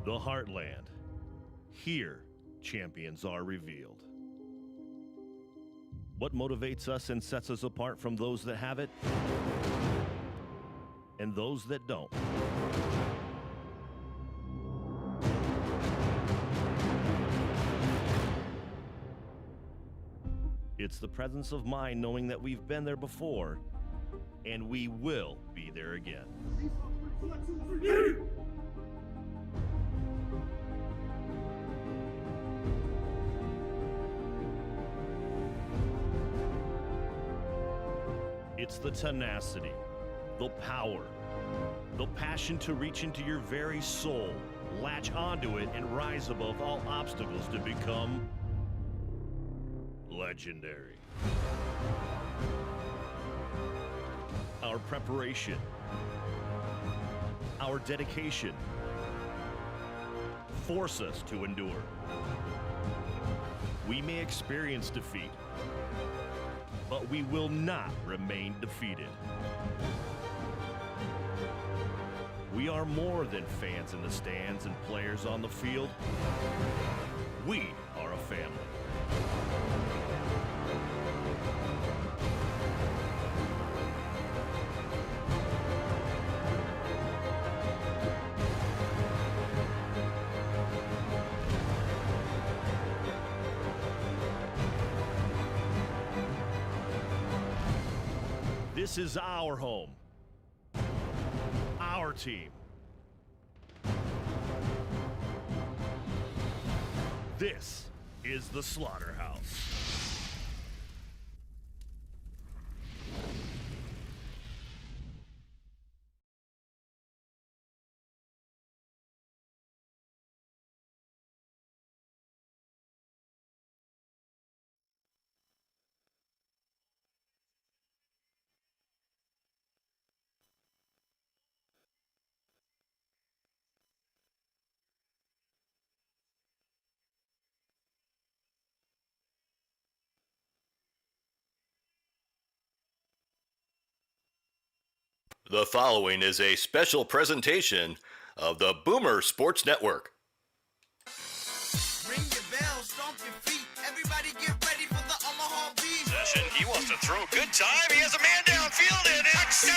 The Heartland. Here, champions are revealed. What motivates us and sets us apart from those that have it and those that don't? It's the presence of mind knowing that we've been there before and we will be there again. It's the tenacity, the power, the passion to reach into your very soul, latch onto it, and rise above all obstacles to become legendary. Our preparation, our dedication force us to endure. We may experience defeat, but we will not remain defeated. We are more than fans in the stands and players on the field. We are a family. This is our home, our team. This is the Slaughterhouse. The following is a special presentation of the Boomer Sports Network. Ring your bell, stomp your feet. Everybody get ready for the Omaha beat. Possession, he wants to throw. Good time. He has a man downfield and touchdown.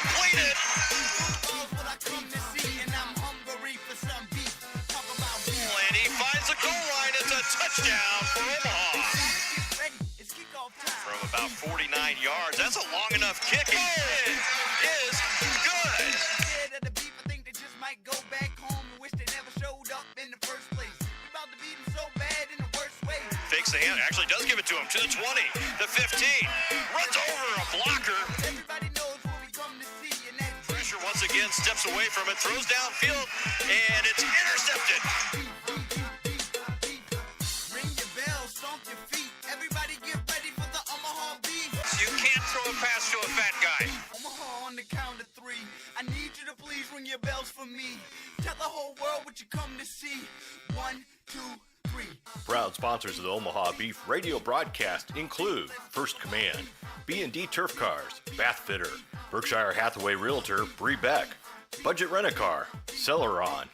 Completed. Football's what I come to see, and I'm hungry for some beef. Talk about beef. And he finds the goal line. It's a touchdown for Omaha. Get ready. It's kickoff time. From about 49 yards. That's a long enough kick. It is good. Scared of the beef, I think they just might go back home and wish they never showed up in the first place. We about to beat them so bad in the worst way. Fakes the hand. Actually does give it to him. To the 20. The 15. Runs over a blocker. Everybody knows what we come to see, and that's Fisher once again steps away from it. Throws downfield. And it's intercepted. ring your bell, stomp your feet. Everybody get ready for the Omaha beef. You can't throw a pass to a fat guy. Omaha on the count of three. I need you to please ring your bells for me. Tell the whole world what you come to see. 1, 2, 3. Proud sponsors of the Omaha Beef radio broadcast include First Command, B&D Turf Cars, Bath Fitter, Berkshire Hathaway Realtor, Bree Beck, Budget Rent-A-Car, Celeron,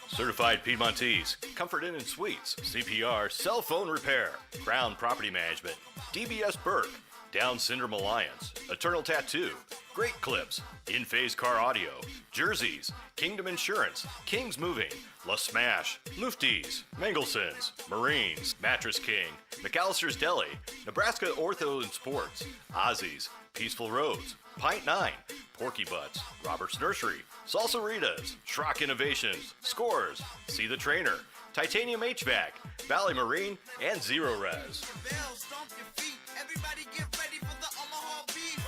Certified Piedmontese, Comfort Inn and Suites, CPR, Cell Phone Repair, Crown Property Management, DBS Burke, Down Syndrome Alliance, Eternal Tattoo, Great Clips, In-Phase Car Audio, Jerseys, Kingdom Insurance, King's Moving, La Smash, Lufties, Mangelsons, Marines, Mattress King, McAllister's Deli, Nebraska Ortho and Sports, Ozzy's, Peaceful Roads, Pint 9, Porky Butts, Robert's Nursery, Salsaritas, Schrock Innovations, Scores, See the Trainer, Titanium HVAC, Valley Marine, and Zero Res. Bell, stomp your feet. Everybody get ready for the Omaha beef.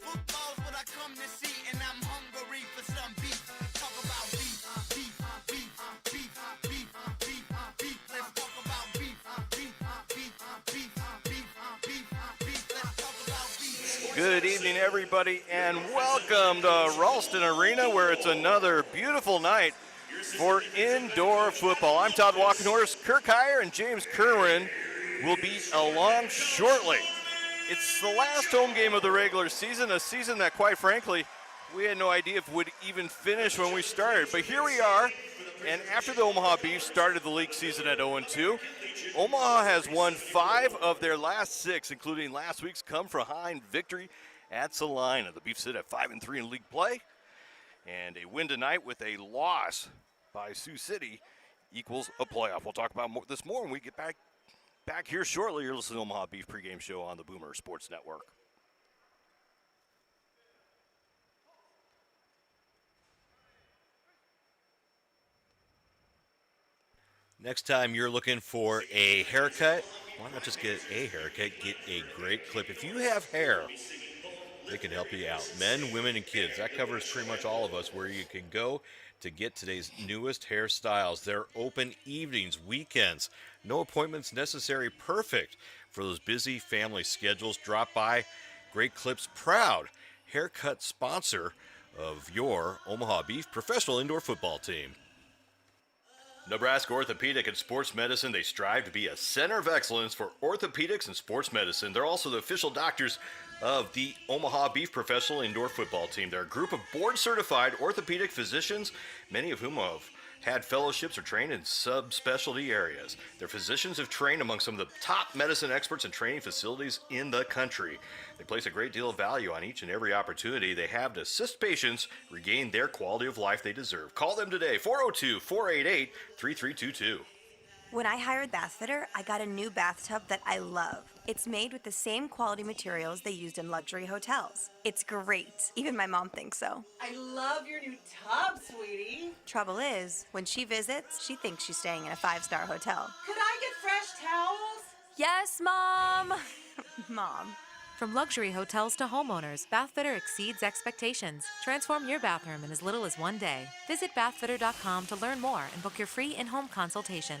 Football's what I come to see, and I'm hungry for some beef. Talk about beef, beef, beef, beef, beef, beef, beef. Let's talk about beef, beef, beef, beef, beef, beef, beef. Let's talk about beef. Good evening, everybody, and welcome to Ralston Arena, where it's another beautiful night for indoor football. I'm Todd Walkenhorst. Kirk Heyer and James Kerwin will be along shortly. It's the last home game of the regular season, a season that, quite frankly, we had no idea if would even finish when we started. But here we are, And after the Omaha Beef started the league season at 0-2, Omaha has won 5 of their last 6, including last week's come-from-behind victory at Salina. The Beef sit at 5-3 in league play, and a win tonight with a loss by Sioux City equals a playoff. We'll talk about this more when we get back here shortly. You're listening to Omaha Beef pregame show on the Boomer Sports Network. Next time you're looking for a haircut, why not just get a haircut, get a great clip. If you have hair, they can help you out. Men, women, and kids. That covers pretty much all of us, where you can go to get today's newest hairstyles. They're open evenings, weekends. No appointments necessary. Perfect for those busy family schedules. Drop by. Great Clips, proud haircut sponsor of your Omaha Beef professional indoor football team. Nebraska Orthopedic and Sports Medicine, they strive to be a center of excellence for orthopedics and sports medicine. They're also the official doctors of the Omaha Beef professional indoor football team. They're a group of board-certified orthopedic physicians, many of whom have had fellowships or trained in subspecialty areas. Their physicians have trained among some of the top medicine experts and training facilities in the country. They place a great deal of value on each and every opportunity they have to assist patients regain their quality of life they deserve. Call them today, 402-488-3322. When I hired Bathfitter, I got a new bathtub that I love. It's made with the same quality materials they used in luxury hotels. It's great. Even my mom thinks so. I love your new tub, sweetie. Trouble is, when she visits, she thinks she's staying in a 5-star hotel. Could I get fresh towels? Yes, Mom! Mom. From luxury hotels to homeowners, Bathfitter exceeds expectations. Transform your bathroom in as little as one day. Visit bathfitter.com to learn more and book your free in-home consultation.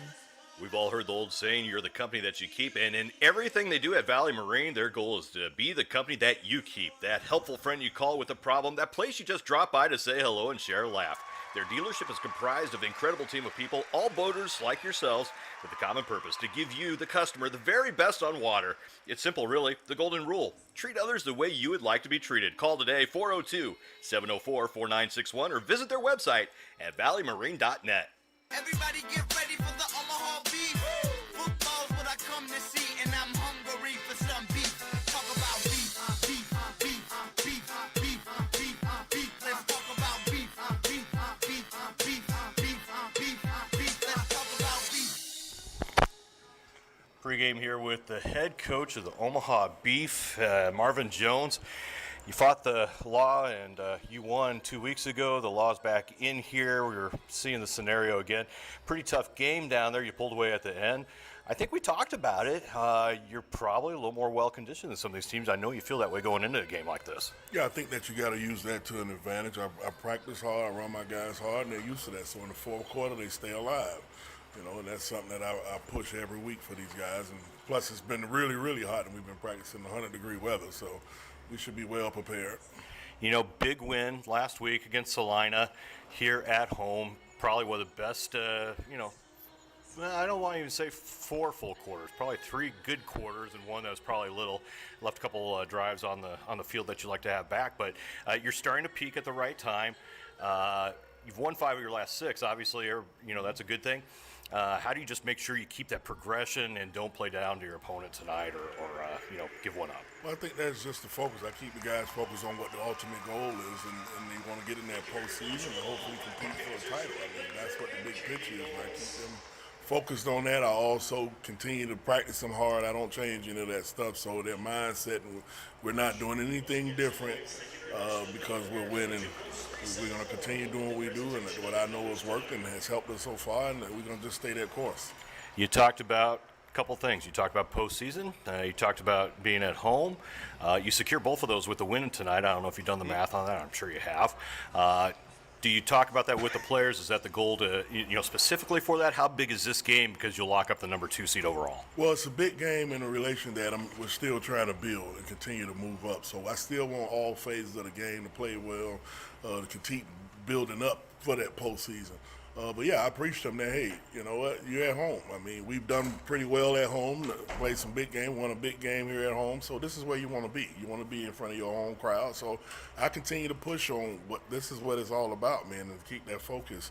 We've all heard the old saying, you're the company that you keep, and in everything they do at Valley Marine, their goal is to be the company that you keep, that helpful friend you call with a problem, that place you just drop by to say hello and share a laugh. Their dealership is comprised of an incredible team of people, all boaters like yourselves, with a common purpose, to give you, the customer, the very best on water. It's simple, really, the golden rule. Treat others the way you would like to be treated. Call today, 402-704-4961, or visit their website at valleymarine.net. Everybody get ready for the Omaha Beef. Football's what I come to see, and I'm hungry for some beef. Talk about beef, beef, beef, beef, beef, beef, beef. Let's talk about beef, beef, beef, beef, beef, beef, beef. Let's talk about beef. Pregame here with the head coach of the Omaha Beef, Marvin Jones. You fought the law, and you won 2 weeks ago. The law's back in here. We were seeing the scenario again. Pretty tough game down there. You pulled away at the end. I think we talked about it. You're probably a little more well-conditioned than some of these teams. I know you feel that way going into a game like this. Yeah, I think that you got to use that to an advantage. I practice hard. I run my guys hard, and they're used to that. So in the fourth quarter, they stay alive. You know, and that's something that I push every week for these guys. And plus, it's been really, really hot, and we've been practicing 100-degree weather. So we should be well prepared. You know, big win last week against Salina here at home. Probably one of the best, I don't want to even say 4 full quarters. Probably 3 good quarters and one that was probably little. Left a couple drives on the field that you like to have back. But you're starting to peak at the right time. You've won 5 of your last 6, obviously. That's a good thing. How do you just make sure you keep that progression and don't play down to your opponent tonight or give one up? Well, I think that's just the focus. I keep the guys focused on what the ultimate goal is, and they want to get in that postseason and hopefully compete for a title. I mean, that's what the big picture is. I keep them focused on that. I also continue to practice them hard. I don't change any of that stuff. So their mindset, and we're not doing anything different because we're winning. We're going to continue doing what we do, and what I know has worked and has helped us so far, and we're going to just stay that course. You talked about a couple things. You talked about postseason. You talked about being at home. You secure both of those with the win tonight. I don't know if you've done the math on that. I'm sure you have. Do you talk about that with the players? Is that the goal to, specifically for that? How big is this game because you'll lock up the number 2 seed overall? Well, it's a big game in a relation that we're still trying to build and continue to move up. So I still want all phases of the game to play well, to continue building up for that postseason. But yeah, I preached them that, hey, you know what, you're at home. I mean, we've done pretty well at home, played some big game, won a big game here at home. So this is where you want to be. You want to be in front of your home crowd. So I continue to push on this is what it's all about, man, and keep that focus.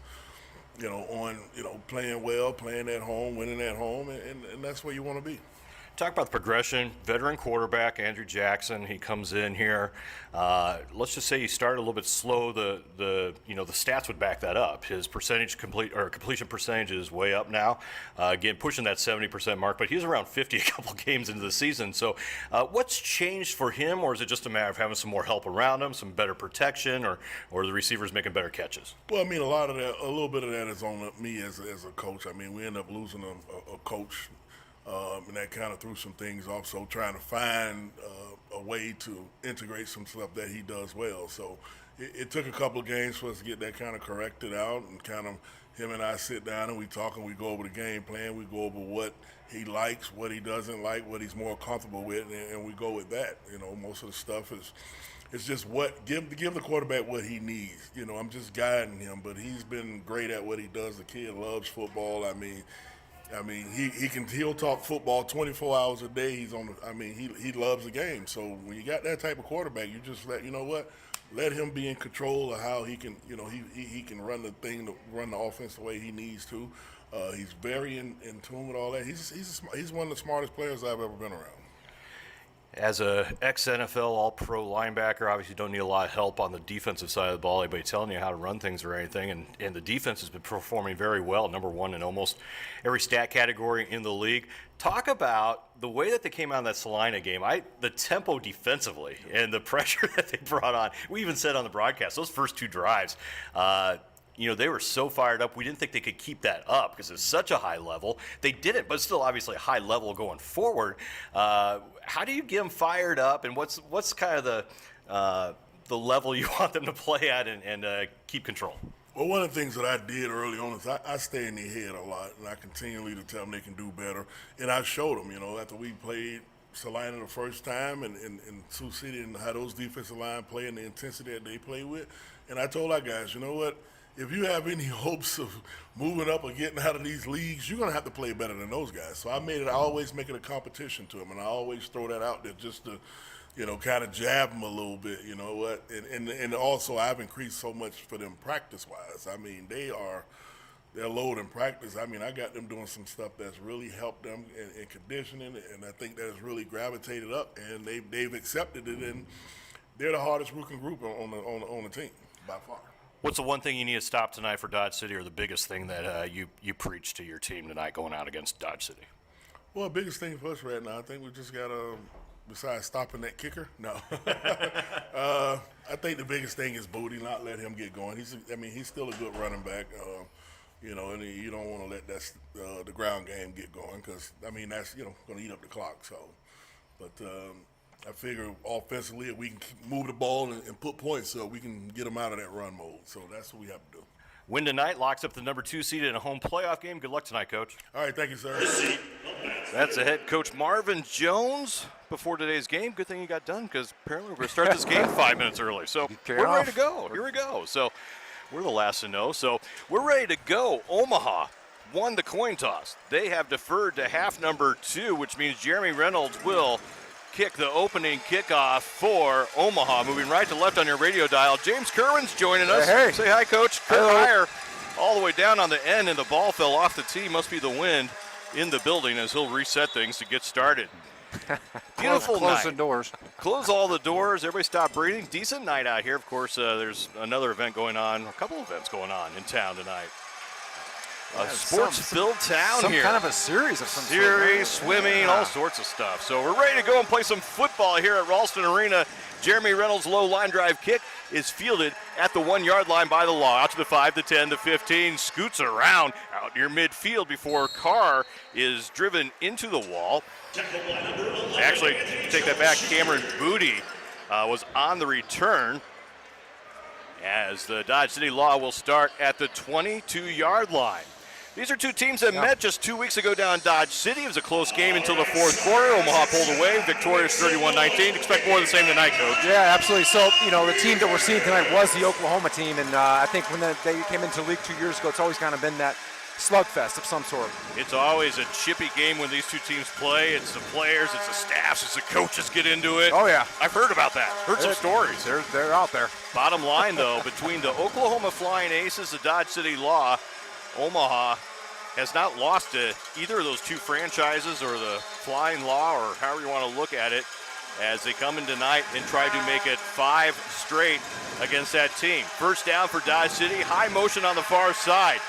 playing well, playing at home, winning at home, and that's where you want to be. Talk about the progression. Veteran quarterback Andrew Jackson. He comes in here. Let's just say he started a little bit slow. The stats would back that up. His completion percentage is way up now. Again, pushing that 70% mark. But he was around 50 a couple games into the season. So, what's changed for him, or is it just a matter of having some more help around him, some better protection, or the receivers making better catches? Well, I mean, a little bit of that is on me as a coach. I mean, we end up losing a coach. And that kind of threw some things off. So trying to find a way to integrate some stuff that he does well. So it took a couple of games for us to get that kind of corrected out, and kind of him and I sit down and we talk and we go over the game plan. We go over what he likes, what he doesn't like, what he's more comfortable with, and we go with that. Most of the stuff it's just give the quarterback what he needs. I'm just guiding him, but he's been great at what he does. The kid loves football. I mean, he'll talk football 24 hours a day. He loves the game. So when you got that type of quarterback, you just let him be in control of how he can, he can run the offense the way he needs to. He's very in tune with all that. He's one of the smartest players I've ever been around. As a ex-NFL All-Pro linebacker, obviously you don't need a lot of help on the defensive side of the ball, anybody telling you how to run things or anything, and the defense has been performing very well, number one in almost every stat category in the league. Talk about the way that they came out in that Salina game, the tempo defensively and the pressure that they brought on. We even said on the broadcast, those first two drives, they were so fired up. We didn't think they could keep that up because it's such a high level. They didn't, but still obviously a high level going forward. How do you get them fired up, and what's kind of the level you want them to play at and keep control? Well, one of the things that I did early on is I stay in their head a lot, and I continually to tell them they can do better. And I showed them, after we played Salina the first time and Sioux City and how those defensive line play and the intensity that they play with. And I told our guys, you know what? If you have any hopes of moving up or getting out of these leagues, you're going to have to play better than those guys. So I always make it a competition to them, and I always throw that out there just to, kind of jab them a little bit, And also I've increased so much for them practice-wise. I mean, they're load in practice. I mean, I got them doing some stuff that's really helped them in conditioning, and I think that has really gravitated up, and they've accepted it, and they're the hardest working group on the team by far. What's the one thing you need to stop tonight for Dodge City, or the biggest thing that you preach to your team tonight going out against Dodge City? Well, the biggest thing for us right now, I think we just got to, besides stopping that kicker, no. I think the biggest thing is Booty, not let him get going. He's still a good running back, and you don't want to let the ground game get going because, that's, going to eat up the clock. So, but I figure offensively, if we can move the ball and put points up, we can get them out of that run mode. So that's what we have to do. Win tonight locks up the number 2 seed in a home playoff game. Good luck tonight, Coach. All right, thank you, sir. That's the head coach Marvin Jones before today's game. Good thing you got done because apparently we're going to start this game 5 minutes early. So we're ready to go. Here we go. So we're the last to know. So we're ready to go. Omaha won the coin toss. They have deferred to half number 2, which means Jeremy Reynolds will kick the opening kickoff for Omaha. Moving right to left on your radio dial, James Kerwin's joining us. Hey. Say hi, Coach. Kurt Heyer all the way down on the end, and the ball fell off the tee. Must be the wind in the building as he'll reset things to get started. Beautiful Close night. the doors. Close all the doors. Everybody stop breathing. Decent night out here. Of course, there's another event going on, a couple events going on in town tonight. A sports-filled town some here. Some kind of a series of some Series, sort. swimming, all sorts of stuff. So we're ready to go and play some football here at Ralston Arena. Jeremy Reynolds' low line drive kick is fielded at the 1-yard line by the Law. Out to the 5, the 10, the 15, scoots around out near midfield before Carr is driven into the wall. Actually, take that back, Cameron Booty was on the return as the Dodge City Law will start at the 22-yard line. These are two teams that met just 2 weeks ago down in Dodge City. It was a close game until the fourth quarter. Omaha pulled away, victorious 31-19. Expect more of the same tonight, Coach. Yeah, absolutely. So, the team that we're seeing tonight was the Oklahoma team, and I think when they came into the league 2 years ago, it's always kind of been that slugfest of some sort. It's always a chippy game when these two teams play. It's the players, it's the staffs, it's the coaches get into it. Oh, yeah. I've heard about that. Heard some stories. They're out there. Bottom line, though, between the Oklahoma Flying Aces, the Dodge City Law, Omaha has not lost to either of those two franchises or the Flying Law, or however you want to look at it, as they come in tonight and try to make it 5 straight against that team. First down for Dodge City, high motion on the far side.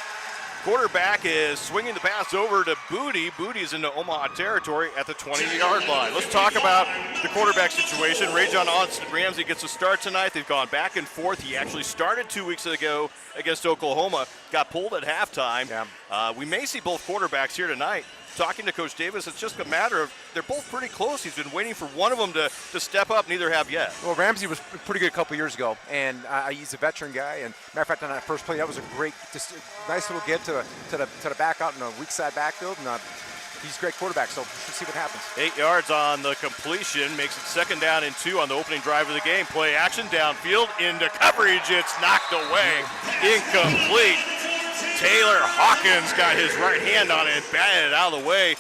Quarterback is swinging the pass over to Booty. Booty is into Omaha territory at the 20-yard line. Let's talk about the quarterback situation. Rajon Austin Ramsey gets a start tonight. They've gone back and forth. He actually started 2 weeks ago against Oklahoma, got pulled at halftime. Yeah. We may see both quarterbacks here tonight. Talking to Coach Davis, it's just a matter of they're both pretty close. He's been waiting for one of them to step up. Neither have yet. Well, Ramsey was pretty good a couple years ago, and he's a veteran guy. And matter of fact, on that first play, that was a great, just a nice little give to the back out in the weak side backfield. And he's a great quarterback, so we'll see what happens. 8 yards on the completion makes it 2nd down and 2 on the opening drive of the game. Play action downfield into coverage. It's knocked away, incomplete. Taylor Hawkins got his right hand on it and batted it out of the way.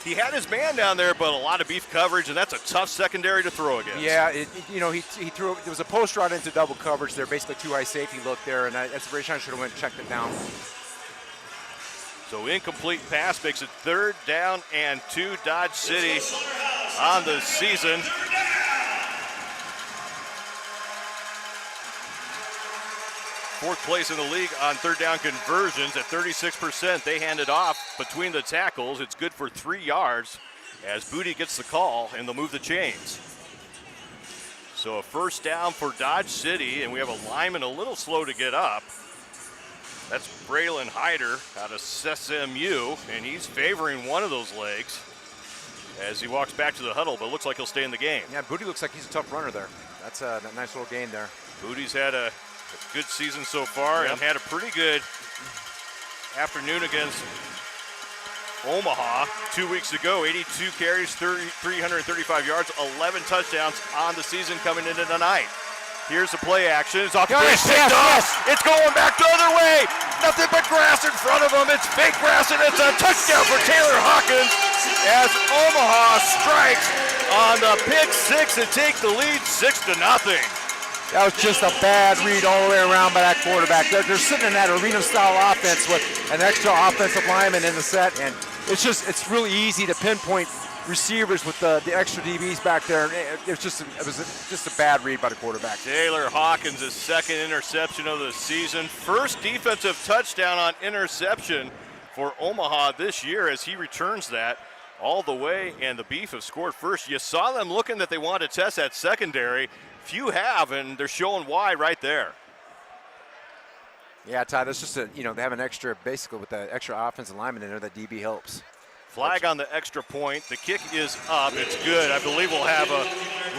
He had his man down there, but a lot of beef coverage, and that's a tough secondary to throw against. Yeah, he threw. There was a post route into double coverage there, basically two high safety look there, and Rajon should have went and checked it down. So incomplete pass makes it 3rd down and 2. Dodge City on the season. Fourth place in the league on 3rd down conversions at 36%. They hand it off between the tackles. It's good for 3 yards as Booty gets the call, and they'll move the chains. So a first down for Dodge City, and we have a lineman a little slow to get up. That's Braylon Hyder out of SMU, and he's favoring one of those legs as he walks back to the huddle, but looks like he'll stay in the game. Yeah, Booty looks like he's a tough runner there. That's a nice little gain there. Booty's had a good season so far, and had a pretty good afternoon against Omaha 2 weeks ago. 82 carries, 335 yards, 11 touchdowns on the season coming into tonight. Here's the play action. It's off the picked off. It's going back the other way. Nothing but grass in front of him. It's fake grass, and it's a touchdown for Taylor Hawkins as Omaha strikes on the pick 6 and take the lead 6-0. That was just a bad read all the way around by that quarterback. They're sitting in that arena-style offense with an extra offensive lineman in the set, and it's really easy to pinpoint receivers with the extra DBs back there. It was just a bad read by the quarterback. Taylor Hawkins' 2nd interception of the season. First defensive touchdown on interception for Omaha this year as he returns that all the way, and the Beef have scored first. You saw them looking that they wanted to test that secondary. Few have, and they're showing why right there. Yeah, Todd, it's just they have an extra, basically with the extra offensive lineman in there, that DB helps. Flag on the extra point. The kick is up. It's good. I believe we'll have a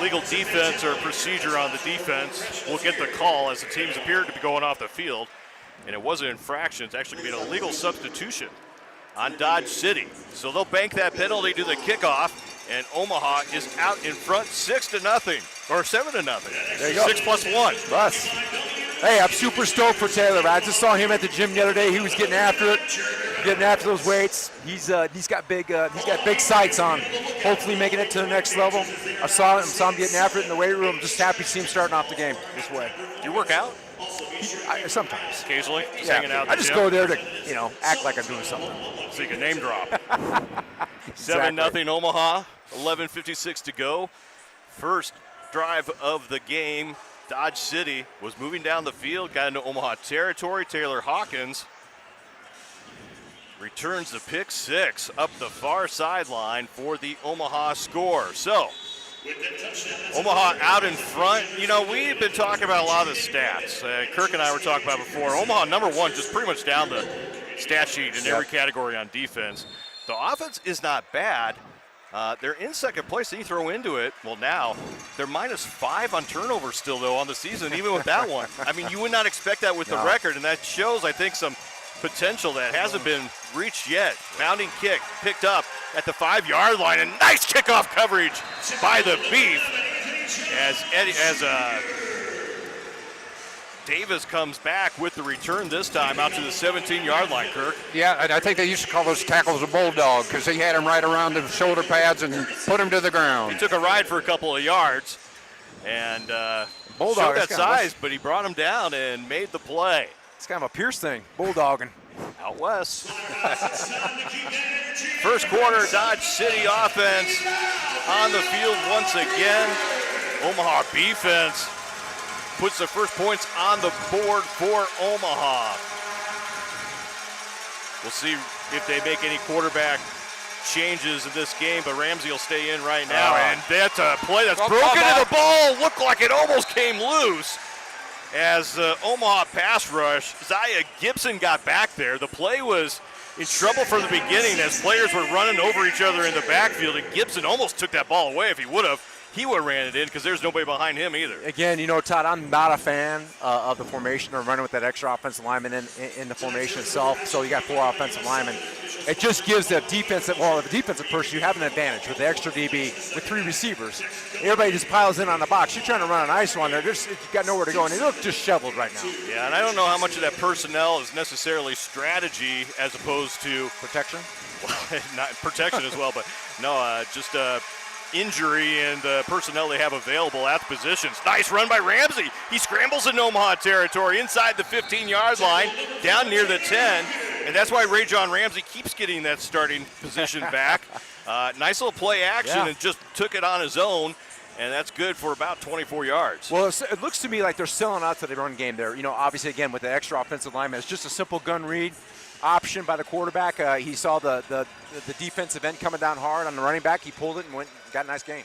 legal defense or procedure on the defense. We'll get the call as the teams appeared to be going off the field, and it was an infraction. It's actually going to be a legal substitution on Dodge City. So they'll bank that penalty to the kickoff, and Omaha is out in front 6-0 or 7-0. There you go. 6+1. Russ. Hey, I'm super stoked for Taylor. I just saw him at the gym the other day. He was getting after it, getting after those weights. He's got big sights on hopefully making it to the next level. I saw him getting after it in the weight room. Just happy to see him starting off the game this way. Do you work out? Sometimes. Occasionally? Just hanging out. I just go there to, act like I'm doing something. So you can name drop. Exactly. 7-0 Omaha, 11:56 to go. First drive of the game. Dodge City was moving down the field, got into Omaha territory. Taylor Hawkins returns the pick 6 up the far sideline for the Omaha score. So, Omaha out in front. We've been talking about a lot of the stats. Kirk and I were talking about before. Omaha #1, just pretty much down the stat sheet in every category on defense. The offense is not bad. They're in second place. They throw into it. Well, now they're -5 on turnovers still, though, on the season, even with that one. I mean, you would not expect that with the record, and that shows, I think, some potential that hasn't been reached yet. Bounding kick picked up at the 5-yard line, and nice kickoff coverage by the Beef as Davis comes back with the return this time out to the 17-yard line, Kirk. Yeah, and I think they used to call those tackles a bulldog because he had him right around the shoulder pads and put him to the ground. He took a ride for a couple of yards and showed that size, but he brought him down and made the play. It's kind of a Pierce thing, bulldogging. Out west. First quarter, Dodge City offense on the field once again. Omaha defense puts the first points on the board for Omaha. We'll see if they make any quarterback changes in this game, but Ramsey will stay in right now. And that's a play that's broken, and the ball looked like it almost came loose. As the Omaha pass rush, Zaya Gibson got back there. The play was in trouble from the beginning as players were running over each other in the backfield, and Gibson almost took that ball away. If he would have, he would have ran it in because there's nobody behind him either. Again, you know, Todd, I'm not a fan of the formation or running with that extra offensive lineman in the formation itself. So you got 4 offensive linemen. It just gives the defensive person, you have an advantage with the extra DB with 3 receivers. Everybody just piles in on the box. You're trying to run an ice one there. You got nowhere to go, and they look disheveled right now. Yeah, and I don't know how much of that personnel is necessarily strategy as opposed to protection. Well, not protection as well, but no, just injury and personnel they have available at the positions. Nice run by Ramsey. He scrambles in Omaha territory inside the 15-yard line, down near the 10, and that's why Ray John Ramsey keeps getting that starting position back. Nice little play action and just took it on his own, and that's good for about 24 yards. Well, it looks to me like they're selling out to the run game there. You know, obviously, again, with the extra offensive lineman, it's just a simple gun read option by the quarterback. He saw the defensive end coming down hard on the running back. He pulled it and went and got a nice gain.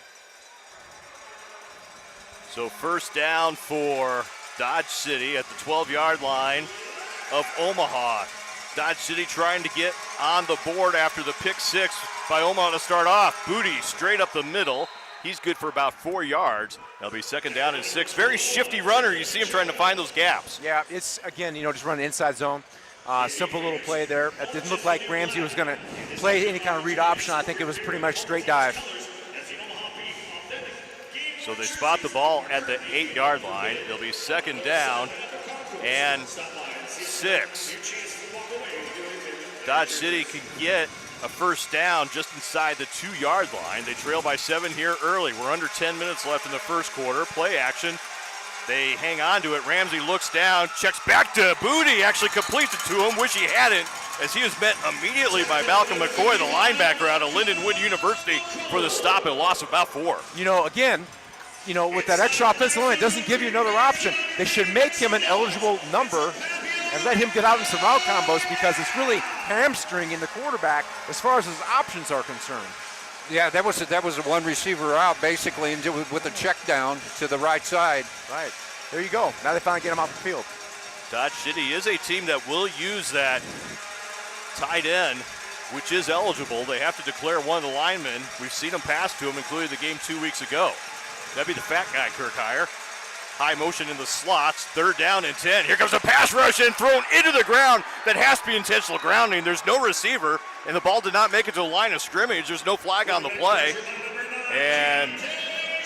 So first down for Dodge City at the 12-yard line of Omaha. Dodge City trying to get on the board after the pick 6 by Omaha to start off. Booty straight up the middle. He's good for about 4 yards. That'll be second down and 6. Very shifty runner. You see him trying to find those gaps. Yeah, it's, again, you know, just running inside zone. Simple little play there. It didn't look like Ramsey was going to play any kind of read option. I think it was pretty much straight dive. So they spot the ball at the 8-yard line. It'll be second down and 6. Dodge City can get a first down just inside the 2-yard line. They trail by 7 here early. We're under 10 minutes left in the first quarter. Play action. They hang on to it. Ramsey looks down, checks back to Booty, actually completes it to him. Wish he hadn't, as he was met immediately by Malcolm McCoy, the linebacker out of Lindenwood University, for the stop and loss of about 4. You know, again, you know, with that extra offensive line, it doesn't give you another option. They should make him an eligible number and let him get out in some route combos, because it's really hamstringing the quarterback as far as his options are concerned. Yeah, that was a one receiver out basically, and with a check down to the right side. Right. There you go. Now they finally get him off the field. Dodge City is a team that will use that tight end, which is eligible. They have to declare one of the linemen. We've seen them pass to him, including the game 2 weeks ago. That'd be the fat guy, Kirkheyer. High motion in the slots, third down and 10. Here comes a pass rush and thrown into the ground. That has to be intentional grounding. There's no receiver, and the ball did not make it to the line of scrimmage. There's no flag on the play. And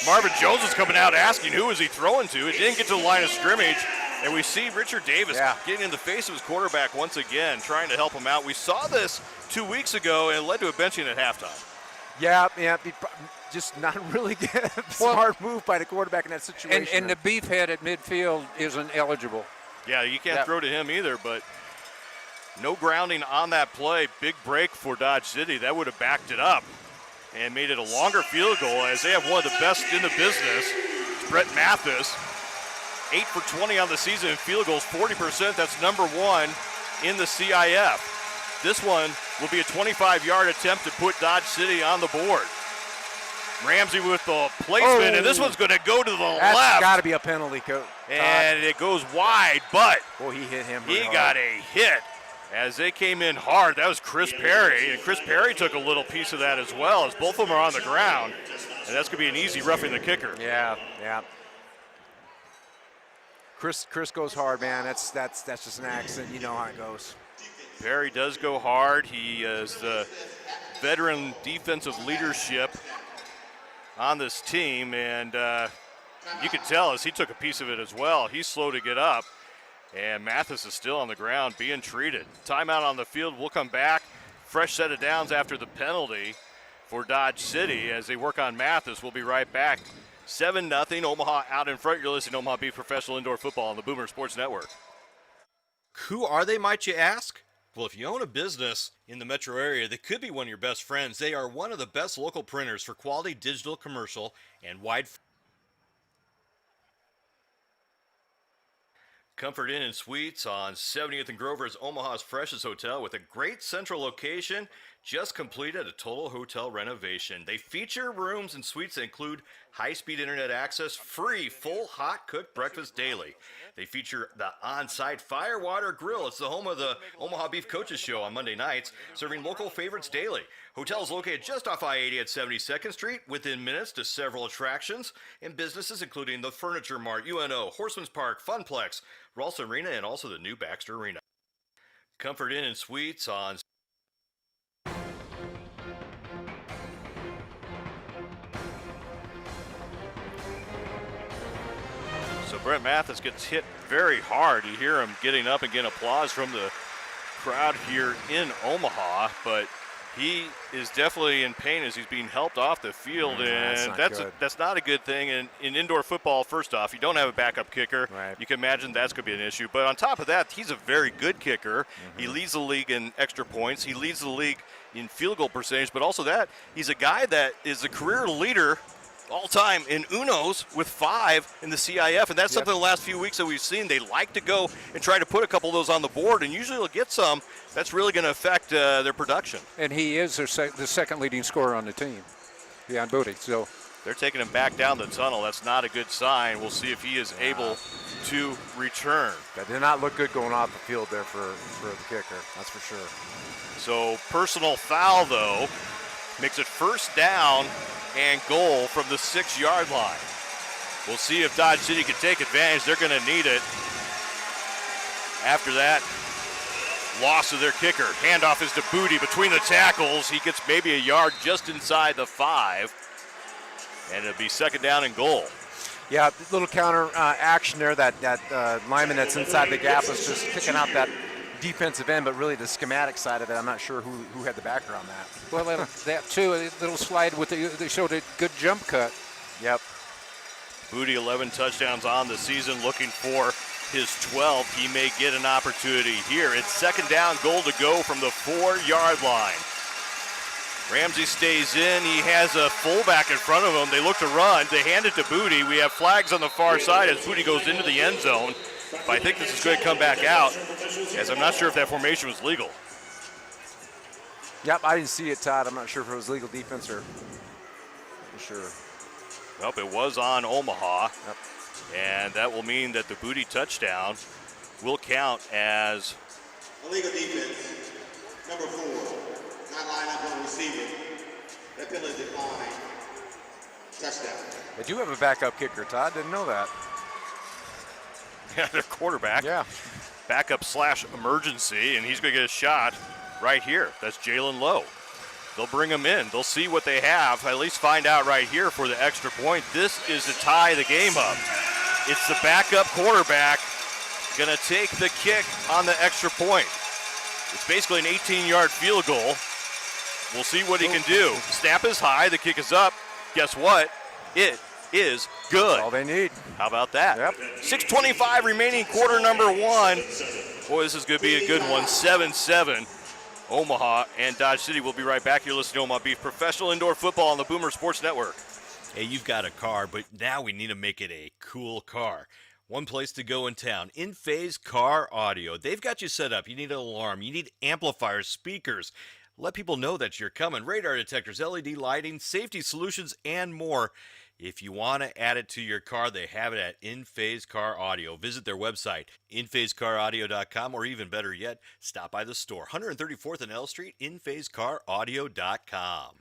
Marvin Jones is coming out asking who is he throwing to. It didn't get to the line of scrimmage. And we see Richard Davis getting in the face of his quarterback once again, trying to help him out. We saw this 2 weeks ago, and it led to a benching at halftime. Yeah, just not really smart move by the quarterback in that situation. And the beefhead at midfield isn't eligible. Yeah, you can't throw to him either, but no grounding on that play. Big break for Dodge City. That would have backed it up and made it a longer field goal, as they have one of the best in the business. It's Brett Mathis, 8 for 20 on the season in field goals, 40%. That's number 1 in the CIF. This one will be a 25-yard attempt to put Dodge City on the board. Ramsey with the placement, and this one's going to go to the left. That's got to be a penalty, Coach. And it goes wide, but he hit him. He got a hit as they came in hard. That was Chris Perry, and Chris Perry took a little piece of that as well, as both of them are on the ground. And that's going to be an easy roughing the kicker. Yeah. Chris goes hard, man. That's just an accident. You know how it goes. Perry does go hard. He is the veteran defensive leadership on this team, and you can tell as he took a piece of it as well. He's slow to get up, and Mathis is still on the ground being treated. Timeout on the field. We'll come back. Fresh set of downs after the penalty for Dodge City as they work on Mathis. We'll be right back. 7-0, Omaha out in front. You're listening to Omaha Beef Professional Indoor Football on the Boomer Sports Network. Who are they, might you ask? Well, if you own a business in the metro area that could be one of your best friends, they are one of the best local printers for quality digital, commercial, and wide. Comfort Inn and Suites on 70th and Grover is Omaha's freshest hotel with a great central location. Just completed a total hotel renovation. They feature rooms and suites that include high-speed internet access, free full hot cooked breakfast daily. They feature the on-site Firewater Grill. It's the home of the Omaha Beef Coaches Show on Monday nights, serving local favorites daily. Hotel is located just off I-80 at 72nd Street, within minutes to several attractions and businesses including the Furniture Mart, UNO, Horseman's Park, Funplex, Ralston Arena, and also the new Baxter Arena. Comfort Inn and Suites on So Brent Mathis gets hit very hard. You hear him getting up and getting applause from the crowd here in Omaha, but he is definitely in pain as he's being helped off the field, and that's not a good thing. And in indoor football, first off, you don't have a backup kicker. Right. You can imagine that's going to be an issue. But on top of that, he's a very good kicker. He leads the league in extra points. He leads the league in field goal percentage, but also that he's a guy that is a career leader all time in Unos with 5 in the CIF, and that's something the last few weeks that we've seen. They like to go and try to put a couple of those on the board, and usually they'll get some. That's really going to affect their production. And he is the second leading scorer on the team, beyond Booty. So they're taking him back down the tunnel. That's not a good sign. We'll see if he is able to return. That did not look good going off the field there for the kicker, that's for sure. So personal foul, though, makes it first down and goal from the 6-yard line. We'll see if Dodge City can take advantage. They're going to need it. After that, loss of their kicker. Handoff is to Booty between the tackles. He gets maybe a yard just inside the 5. And it'll be second down and goal. Yeah, little counter action there. That lineman that's inside the gap was just kicking out that defensive end, but really the schematic side of it, I'm not sure who had the backer on that. well, that too, a little slide with they showed a good jump cut. Yep. Booty 11 touchdowns on the season, looking for his 12th. He may get an opportunity here. It's second down, goal to go from the 4-yard line. Ramsey stays in. He has a fullback in front of him. They look to run. They hand it to Booty. We have flags on the far side as Booty goes into the end zone. But I think this is going to come back out, as I'm not sure if that formation was legal. Yep, I didn't see it, Todd. I'm not sure if it was legal defense or for sure. Nope, it was on Omaha. Yep. And that will mean that the Booty touchdown will count as illegal defense. Number 4, not line up on receiver. That penalty decline. Touchdown. They do have a backup kicker, Todd. Didn't know that. Yeah, their quarterback. Yeah. Backup / emergency, and he's going to get a shot right here. That's Jalen Lowe. They'll bring him in. They'll see what they have, at least find out right here for the extra point. This is to tie the game up. It's the backup quarterback going to take the kick on the extra point. It's basically an 18-yard field goal. We'll see what he can do. Snap is high. The kick is up. Guess what? It is good. All they need. How about that? Yep. 6:25 remaining, quarter number 1. Boy, this is going to be a good one. 7-7. Omaha and Dodge City. We'll be right back. You're listening to Omaha Beef, professional indoor football on the Boomer Sports Network. Hey, you've got a car, but now we need to make it a cool car. One place to go in town, In Phase Car Audio. They've got you set up. You need an alarm. You need amplifiers, speakers. Let people know that you're coming. Radar detectors, LED lighting, safety solutions, and more. If you want to add it to your car, they have it at In Phase Car Audio. Visit their website, inphasecaraudio.com, or even better yet, stop by the store, 134th and L Street, inphasecaraudio.com.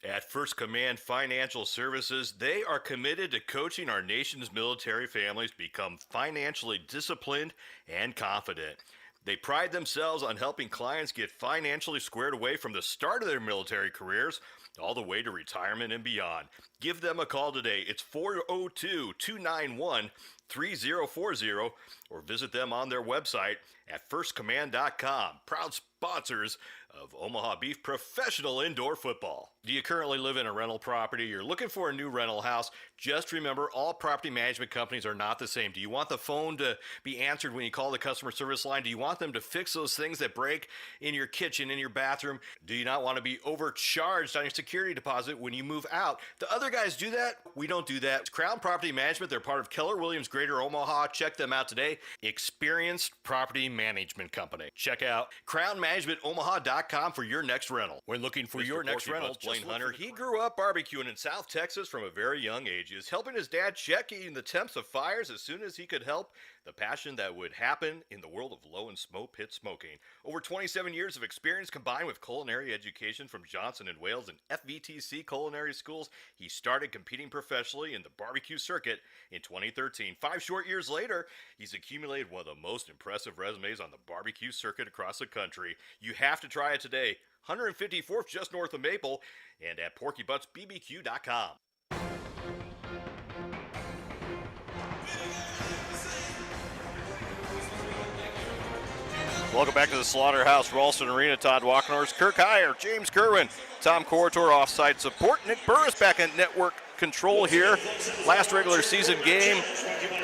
At First Command Financial Services, they are committed to coaching our nation's military families become financially disciplined and confident. They pride themselves on helping clients get financially squared away from the start of their military careers all the way to retirement and beyond. Give them a call today. It's 402-291-3040, or visit them on their website at firstcommand.com. Proud sponsors of Omaha Beef Professional Indoor Football. Do you currently live in a rental property? You're looking for a new rental house? Just remember, all property management companies are not the same. Do you want the phone to be answered when you call the customer service line? Do you want them to fix those things that break in your kitchen, in your bathroom? Do you not want to be overcharged on your security deposit when you move out? Do other guys do that? We don't do that. It's Crown Property Management. They're part of Keller Williams Greater Omaha. Check them out today. Experienced Property Management Company. Check out crownmanagementomaha.com for your next rental. When looking for your next rental, Blaine Hunter, he grew up barbecuing in South Texas from a very young age. He is helping his dad check in the temps of fires as soon as he could help. The passion that would happen in the world of low and smoke pit smoking. Over 27 years of experience combined with culinary education from Johnson & Wales and FVTC culinary schools, he started competing professionally in the barbecue circuit in 2013. 5 short years later, he's accumulated one of the most impressive resumes on the barbecue circuit across the country. You have to try it today. 154th just north of Maple and at PorkyButtsBBQ.com. Welcome back to the Slaughterhouse Ralston Arena. Todd Walkenhorst, Kirk Heyer, James Kerwin, Tom Corritor offside support. Nick Burris back in network control here. Last regular season game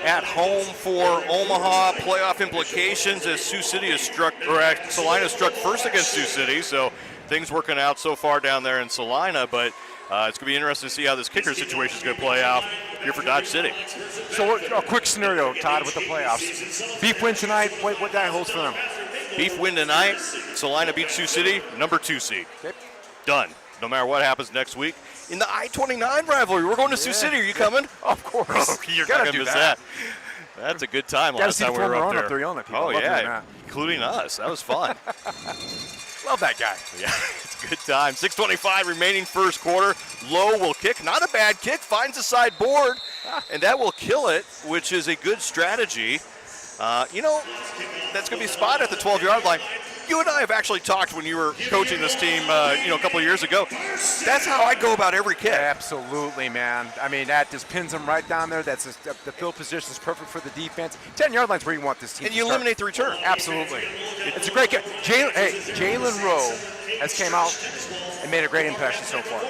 at home for Omaha. Playoff implications as Sioux City has struck, or Salina struck first against Sioux City. So things working out so far down there in Salina, but it's going to be interesting to see how this kicker situation is going to play out here for Dodge City. So a quick scenario, Todd, with the playoffs. Beef win tonight. What that holds for them? Beef win tonight. Salina beats Sioux City, number 2 seed. Okay. Done. No matter what happens next week. In the I-29 rivalry, we're going to Sioux City. Are you coming? Of course. Oh, you're not going to miss that. That's a good time last time we were up there. Yelling at people. Oh, yeah, including us. That was fun. Love that guy. Yeah, it's a good time. 6:25 remaining first quarter. Lowe will kick. Not a bad kick. Finds the side board, and that will kill it, which is a good strategy. That's going to be a spot at the 12-yard line. You and I have actually talked when you were coaching this team, a couple of years ago. That's how I go about every kick. Absolutely, man. I mean, that just pins them right down there. That's the field position is perfect for the defense. 10-yard line's where you want this team. And you eliminate the return. Absolutely. It's a great kick. Jalen Rowe has came out and made a great impression so far.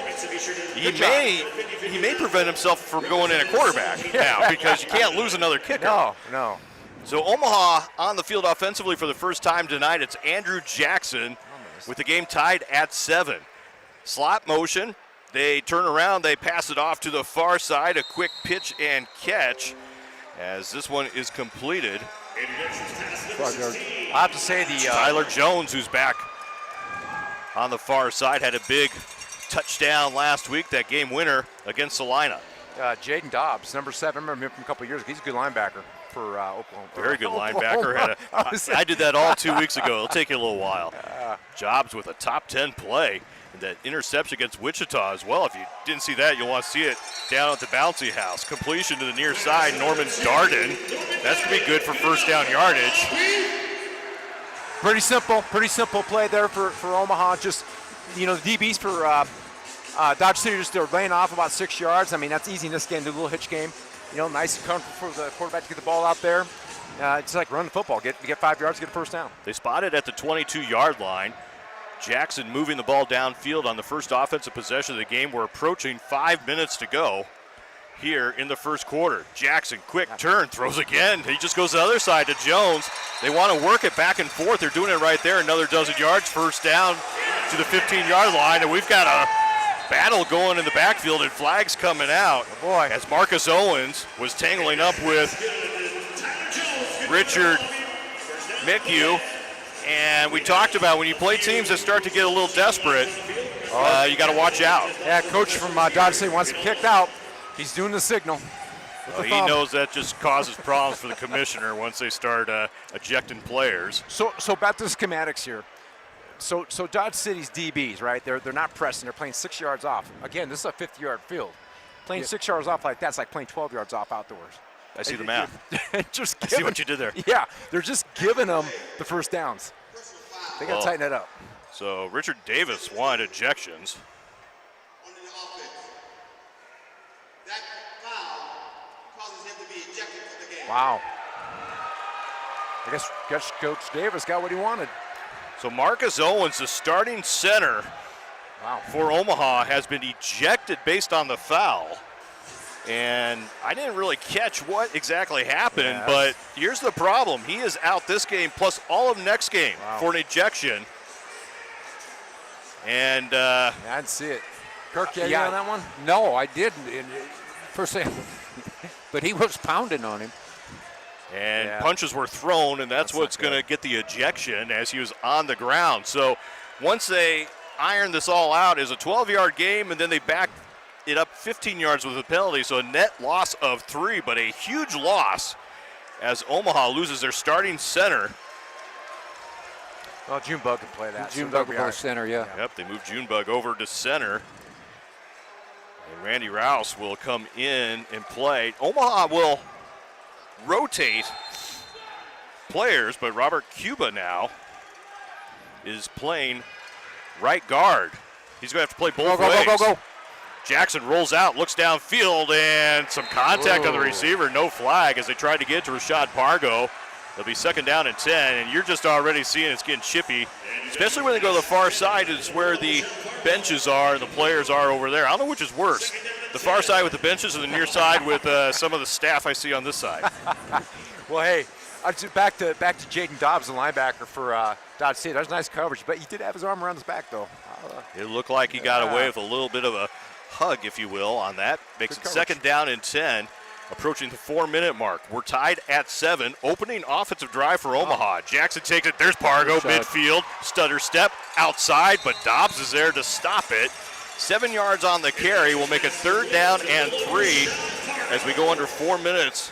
He may prevent himself from going in a quarterback now because you can't lose another kicker. No. So Omaha on the field offensively for the first time tonight. It's Andrew Jackson with the game tied at 7. Slot motion. They turn around. They pass it off to the far side. A quick pitch and catch as this one is completed. I have to say Tyler Jones, who's back on the far side, had a big touchdown last week, that game winner against Salina. Jaden Dobbs, number 7. I remember him from a couple of years ago. He's a good linebacker for Oklahoma. Very good linebacker. I did that all 2 weeks ago. It'll take you a little while. Jobs with a top 10 play. And that interception against Wichita as well. If you didn't see that, you'll want to see it down at the bouncy house. Completion to the near side, Norman Darden. That's going to be good for first down yardage. Pretty simple play there for Omaha. Just, the DBs for Dodge City just they're laying off about 6 yards. I mean, that's easy in this game, do a little hitch game. Nice and comfortable for the quarterback to get the ball out there. It's like running football. Get 5 yards, get a first down. They spotted at the 22-yard line. Jackson moving the ball downfield on the first offensive possession of the game. We're approaching 5 minutes to go here in the first quarter. Jackson, quick turn, throws again. He just goes to the other side to Jones. They want to work it back and forth. They're doing it right there. Another dozen yards, first down to the 15-yard line. And we've got a battle going in the backfield and flags coming out. Oh boy. As Marcus Owens was tangling up with Richard McHugh. And we talked about when you play teams that start to get a little desperate, you got to watch out. Yeah, coach from Dodge City wants him kicked out. He's doing the signal. Well, he knows that just causes problems for the commissioner once they start ejecting players. So back to the schematics here. So Dodge City's DBs, right? They're not pressing. They're playing 6 yards off. Again, this is a 50-yard field. Playing 6 yards off like that's like playing 12 yards off outdoors. I see the math. I see what you did there. Yeah, they're just giving them the first downs. They got to tighten it up. So Richard Davis wanted ejections. That foul causes him to be ejected from the game. Wow. I guess Coach Davis got what he wanted. So Marcus Owens, the starting center for Omaha, has been ejected based on the foul. And I didn't really catch what exactly happened, but here's the problem. He is out this game plus all of next game for an ejection. And I didn't see it. Kirk, you on that one? No, I didn't. First thing, but he was pounding on him. And punches were thrown, and that's what's going to get the ejection as he was on the ground. So once they iron this all out, it's a 12-yard game, and then they back it up 15 yards with a penalty. So a net loss of 3, but a huge loss as Omaha loses their starting center. Well, Junebug can play that. Junebug will play center, Yep, they moved Junebug over to center. And Randy Rouse will come in and play. Omaha will rotate players, but Robert Cuba now is playing right guard. He's going to have to play both ways. Go. Jackson rolls out, looks downfield, and some contact on the receiver. No flag as they tried to get to Rashad Pargo. It'll be 2nd down and 10, and you're just already seeing it's getting chippy, especially when they go to the far side is where the benches are and the players are over there. I don't know which is worse, the far side with the benches or the near side with some of the staff I see on this side. Well, hey, back to Jaden Dobbs, the linebacker for Dodge State. That was nice coverage, but he did have his arm around his back, though. It looked like he got away with a little bit of a hug, if you will, on that. Makes it 2nd down and 10, approaching the 4-minute mark. We're tied at 7. Opening offensive drive for Omaha. Jackson takes it. There's Pargo, midfield. Stutter step outside, but Dobbs is there to stop it. 7 yards on the carry will make it 3rd down and 3 as we go under 4 minutes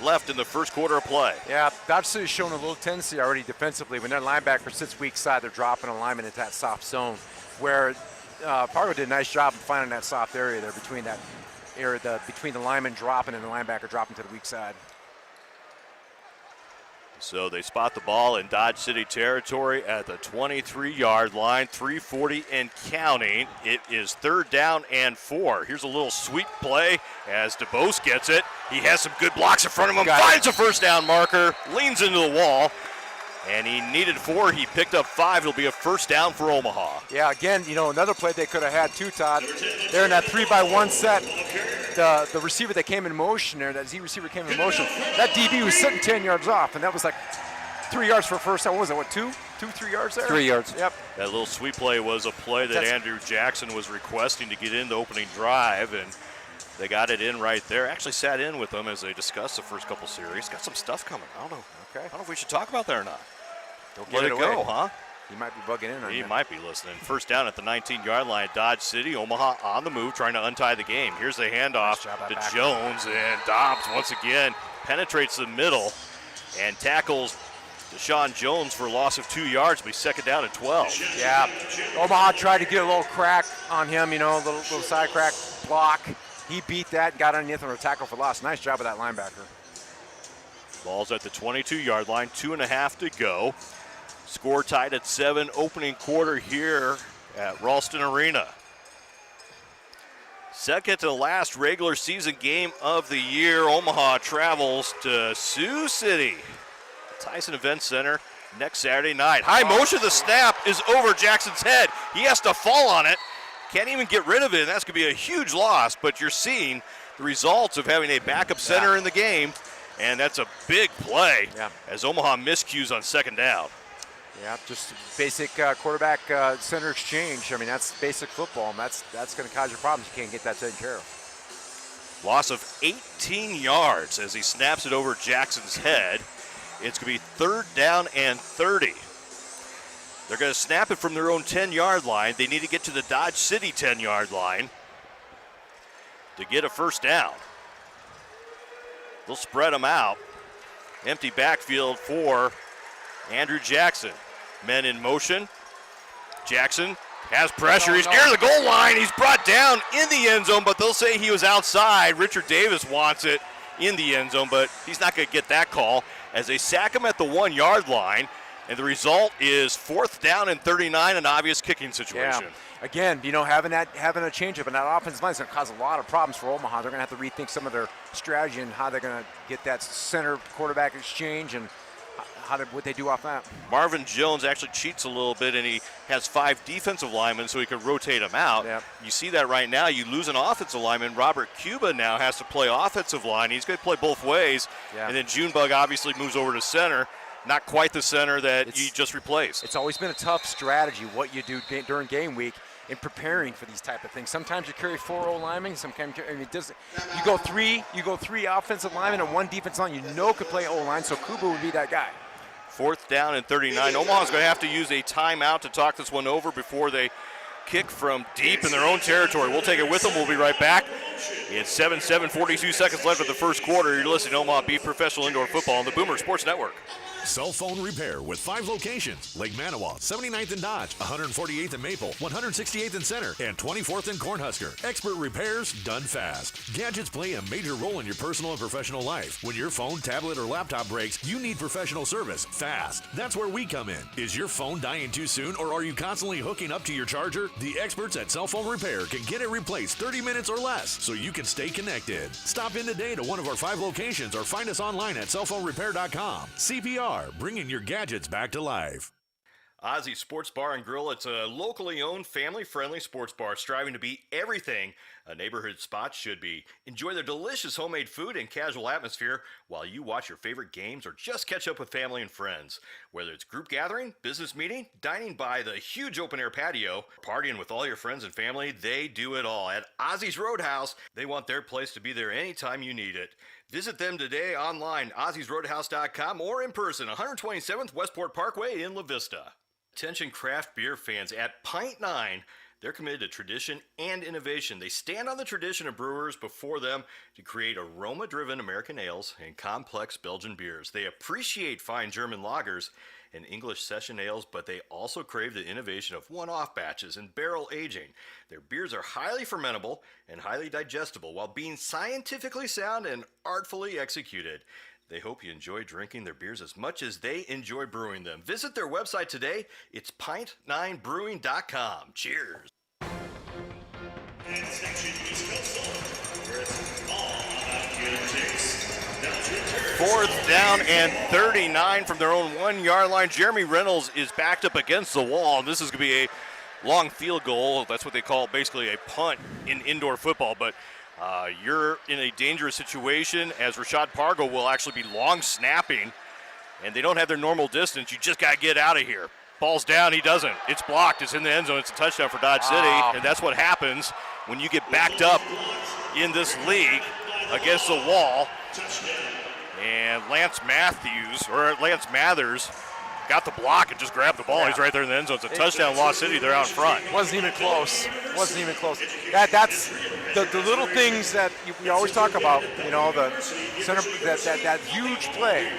left in the first quarter of play. Yeah, Dodge City's shown a little tendency already defensively. When their linebacker sits weak side, they're dropping a lineman into that soft zone, where Pargo did a nice job of finding that soft area there between that area, between the lineman dropping and the linebacker dropping to the weak side. So they spot the ball in Dodge City territory at the 23-yard line, 3:40 and counting. It is 3rd down and 4. Here's a little sweet play as DeBose gets it. He has some good blocks in front of him, finds a 1st down marker, leans into the wall, and he needed 4. He picked up 5. It'll be a 1st down for Omaha. Yeah, again, another play they could have had too, Todd. They're in that 3-by-1 set. The receiver that came in motion there, that Z receiver came in motion, that DB was sitting 10 yards off, and that was like 3 yards for a 1st down. What was it, 3 yards there? 3 yards. Yep. That little sweep play was a play that Andrew Jackson was requesting to get in the opening drive, and they got it in right there. Actually sat in with them as they discussed the first couple series. Got some stuff coming. I don't know. Okay. I don't know if we should talk about that or not. Don't Let get it away. go, huh? He might be bugging in on He you. might be listening. 1st down at the 19-yard line, Dodge City. Omaha on the move, trying to untie the game. Here's the handoff to Jones, and Dobbs once again penetrates the middle and tackles Deshaun Jones for a loss of 2 yards. Be 2nd down and 12. Yeah, Omaha tried to get a little crack on him, a little side crack block. He beat that and got underneath on a tackle for loss. Nice job of that linebacker. Ball's at the 22-yard line, 2.5 to go. Score tied at 7, opening quarter here at Ralston Arena. Second to last regular season game of the year. Omaha travels to Sioux City, Tyson Event Center, next Saturday night. High motion, the snap is over Jackson's head. He has to fall on it. Can't even get rid of it, and that's going to be a huge loss, but you're seeing the results of having a backup center in the game, and that's a big play as Omaha miscues on 2nd down. Yeah, just basic quarterback center exchange. I mean, that's basic football, and that's going to cause you problems. You can't get that taken care of. Loss of 18 yards as he snaps it over Jackson's head. It's going to be 3rd down and 30. They're going to snap it from their own 10-yard line. They need to get to the Dodge City 10-yard line to get a 1st down. They'll spread them out. Empty backfield for Andrew Jackson. Men in motion. Jackson has pressure. He's near the goal line. He's brought down in the end zone, but they'll say he was outside. Richard Davis wants it in the end zone, but he's not going to get that call as they sack him at the 1-yard line. And the result is 4th down and 39, an obvious kicking situation. Yeah. Again, having a changeup and that offensive line is going to cause a lot of problems for Omaha. They're going to have to rethink some of their strategy and how they're going to get that center quarterback exchange and what they do off that. Marvin Jones actually cheats a little bit, and he has 5 defensive linemen, so he could rotate them out. Yep. You see that right now. You lose an offensive lineman. Robert Cuba now has to play offensive line. He's going to play both ways. Yeah. And then Junebug obviously moves over to center. Not quite the center that you just replaced. It's always been a tough strategy what you do during game week in preparing for these type of things. Sometimes you carry 4 O-linemen. Sometimes it doesn't. You go three offensive linemen and 1 defensive line. You know could play O-line, so Kuba would be that guy. 4th down and 39. Omaha's going to have to use a timeout to talk this one over before they kick from deep in their own territory. We'll take it with them. We'll be right back. It's 7-7, 42 seconds left of the first quarter. You're listening to Omaha Beef Professional Indoor Football on the Boomer Sports Network. Cell phone repair with 5 locations. Lake Manawa, 79th and Dodge, 148th and Maple, 168th and Center, and 24th and Cornhusker. Expert repairs done fast. Gadgets play a major role in your personal and professional life. When your phone, tablet, or laptop breaks, you need professional service fast. That's where we come in. Is your phone dying too soon, or are you constantly hooking up to your charger? The experts at Cell Phone Repair can get it replaced 30 minutes or less so you can stay connected. Stop in today to one of our 5 locations or find us online at cellphonerepair.com. CPR, bringing your gadgets back to life. Ozzy Sports Bar and Grill. It's a locally owned, family-friendly sports bar striving to be everything a neighborhood spot should be. Enjoy their delicious homemade food and casual atmosphere while you watch your favorite games or just catch up with family and friends. Whether it's group gathering, business meeting, dining by the huge open-air patio, partying with all your friends and family, they do it all. At Ozzy's Roadhouse, they want their place to be there anytime you need it. Visit them today online, Ozzy'sRoadhouse.com, or in person, 127th Westport Parkway in La Vista. Attention craft beer fans, at Pint 9, they're committed to tradition and innovation. They stand on the tradition of brewers before them to create aroma-driven American ales and complex Belgian beers. They appreciate fine German lagers and English session ales, but they also crave the innovation of one-off batches and barrel aging. Their beers are highly fermentable and highly digestible while being scientifically sound and artfully executed. They hope you enjoy drinking their beers as much as they enjoy brewing them. Visit their website today. It's pint9brewing.com. Cheers. Fourth down and 39 from their own 1-yard line. Jeremy Reynolds is backed up against the wall. This is going to be a long field goal. That's what they call basically a punt in indoor football. But you're in a dangerous situation as Rashad Pargo will actually be long snapping, and they don't have their normal distance. You just got to get out of here. Ball's down. He doesn't. It's blocked. It's in the end zone. It's a touchdown for Dodge City, and that's what happens when you get backed up in this league against the wall. And Lance Mathers got the block and just grabbed the ball. Yeah. He's right there in the end zone. It's a touchdown, Lost City. They're out front. Wasn't even close. That's the little things that we always talk about. You know, the center, that huge play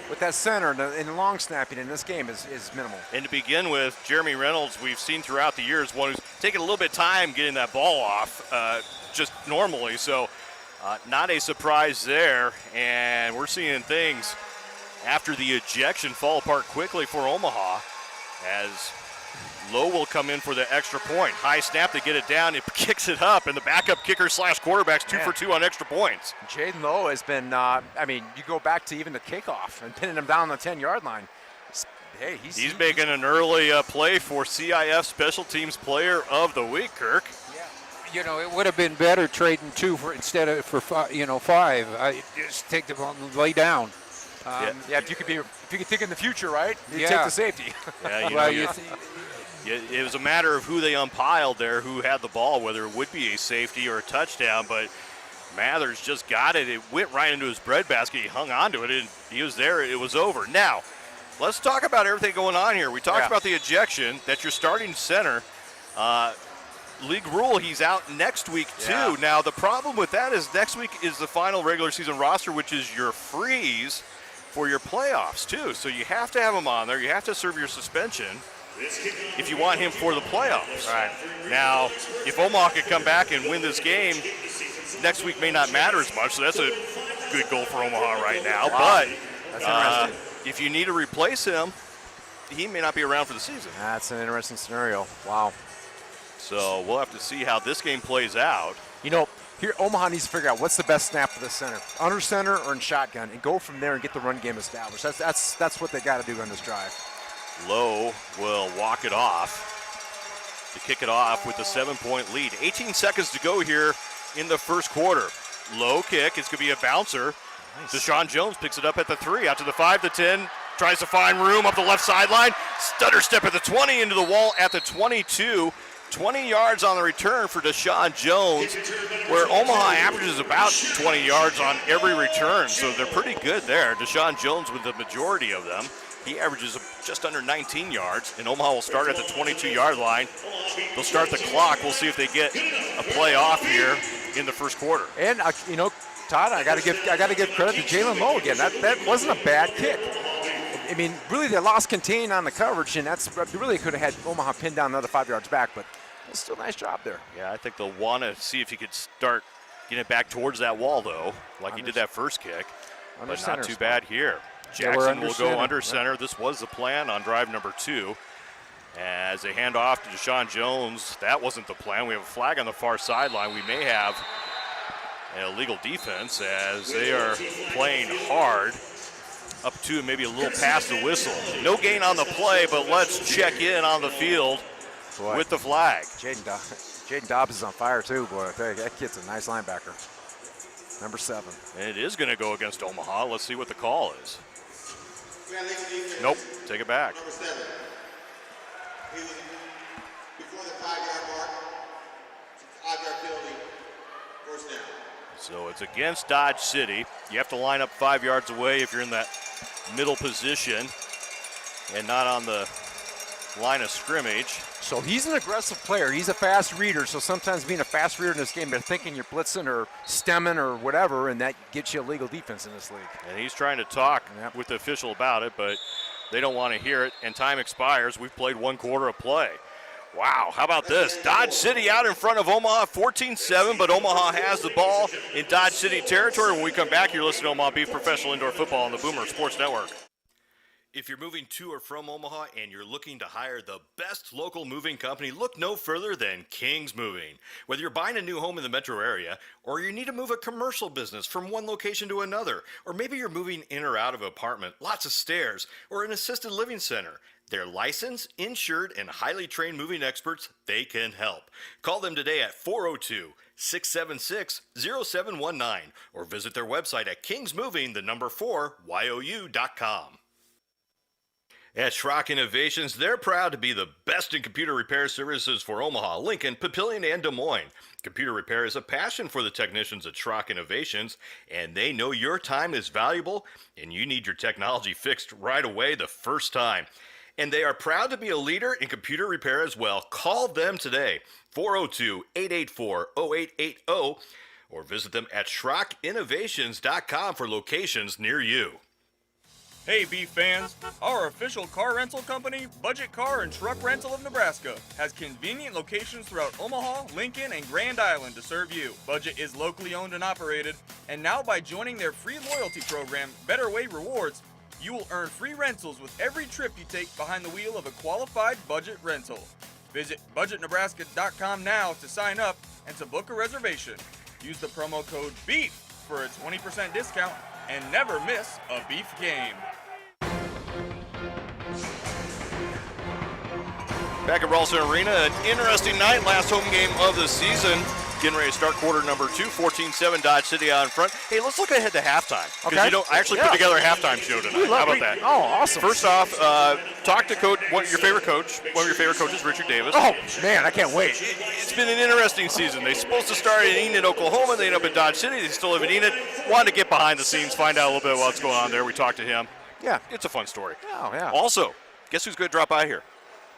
with that center and the long snapping in this game is minimal. And to begin with, Jeremy Reynolds, we've seen throughout the years, one who's taken a little bit of time getting that ball off just normally. So not a surprise there. And we're seeing things after the ejection fall apart quickly for Omaha as Lowe will come in for the extra point. High snap to get it down. It kicks it up, and the backup kicker / quarterback's 2 for 2 on extra points. Jaden Lowe has been, you go back to even the kickoff and pinning him down on the 10-yard line. Hey, he's making an early play for CIF Special Teams Player of the Week, Kirk. You know, it would have been better trading 2 instead of 5. Just take the ball and lay down. If you could think in the future, right? You take the safety. Yeah, it was a matter of who they umpiled there, who had the ball, whether it would be a safety or a touchdown. But Mathers just got it. It went right into his breadbasket. He hung on to it, and he was there. It was over. Now, let's talk about everything going on here. We talked about the ejection, that you're starting center. League rule, he's out next week too. Yeah. Now, the problem with that is next week is the final regular season roster, which is your freeze for your playoffs too. So you have to have him on there. You have to serve your suspension if you want him for the playoffs. Right. Now, if Omaha could come back and win this game, next week may not matter as much. So that's a good goal for Omaha right now. Wow. But that's if you need to replace him, he may not be around for the season. That's an interesting scenario. Wow. So we'll have to see how this game plays out. You know, Here, Omaha needs to figure out what's the best snap for the center, under center or in shotgun, and go from there and get the run game established. That's what they got to do on this drive. Lowe will walk it off to kick it off with a 7-point lead. 18 seconds to go here in the first quarter. Low kick. It's going to be a bouncer. Nice. Deshaun Jones picks it up at the 3, out to the 5, the 10. Tries to find room up the left sideline. Stutter step at the 20, into the wall at the 22. 20 yards on the return for Deshaun Jones, where Omaha averages about 20 yards on every return, so they're pretty good there. Deshaun Jones with the majority of them. He averages just under 19 yards, and Omaha will start at the 22-yard line. They'll start the clock. We'll see if they get a play off here in the first quarter. And Todd, I got to give credit to Jalen Lowe again. That wasn't a bad kick. I mean, really, they lost contain on the coverage, and that's really could have had Omaha pinned down another 5 yards back, but it's still a nice job there. Yeah, I think they'll want to see if he could start getting it back towards that wall, though, like he did that first kick. But not too bad here. Jackson will go under center. This was the plan on drive number 2. As they hand off to Deshaun Jones, that wasn't the plan. We have a flag on the far sideline. We may have an illegal defense as they are playing hard up to maybe a little past the whistle. No gain on the play, but let's check in on the field with the flag. Jaden Dobbs is on fire too, boy. That kid's a nice linebacker. Number 7. And it is going to go against Omaha. Let's see what the call is. Nope, take it back. Number 7. He was before the 5-yard mark. 5-yard penalty. First down. So it's against Dodge City. You have to line up 5 yards away if you're in that middle position and not on the line of scrimmage. So he's an aggressive player. He's a fast reader. So sometimes being a fast reader in this game, they're thinking you're blitzing or stemming or whatever, and that gets you illegal defense in this league. And he's trying to talk with the official about it, but they don't want to hear it, and time expires. We've played 1 quarter of play. Wow, how about this? Dodge City out in front of Omaha, 14-7, but Omaha has the ball in Dodge City territory. When we come back, you're listening to Omaha Beef Professional Indoor Football on the Boomer Sports Network. If you're moving to or from Omaha and you're looking to hire the best local moving company, look no further than King's Moving. Whether you're buying a new home in the metro area, or you need to move a commercial business from one location to another, or maybe you're moving in or out of an apartment, lots of stairs, or an assisted living center, they're licensed, insured, and highly trained moving experts. They can help. Call them today at 402-676-0719 or visit their website at kingsmoving4you.com. At Schrock Innovations, they're proud to be the best in computer repair services for Omaha, Lincoln, Papillion, and Des Moines. Computer repair is a passion for the technicians at Schrock Innovations, and they know your time is valuable and you need your technology fixed right away the first time. And they are proud to be a leader in computer repair as well. Call them today, 402-884-0880, or visit them at SchrockInnovations.com for locations near you. Hey Beef fans, our official car rental company, Budget Car and Truck Rental of Nebraska, has convenient locations throughout Omaha, Lincoln, and Grand Island to serve you. Budget is locally owned and operated, and now by joining their free loyalty program, Better Way Rewards, you will earn free rentals with every trip you take behind the wheel of a qualified budget rental. Visit budgetnebraska.com now to sign up and to book a reservation. Use the promo code BEEF for a 20% discount and never miss a beef game. Back at Ralston Arena, an interesting night, last home game of the season. Getting ready to start quarter number 2, 14-7, Dodge City out in front. Hey, let's look ahead to halftime. Because I actually put together a halftime show tonight. How about that? Oh, awesome. First off, talk to one of your favorite coaches, Richard Davis. Oh, man, I can't wait. It's been an interesting season. They're supposed to start in Enid, Oklahoma. They end up in Dodge City. They still live in Enid. Wanted to get behind the scenes, find out a little bit what's going on there. We talked to him. Yeah. It's a fun story. Oh, yeah. Also, guess who's going to drop by here?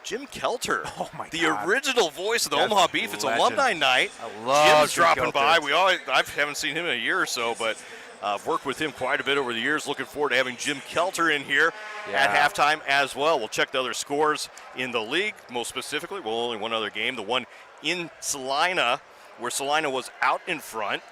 Jim Kelter, the original voice of the Omaha Beef. It's alumni night. I love Jim's dropping by. I haven't seen him in a year or so, but I've worked with him quite a bit over the years. Looking forward to having Jim Kelter in here at halftime as well. We'll check the other scores in the league, most specifically. Well, only one other game, the one in Salina, where Salina was out in front.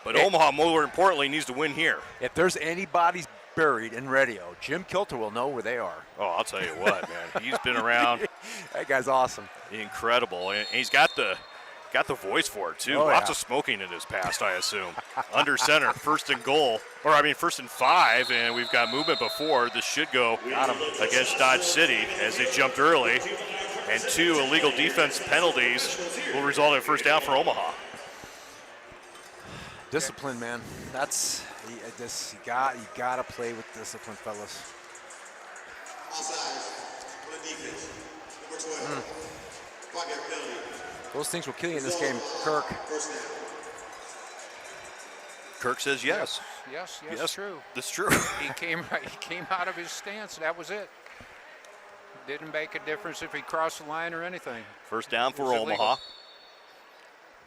But Omaha, more importantly, needs to win here. If there's anybody's buried in radio, Jim Kilter will know where they are. Oh, I'll tell you what, man. He's been around. That guy's awesome. Incredible. And he's got the got the voice for it, too. Oh, Lots yeah. of smoking in his past, I assume. Under center, first and goal. First and 5, and we've got movement before. This should go against Dodge City as they jumped early. And 2 illegal defense penalties will result in first down for Omaha. Discipline, man. That's you gotta play with discipline, fellas. Those things will kill you in this game, Kirk. Kirk says yes. Yes, true. That's true. He came out of his stance. That was it. Didn't make a difference if he crossed the line or anything. First down It for was Omaha. illegal.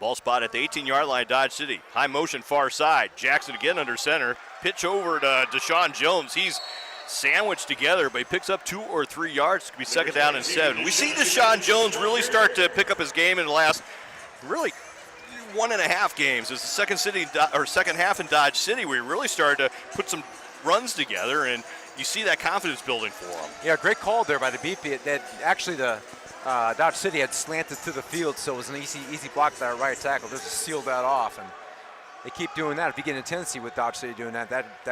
Ball spot at the 18-yard line, Dodge City. High motion far side. Jackson again under center. Pitch over to Deshaun Jones. He's sandwiched together, but he picks up 2 or 3 yards. It could be second down and 7. We see Deshaun Jones really start to pick up his game in the last, really, 1.5 games. It's the second half in Dodge City where he really started to put some runs together, and you see that confidence building for him. Yeah, great call there by the beat. That actually the Dodge City had slanted to the field, so it was an easy block by our right tackle just to seal that off. And they keep doing that. If you get in tendency with Dodge City doing that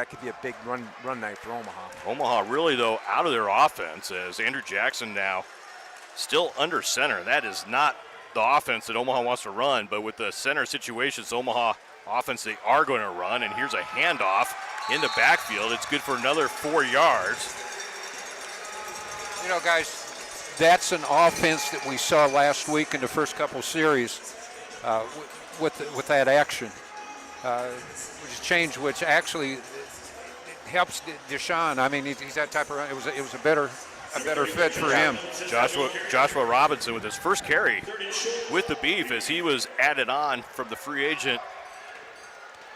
could be a big run night for Omaha. Omaha really, though, out of their offense as Andrew Jackson now still under center. That is not the offense that Omaha wants to run, but with the center situations, Omaha offense they are going to run, and here's a handoff in the backfield. It's good for another 4 yards. You know, guys, that's an offense that we saw last week in the first couple series with that action. Which is change, which actually helps Deshaun. I mean, he's that type of. It was a better fit for him. Joshua Robinson with his first carry with the beef as he was added on from the free agent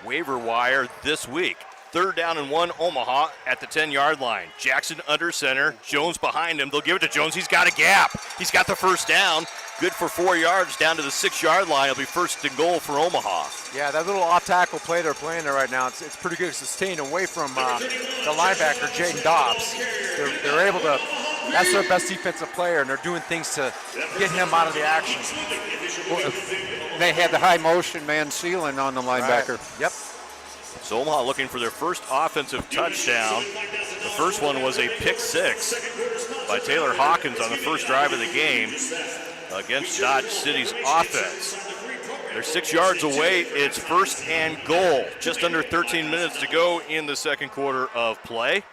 waiver wire this week. Third down and 1, Omaha at the 10-yard line. Jackson under center, Jones behind him. They'll give it to Jones. He's got a gap. He's got the first down. Good for 4 yards down to the 6-yard line. It'll be first and goal for Omaha. Yeah, that little off-tackle play they're playing there right now, it's pretty good. Sustained away from the linebacker, Jaden Dobbs. They're able to, that's their best defensive player, and they're doing things to get him out of the action. Well, they had the high motion man sealing on the linebacker. Right. Yep. So Omaha looking for their first offensive touchdown. The first one was a pick 6 by Taylor Hawkins on the first drive of the game against Dodge City's offense. They're 6 yards away. It's first and goal. Just under 13 minutes to go in the second quarter of play.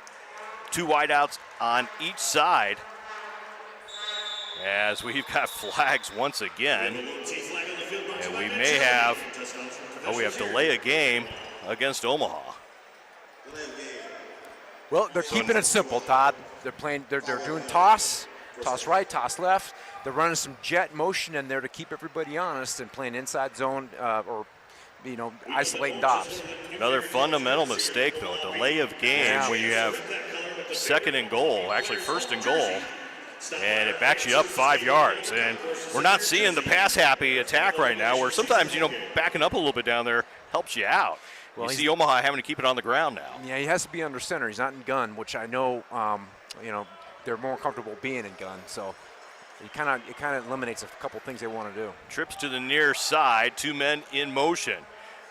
2 wideouts on each side as we've got flags once again. And we may have, we have delay a game against Omaha. Well, they're keeping it simple, Todd. They're doing toss right, toss left. They're running some jet motion in there to keep everybody honest and playing inside zone or isolating Dobbs. Another fundamental mistake, though, a delay of game when you have second and goal, actually first and goal, and it backs you up 5 yards. And we're not seeing the pass-happy attack right now where sometimes, backing up a little bit down there helps you out. Well, you see Omaha having to keep it on the ground now. Yeah, he has to be under center. He's not in gun, which I know, they're more comfortable being in gun. So it kind of eliminates a couple things they want to do. Trips to the near side, 2 men in motion.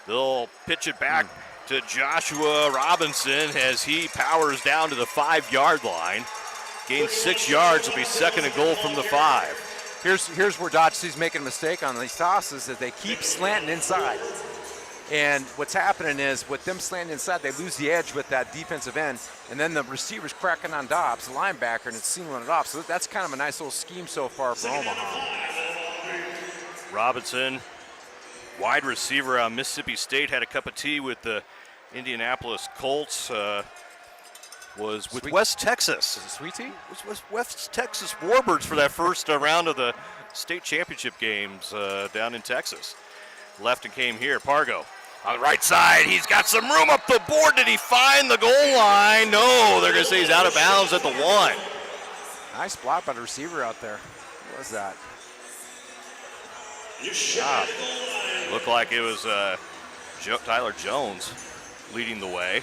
They'll pitch it back to Joshua Robinson as he powers down to the 5-yard line. Gains 6 yards. Will be second and goal from the 5. Here's where Dodge City's making a mistake on these tosses, that they keep slanting inside. And what's happening is with them slanting inside, they lose the edge with that defensive end, and then the receiver's cracking on Dobbs, the linebacker, and it's sealing it off. So that's kind of a nice little scheme so far for Omaha. Robinson, wide receiver out of Mississippi State, had a cup of tea with the Indianapolis Colts. Was with West Texas. Is it Sweet Tea? Was West Texas Warbirds for that first round of the state championship games down in Texas. Left and came here, Pargo. On the right side, he's got some room up the board. Did he find the goal line? No, they're going to say he's out of bounds at the 1. Nice block by the receiver out there. What was that? Looked like it was Tyler Jones leading the way.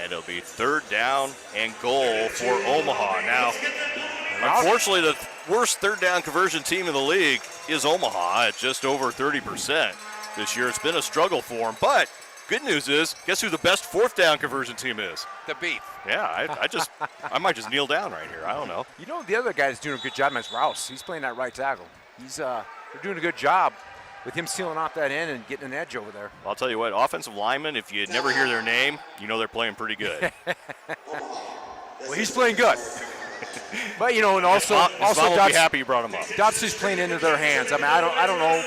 And it'll be third down and goal for Omaha. Now, unfortunately, worst third down conversion team in the league is Omaha at just over 30% this year. It's been a struggle for them, but good news is, guess who the best fourth down conversion team is? The Beef. Yeah, I might just kneel down right here. I don't know. You know, the other guy that's doing a good job is Rouse. He's playing that right tackle. They're doing a good job with him sealing off that end and getting an edge over there. I'll tell you what, offensive linemen, if you never hear their name, you know they're playing pretty good. Well, he's playing good. But, you know, and also will be happy you brought him up. Dotsy's playing into their hands. I mean, I don't know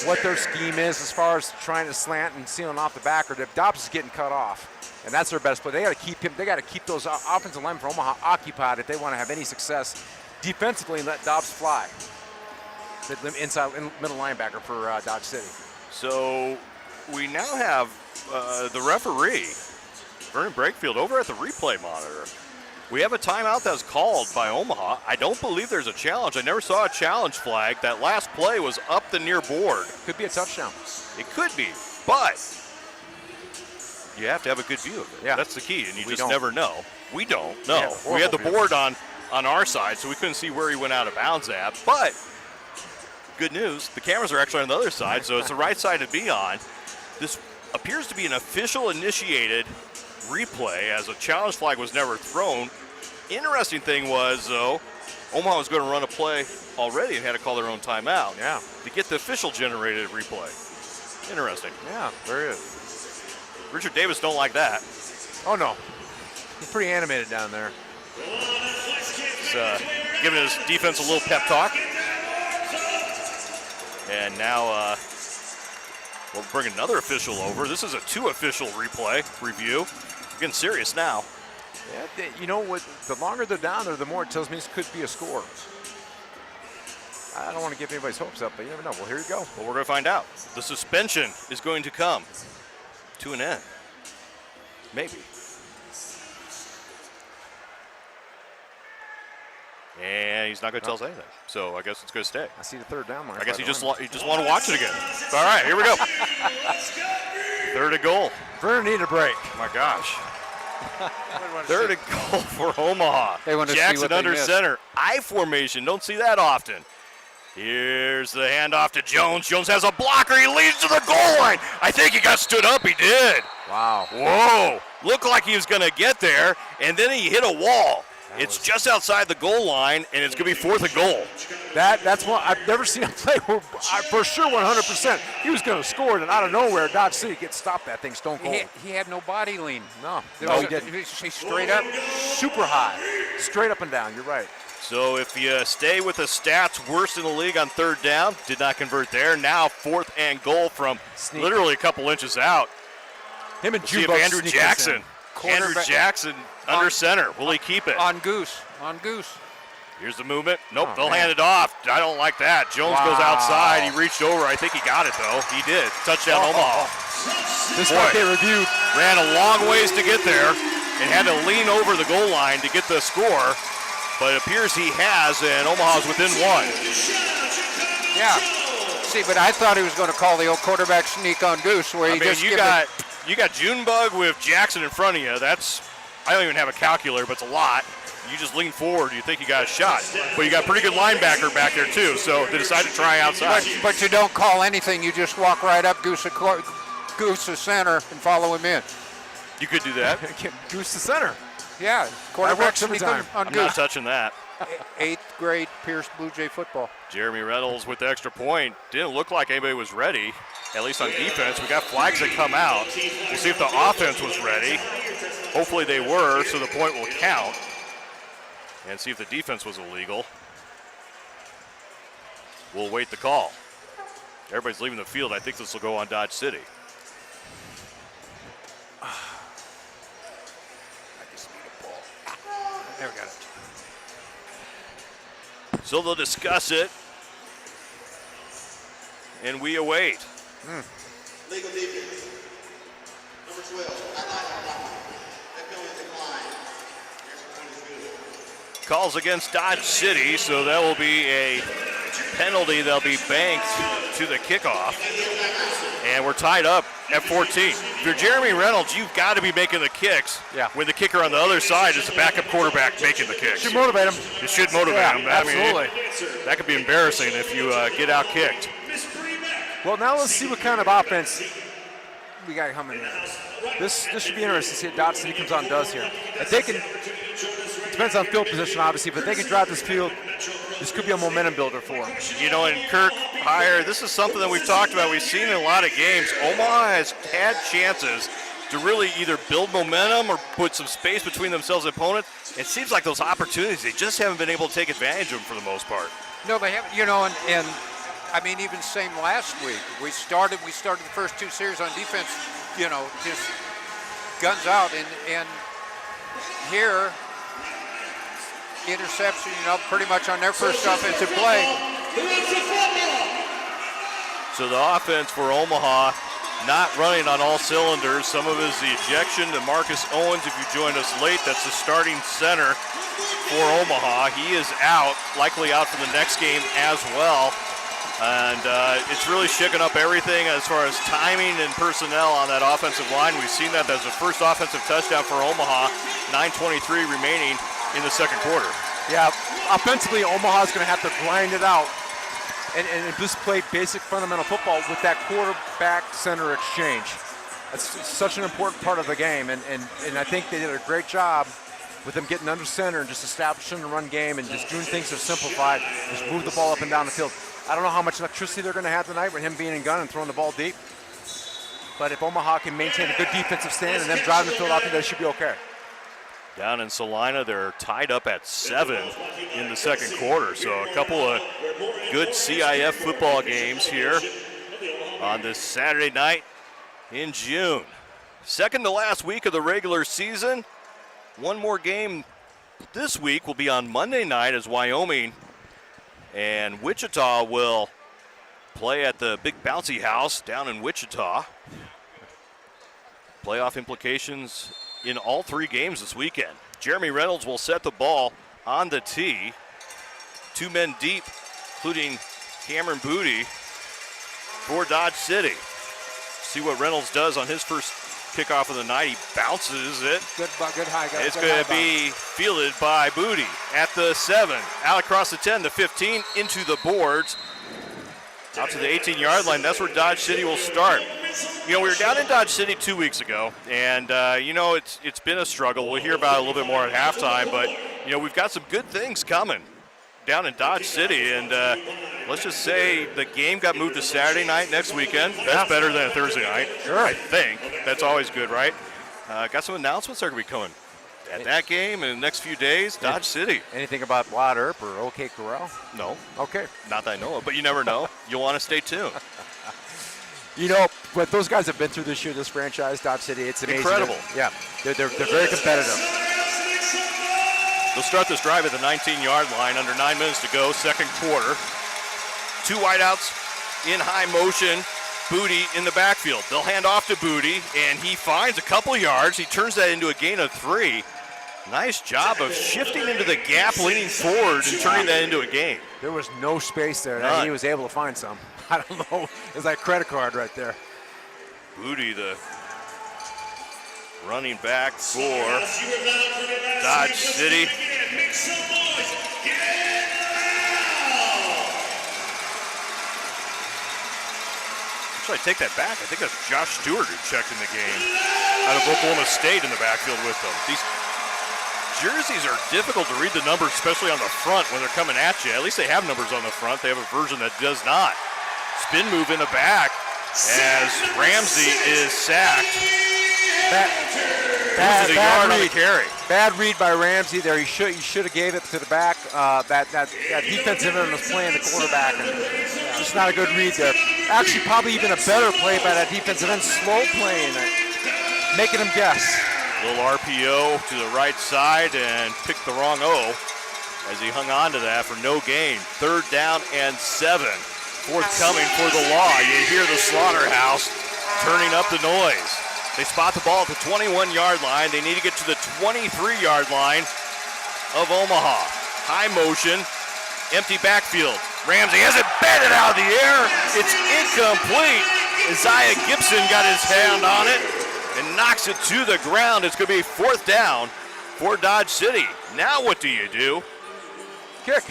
what their scheme is as far as trying to slant and sealing off the back, or if Dobbs is getting cut off, and that's their best play. They got to keep him. They got to keep those offensive linemen from Omaha occupied if they want to have any success defensively and let Dobbs fly. The inside middle linebacker for Dodge City. So we now have the referee, Vernon Brakefield, over at the replay monitor. We have a timeout that was called by Omaha. I don't believe there's a challenge. I never saw a challenge flag. That last play was up the near board. Could be a touchdown. It could be, but you have to have a good view of it. Yeah. That's the key, and you just don't. never know. We don't know. Yeah, we had the horrible board on our side, so we couldn't see where he went out of bounds at. But good news, the cameras are actually on the other side, so it's the right side to be on. This appears to be an official-initiated replay, as a challenge flag was never thrown. Interesting thing was, though, Omaha was going to run a play already and had to call their own timeout. Yeah. To get the official-generated replay. Interesting. Yeah, very good. Richard Davis don't like that. Oh, no. He's pretty animated down there. He's giving his defense a little pep talk. And now we'll bring another official over. This is a two-official replay review. We're getting serious now. Yeah, you know what? The longer they're down there, the more it tells me this could be a score. I don't want to give anybody's hopes up, but you never know. Well, here you go. Well, we're going to find out. The suspension is going to come to an end. Maybe. And he's not going to tell us anything. So I guess it's going to stay. I see the third down mark. I guess you just want to watch it again. All right, here we go. Third and goal. Vernon need a break. My gosh. Third and goal for Omaha. They want to see Jackson what they under missed. center. I formation. Don't see that often. Here's the handoff to Jones. Jones has a blocker. He leads to the goal line. I think he got stood up. He did. Wow. Whoa. Looked like he was going to get there, and then he hit a wall. It's just outside the goal line, and it's going to be 4th and goal. That's one I've never seen him play where for sure 100%. He was going to score, and out of nowhere, Dodge City gets stopped that thing stone cold. He had no body lean. No, He didn't. He straight up. Super high. Straight up and down. You're right. So if you stay with the stats, worst in the league on third down, did not convert there. Now 4th and goal from literally a couple inches out. Him and See if June Andrew Jackson. Andrew Jackson under center. Will he keep it? On Goose. Here's the movement. Nope, they'll hand it off. I don't like that. Jones goes outside. He reached over. I think he got it, though. He did. Touchdown, Omaha. This one they reviewed. Ran a long ways to get there and had to lean over the goal line to get the score. But it appears he has, and Omaha's within one. Yeah. See, but I thought he was going to call the old quarterback sneak on Goose, where he just you got Junebug with Jackson in front of you. I don't even have a calculator, but it's a lot. You just lean forward. You think you got a shot, but you got a pretty good linebacker back there too. So they decided to try outside. But you don't call anything. You just walk right up Goose to center and follow him in. You could do that. Goose to center. Yeah, quarterback sneak on I'm not touching that. 8th grade Pierce Blue Jay football. Jeremy Reynolds with the extra point. Didn't look like anybody was ready, at least on defense. We got flags that come out. We'll see if the offense was ready. Hopefully they were, so the point will count. And see if the defense was illegal. We'll wait the call. Everybody's leaving the field. I think this will go on Dodge City. There we got it. So they'll discuss it, and we await. Legal defense. Number 12. That penalty declined. Here's the point is good. Calls against Dodge City, so that will be a penalty. They'll be banked to the kickoff. And we're tied up at 14. If you're Jeremy Reynolds, you've got to be making the kicks. Yeah. When the kicker on the other side is the backup quarterback making the kicks. Should motivate him. It should motivate him. Absolutely. That could be embarrassing if you get out kicked. Well, now let's see what kind of offense we got coming here. This should be interesting to see what Dodge City comes out and does here. If they can, depends on field position obviously, but if they can drive this field, this could be a momentum builder for them. You know, and Kirk Hire, this is something that we've talked about. We've seen in a lot of games. Omaha has had chances to really either build momentum or put some space between themselves and opponents. It seems like those opportunities, they just haven't been able to take advantage of them for the most part. No, they haven't. You know, and I mean, even same last week. We started the first two series on defense, you know, just guns out, and here, interception, you know, pretty much on their first offensive play. So the offense for Omaha not running on all cylinders. Some of it is the ejection to Marcus Owens. If you joined us late, that's the starting center for Omaha. He is out, likely out for the next game as well. And it's really shaking up everything as far as timing and personnel on that offensive line. We've seen that. That's the first offensive touchdown for Omaha. 9:23 remaining in the second quarter. Yeah, offensively, Omaha's going to have to grind it out and just play basic fundamental football with that quarterback-center exchange. That's such an important part of the game, and I think they did a great job with them getting under center and just establishing the run game and just doing things that are simplified, just move the ball up and down the field. I don't know how much electricity they're going to have tonight with him being in gun and throwing the ball deep, but if Omaha can maintain a good defensive stand and them driving the field out there, they should be okay. Down in Salina, they're tied up at 7 in the second quarter. So a couple of good CIF football games here on this Saturday night in June. Second to last week of the regular season. One more game this week will be on Monday night as Wyoming and Wichita will play at the Big Bouncy House down in Wichita. Playoff implications in all three games this weekend. Jeremy Reynolds will set the ball on the tee. 2 men deep, including Cameron Booty for Dodge City. See what Reynolds does on his first kickoff of the night. He bounces it. Good high guy. It's going to be fielded by Booty at the 7. Out across the 10, the 15, into the boards. Out to the 18-yard line. That's where Dodge City will start. You know, we were down in Dodge City 2 weeks ago, and, you know, it's been a struggle. We'll hear about it a little bit more at halftime, but, you know, we've got some good things coming down in Dodge City, and let's just say the game got moved to Saturday night next weekend. That's better than a Thursday night. Sure. I think. That's always good, right? Got some announcements that are going to be coming at that game in the next few days. Dodge City. Anything about Wad Earp or OK Corral? No. Okay. Not that I know of, but you never know. You'll want to stay tuned. You know, what those guys have been through this year, this franchise, Dodge City, it's amazing. Incredible. Yeah, they're very competitive. They'll start this drive at the 19-yard line, under 9 minutes to go, second quarter. 2 wideouts in high motion, Booty in the backfield. They'll hand off to Booty, and he finds a couple yards. He turns that into a gain of 3. Nice job of shifting into the gap, leaning forward, and turning that into a gain. There was no space there. None. He was able to find some. I don't know. It's like a credit card right there. Booty, the running back for Dodge City. Actually, I take that back. I think that's Josh Stewart who checked in the game out of Oklahoma State in the backfield with them. These jerseys are difficult to read the numbers, especially on the front when they're coming at you. At least they have numbers on the front. They have a version that does not. Spin move in the back as Ramsey is sacked. Bad yard on the carry. Bad read by Ramsey there. He should have gave it to the back. That defensive end was playing the quarterback. And just not a good read there. Actually, probably even a better play by that defensive end. Slow playing it, making him guess. Little RPO to the right side and picked the wrong O as he hung on to that for no gain. 3rd down and 7. Forthcoming for the law. You hear the slaughterhouse turning up the noise. They spot the ball at the 21-yard line. They need to get to the 23-yard line of Omaha. High motion, empty backfield. Ramsey has it batted out of the air. It's incomplete. Isaiah Gibson got his hand on it and knocks it to the ground. It's going to be 4th down for Dodge City. Now what do you do? Kick.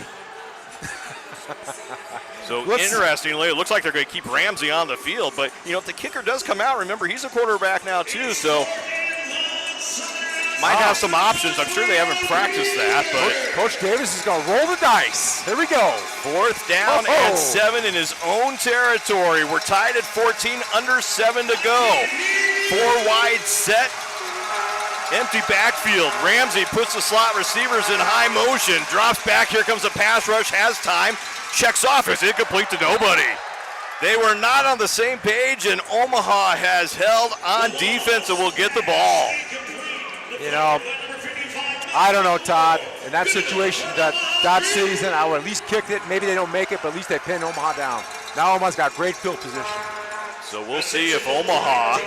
So interestingly, it looks like they're going to keep Ramsey on the field, but if the kicker does come out, remember he's a quarterback now too, so might have some options. I'm sure they haven't practiced that, but Coach Davis is going to roll the dice. Here we go. 4th down and 7 in his own territory. We're tied at 14, under 7 to go. 4 wide set. Empty backfield. Ramsey puts the slot receivers in high motion. Drops back. Here comes a pass rush. Has time. Checks off. It's incomplete to nobody. They were not on the same page, and Omaha has held on defense and will get the ball. I don't know, Todd. In that situation that Dodge City's in, I would at least kicked it. Maybe they don't make it, but at least they pin Omaha down. Now Omaha's got great field position. So we'll see if Omaha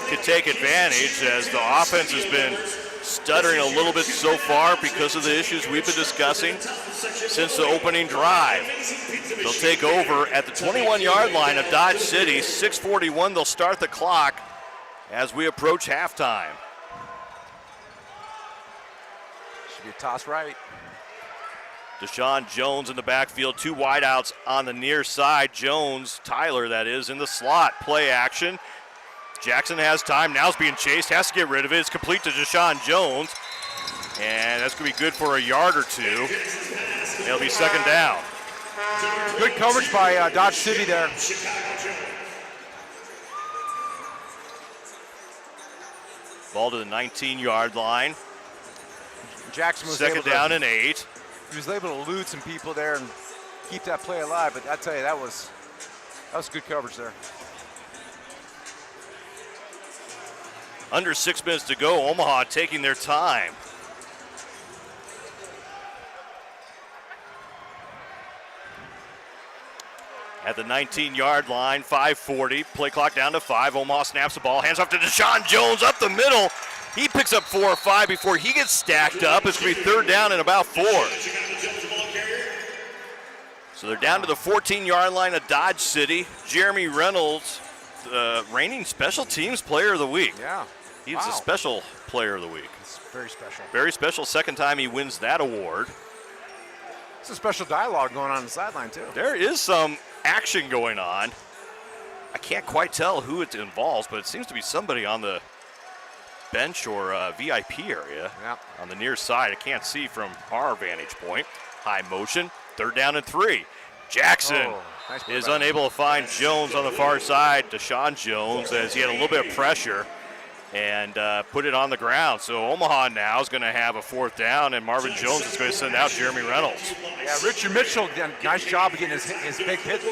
can take advantage, as the offense has been stuttering a little bit so far because of the issues we've been discussing since the opening drive. They'll take over at the 21-yard line of Dodge City. 6:41, they'll start the clock as we approach halftime. Should be a toss right. Deshaun Jones in the backfield, 2 wideouts on the near side. Jones, Tyler that is, in the slot. Play action. Jackson has time, now is being chased, has to get rid of it. It's complete to Deshaun Jones, and that's going to be good for a yard or two. It'll be 2nd down. Good coverage by Dodge City there. Ball to the 19-yard line. Jackson was 2nd down and 8. He was able to elude some people there and keep that play alive, but I tell you, that was good coverage there. Under 6 minutes to go, Omaha taking their time. At the 19-yard line, 5:40, play clock down to 5. Omaha snaps the ball, hands off to Deshaun Jones up the middle. He picks up 4 or 5 before he gets stacked up. It's going to be 3rd down and about 4. So they're down to the 14-yard line of Dodge City. Jeremy Reynolds, reigning special teams player of the week. Yeah. He's a special player of the week. It's very special. Very special. 2nd time he wins that award. It's a special dialogue going on the sideline, too. There is some action going on. I can't quite tell who it involves, but it seems to be somebody on the bench or VIP area. Yeah. On the near side. I can't see from our vantage point. High motion. 3rd down and 3. Jackson is unable to find Jones on the far side. Deshaun Jones, as he had a little bit of pressure, and put it on the ground. So Omaha now is going to have a 4th down, and Marvin Jones is going to send out Jeremy Reynolds. Yeah, Richard Mitchell did a nice job of getting his big hit,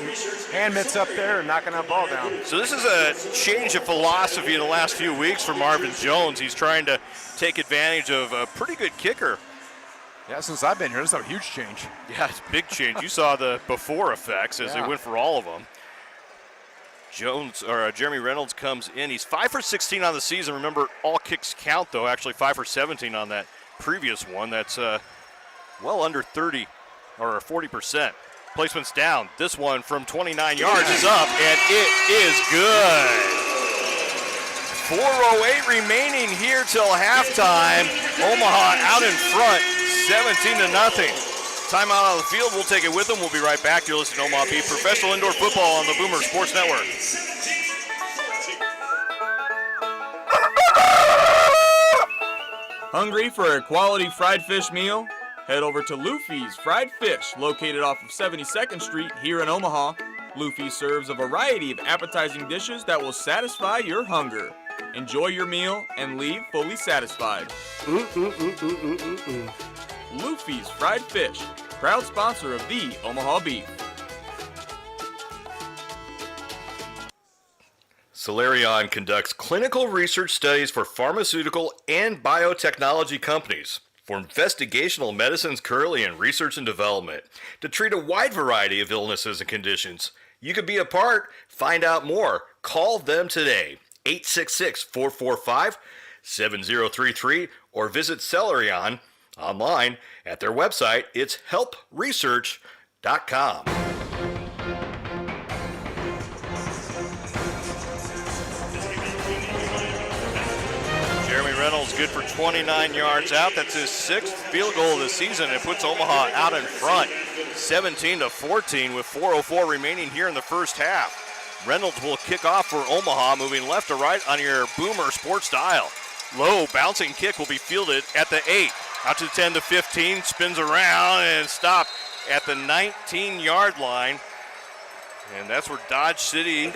hand mitts up there and knocking that ball down. So this is a change of philosophy in the last few weeks for Marvin Jones. He's trying to take advantage of a pretty good kicker. Yeah, since I've been here, this is a huge change. Yeah, it's a big change. You saw the before effects as they went for all of them. Jeremy Reynolds comes in. He's 5 for 16 on the season. Remember, all kicks count, though. Actually, 5 for 17 on that previous one. That's well under 30 or 40%. Placement's down. This one from 29 yards is up, and it is good. 4:08 remaining here till halftime. Omaha out in front, 17-0. Timeout on the field. We'll take it with them. We'll be right back. You're listening to Omaha Beef Professional Indoor Football on the Boomer Sports Network. Hungry for a quality fried fish meal? Head over to Luffy's Fried Fish, located off of 72nd Street here in Omaha. Luffy serves a variety of appetizing dishes that will satisfy your hunger. Enjoy your meal and leave fully satisfied. Luffy's Fried Fish, proud sponsor of the Omaha Beef. Solarion conducts clinical research studies for pharmaceutical and biotechnology companies for investigational medicines currently in research and development to treat a wide variety of illnesses and conditions. You could be a part. Find out more. Call them today, 866-445-7033, or visit Solarion online at their website. It's helpresearch.com. Reynolds good for 29 yards out. That's his 6th field goal of the season. It puts Omaha out in front, 17-14 with 4:04 remaining here in the first half. Reynolds will kick off for Omaha, moving left to right on your Boomer sports dial. Low bouncing kick will be fielded at the 8. Out to the 10 to 15, spins around and stopped at the 19-yard line. And that's where Dodge City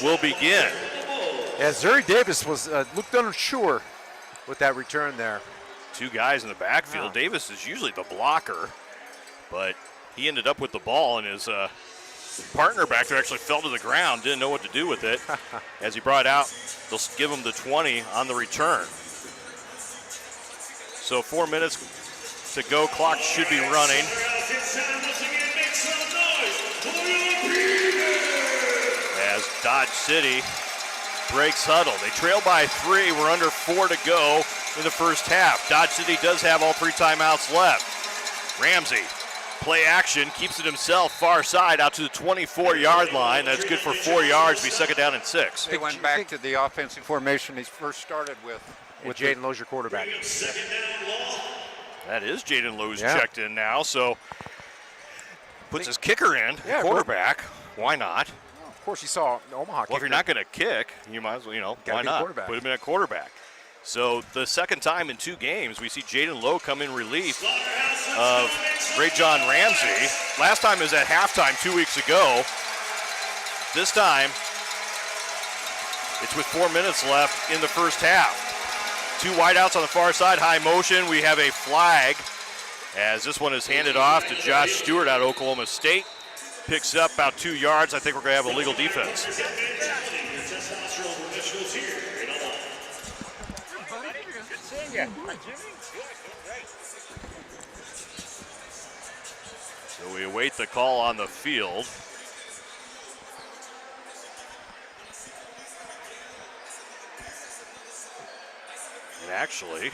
will begin. Yeah, Zuri Davis was looked unsure with that return there. 2 guys in the backfield. Yeah. Davis is usually the blocker, but he ended up with the ball, and his partner back there actually fell to the ground, didn't know what to do with it. As he brought out, they'll give him the 20 on the return. So 4 minutes to go. Clock should be running. As Dodge City breaks huddle. They trail by 3. We're under 4 to go in the first half. Dodge City does have all 3 timeouts left. Ramsey, play action, keeps it himself, far side out to the 24-yard line. That's good for 4 yards, be second down and 6. They went back to the offensive formation he first started with Jaden Lowe's your quarterback. That is Jaden Lowe's checked in now, so puts his kicker in, Yeah, quarterback. Why not? Well, of course, you saw Omaha. Well, if you're not going to kick, you might as well, why be not? quarterback. Put him in a quarterback. So the second time in 2 games, we see Jaden Lowe come in relief of Ray John Ramsey. Last time was at halftime 2 weeks ago. This time, it's with 4 minutes left in the first half. 2 wideouts on the far side, high motion. We have a flag as this one is handed off to Josh Stewart out of Oklahoma State. Picks up about 2 yards. I think we're going to have a legal defense. So we await the call on the field. And actually, here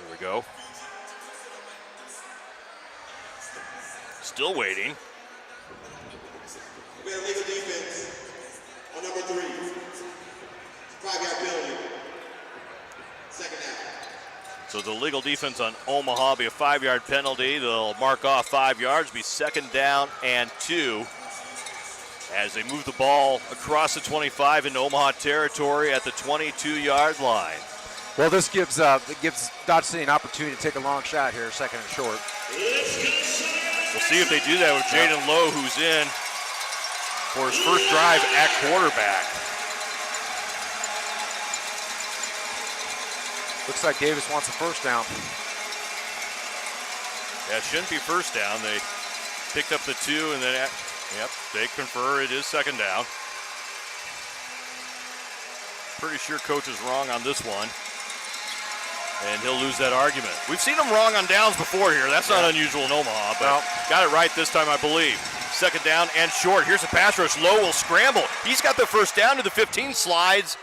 we go. Still waiting. We have legal defense on number 3. 5-yard penalty. Second down. So the legal defense on Omaha will be a 5-yard penalty. They'll mark off 5 yards, be second down and 2 as they move the ball across the 25 into Omaha territory at the 22-yard line. Well, this gives Dodge City an opportunity to take a long shot here, second and short. We'll see if they do that with Jaden Lowe, who's in for his first drive at quarterback. Looks like Davis wants a first down. Yeah, it shouldn't be first down. They picked up the 2, and then, they confer it is second down. Pretty sure coach is wrong on this one, and he'll lose that argument. We've seen him wrong on downs before here. That's not unusual in Omaha, but got it right this time, I believe. Second down and short. Here's a pass rush. Lowe will scramble. He's got the first down to the 15, slides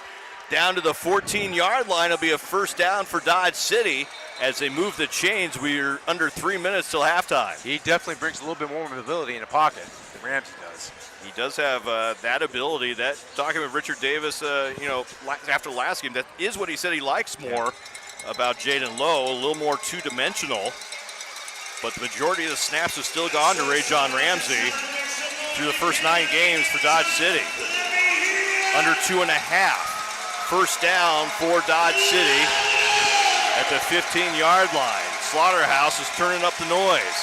down to the 14-yard line. It'll be a first down for Dodge City as they move the chains. We're under 3 minutes till halftime. He definitely brings a little bit more mobility in the pocket than Ramsey does. He does have that ability. That talking with Richard Davis, after last game, that is what he said he likes more about Jaden Lowe, a little more two-dimensional. But the majority of the snaps have still gone to Ray John Ramsey through the first 9 games for Dodge City. Under 2.5. First down for Dodge City at the 15-yard line. Slaughterhouse is turning up the noise.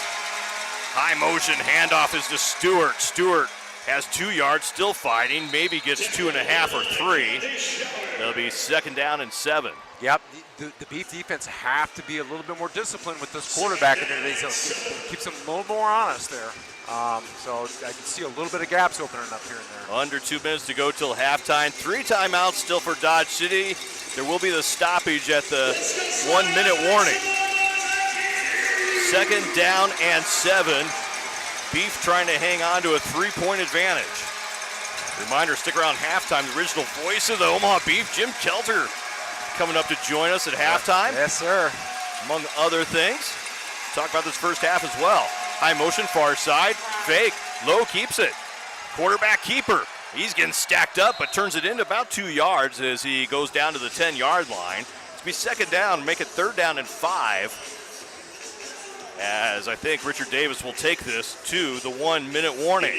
High motion handoff is to Stewart. Stewart has 2 yards, still fighting. Maybe gets 2.5 or 3. It'll be second down and 7. Yep, the Beef defense have to be a little bit more disciplined with this quarterback, and it keeps them a little more honest there. So I can see a little bit of gaps opening up here and there. Under 2 minutes to go till halftime. 3 timeouts still for Dodge City. There will be the stoppage at the 1-minute warning. Second down and 7. Beef trying to hang on to a 3-point advantage. Reminder, stick around halftime. The original voice of the Omaha Beef, Jim Kelter, coming up to join us at halftime. Yes, sir. Among other things, talk about this first half as well. High motion, far side, fake. Lowe keeps it. Quarterback keeper. He's getting stacked up, but turns it into about 2 yards as he goes down to the 10-yard line. It's be second down, make it 3rd down and 5. As I think Richard Davis will take this to the 1-minute warning.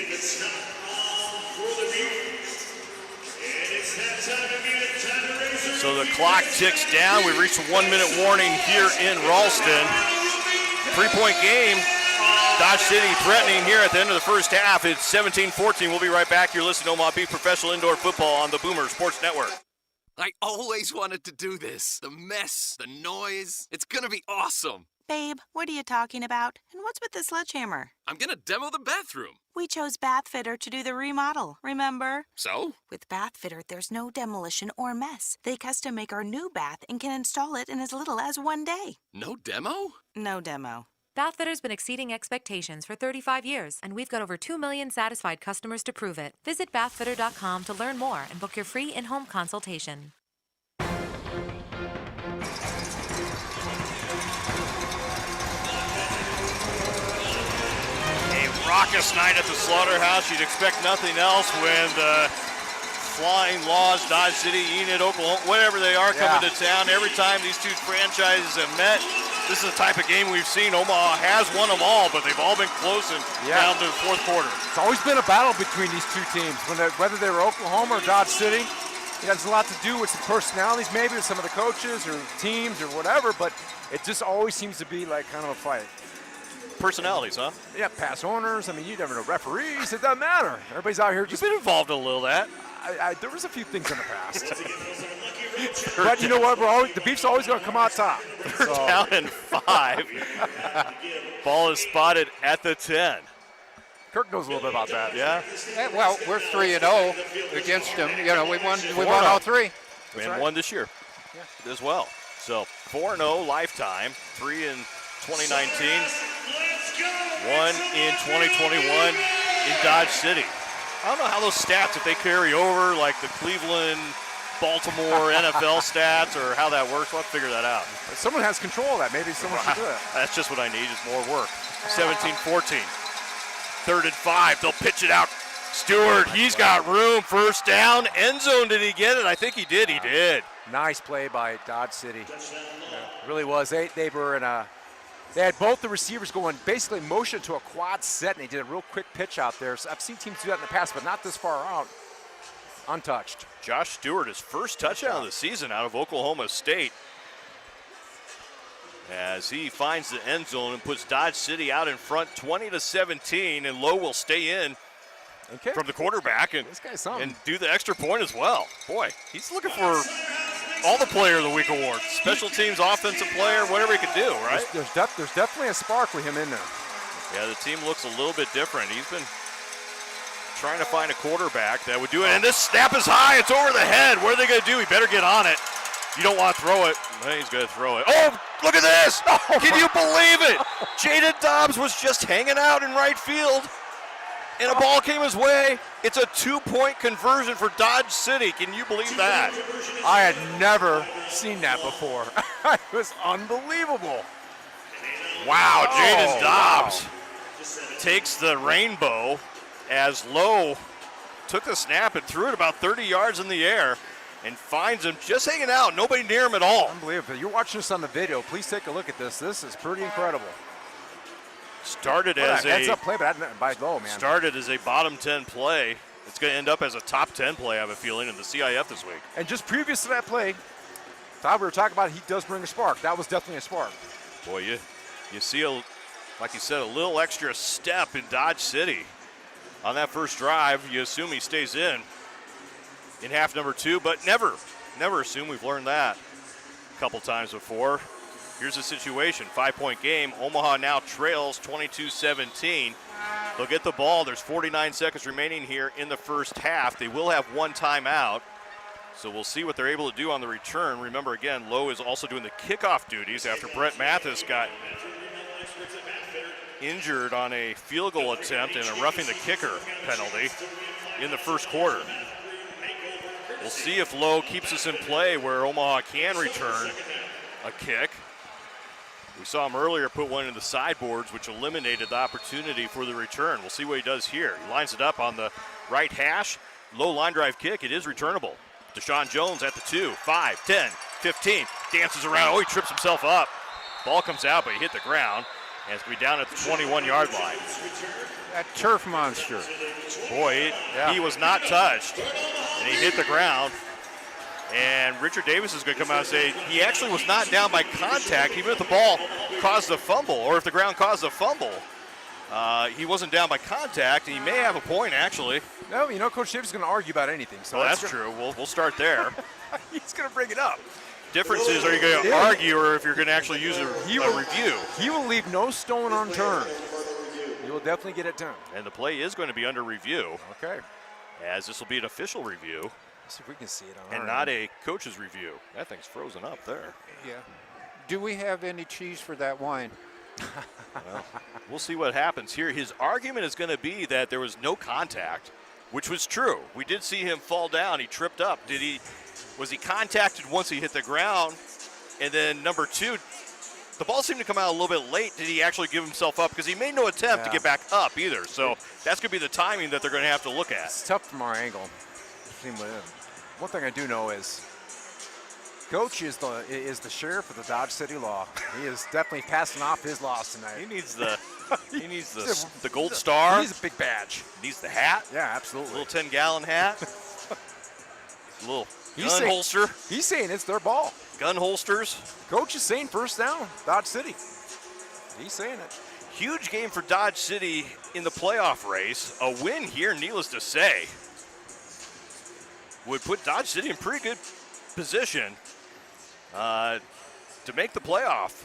So the clock ticks down. We reach the 1-minute warning here in Ralston. 3-point game. Dodge City threatening here at the end of the first half. It's 17-14. We'll be right back. You're listening to Omaha Beef Professional Indoor Football on the Boomer Sports Network. I always wanted to do this. The mess, the noise. It's gonna be awesome. Babe, what are you talking about? And what's with the sledgehammer? I'm gonna demo the bathroom. We chose Bathfitter to do the remodel, remember? So? With Bathfitter, there's no demolition or mess. They custom make our new bath and can install it in as little as 1 day. No demo? No demo. Bathfitter's been exceeding expectations for 35 years, and we've got over 2 million satisfied customers to prove it. Visit bathfitter.com to learn more and book your free in-home consultation. A raucous night at the Slaughterhouse. You'd expect nothing else when the Flying Laws, Dodge City, Enid, Oklahoma, whatever they are, coming to town. Every time these two franchises have met, this is the type of game we've seen. Omaha has won them all, but they've all been close and down to the fourth quarter. It's always been a battle between these two teams, whether they were Oklahoma or Dodge City. It has a lot to do with some personalities, maybe with some of the coaches or teams or whatever, but it just always seems to be like kind of a fight. Personalities, huh? Yeah, past owners. I mean, you never know. Referees, it doesn't matter. Everybody's out here just. You've been involved in a little of that. There was a few things in the past. But you know what? The Beef's always going to come out top. They're down and 5. Ball is spotted at the 10. Kirk knows a little bit about that. Yeah. Well, we're 3-0 against them. You know, we won all 3. And won this year as well. So 4-0 lifetime, 3 in 2019, 1 in 2021 in Dodge City. I don't know how those stats, if they carry over, like the Cleveland, Baltimore NFL stats, or how that works. We'll have to figure that out. If someone has control of that. Maybe someone should do it. That's just what I need is more work. 17-14. 3rd and 5. They'll pitch it out. Stewart, he's got room. First down. End zone. Did he get it? I think he did. He did. Nice play by Dodge City. Really was. They were in a. They had both the receivers going basically motion to a quad set, and they did a real quick pitch out there. So I've seen teams do that in the past, but not this far out. Untouched. Josh Stewart, his first touchdown of the season out of Oklahoma State. As he finds the end zone and puts Dodge City out in front 20-17, and Lowe will stay in from the quarterback and do the extra point as well. Boy, he's looking for all the Player of the Week awards. Special teams, offensive player, whatever he can do, right? There's definitely a spark with him in there. Yeah, the team looks a little bit different. He's been trying to find a quarterback that would do it. And this snap is high. It's over the head. What are they going to do? He better get on it. You don't want to throw it. He's going to throw it. Oh, look at this. Can you believe it? Jaden Dobbs was just hanging out in right field, and a ball came his way. It's a 2-point conversion for Dodge City. Can you believe that? I had never seen that before. It was unbelievable. Wow, Jaden Dobbs takes the rainbow as Lowe took the snap and threw it about 30 yards in the air and finds him just hanging out. Nobody near him at all. Unbelievable. You're watching this on the video. Please take a look at this. This is pretty incredible. Started as a play, but by Lowe, man. Started as a bottom 10 play. It's going to end up as a top 10 play, I have a feeling, in the CIF this week. And just previous to that play, Todd, we were talking about he does bring a spark. That was definitely a spark. Boy, you see, like you said, a little extra step in Dodge City. On that first drive, you assume he stays in half number 2, but never assume. We've learned that a couple times before. Here's the situation, 5-point game. Omaha now trails 22-17. They'll get the ball. There's 49 seconds remaining here in the first half. They will have one timeout, so we'll see what they're able to do on the return. Remember, again, Lowe is also doing the kickoff duties after Brett Mathis got injured on a field goal attempt and a roughing the kicker penalty in the first quarter. We'll see if Lowe keeps us in play where Omaha can return a kick. We saw him earlier put one in the sideboards, which eliminated the opportunity for the return. We'll see what he does here. He lines it up on the right hash, low line drive kick. It is returnable. Deshaun Jones at the 2, 5, 10, 15. Dances around. Oh, he trips himself up. Ball comes out, but he hit the ground. And it's going to be down at the 21-yard line. That turf monster. Boy, he was not touched. And he hit the ground. And Richard Davis is going to come out and say he actually was not down by contact, even if the ball caused a fumble, or if the ground caused a fumble. He wasn't down by contact, and he may have a point, actually. No, Coach Davis is going to argue about anything. So well, that's true. We'll start there. He's going to bring it up. Difference is, are you going to argue or if you're going to actually use a review? He will leave no stone unturned. He will definitely get it done. And the play is going to be under review. Okay. As this will be an official review. Let's see if we can see it on and our not end. a coach's review. That thing's frozen up there. Yeah. Do we have any cheese for that wine? Well, we'll see what happens here. His argument is going to be that there was no contact, which was true. We did see him fall down. He tripped up. Was he contacted once he hit the ground? And then number two, the ball seemed to come out a little bit late. Did he actually give himself up? Because he made no attempt to get back up either. So that's going to be the timing that they're going to have to look at. It's tough from our angle. One thing I do know is Coach is the sheriff of the Dodge City Law. He is definitely passing off his laws tonight. He needs the gold star. He needs a big badge. Needs the hat. Yeah, absolutely. A little 10-gallon hat. A little gun holster. He's saying it's their ball. Gun holsters. Coach is saying first down, Dodge City. He's saying it. Huge game for Dodge City in the playoff race. A win here, needless to say, would put Dodge City in pretty good position to make the playoff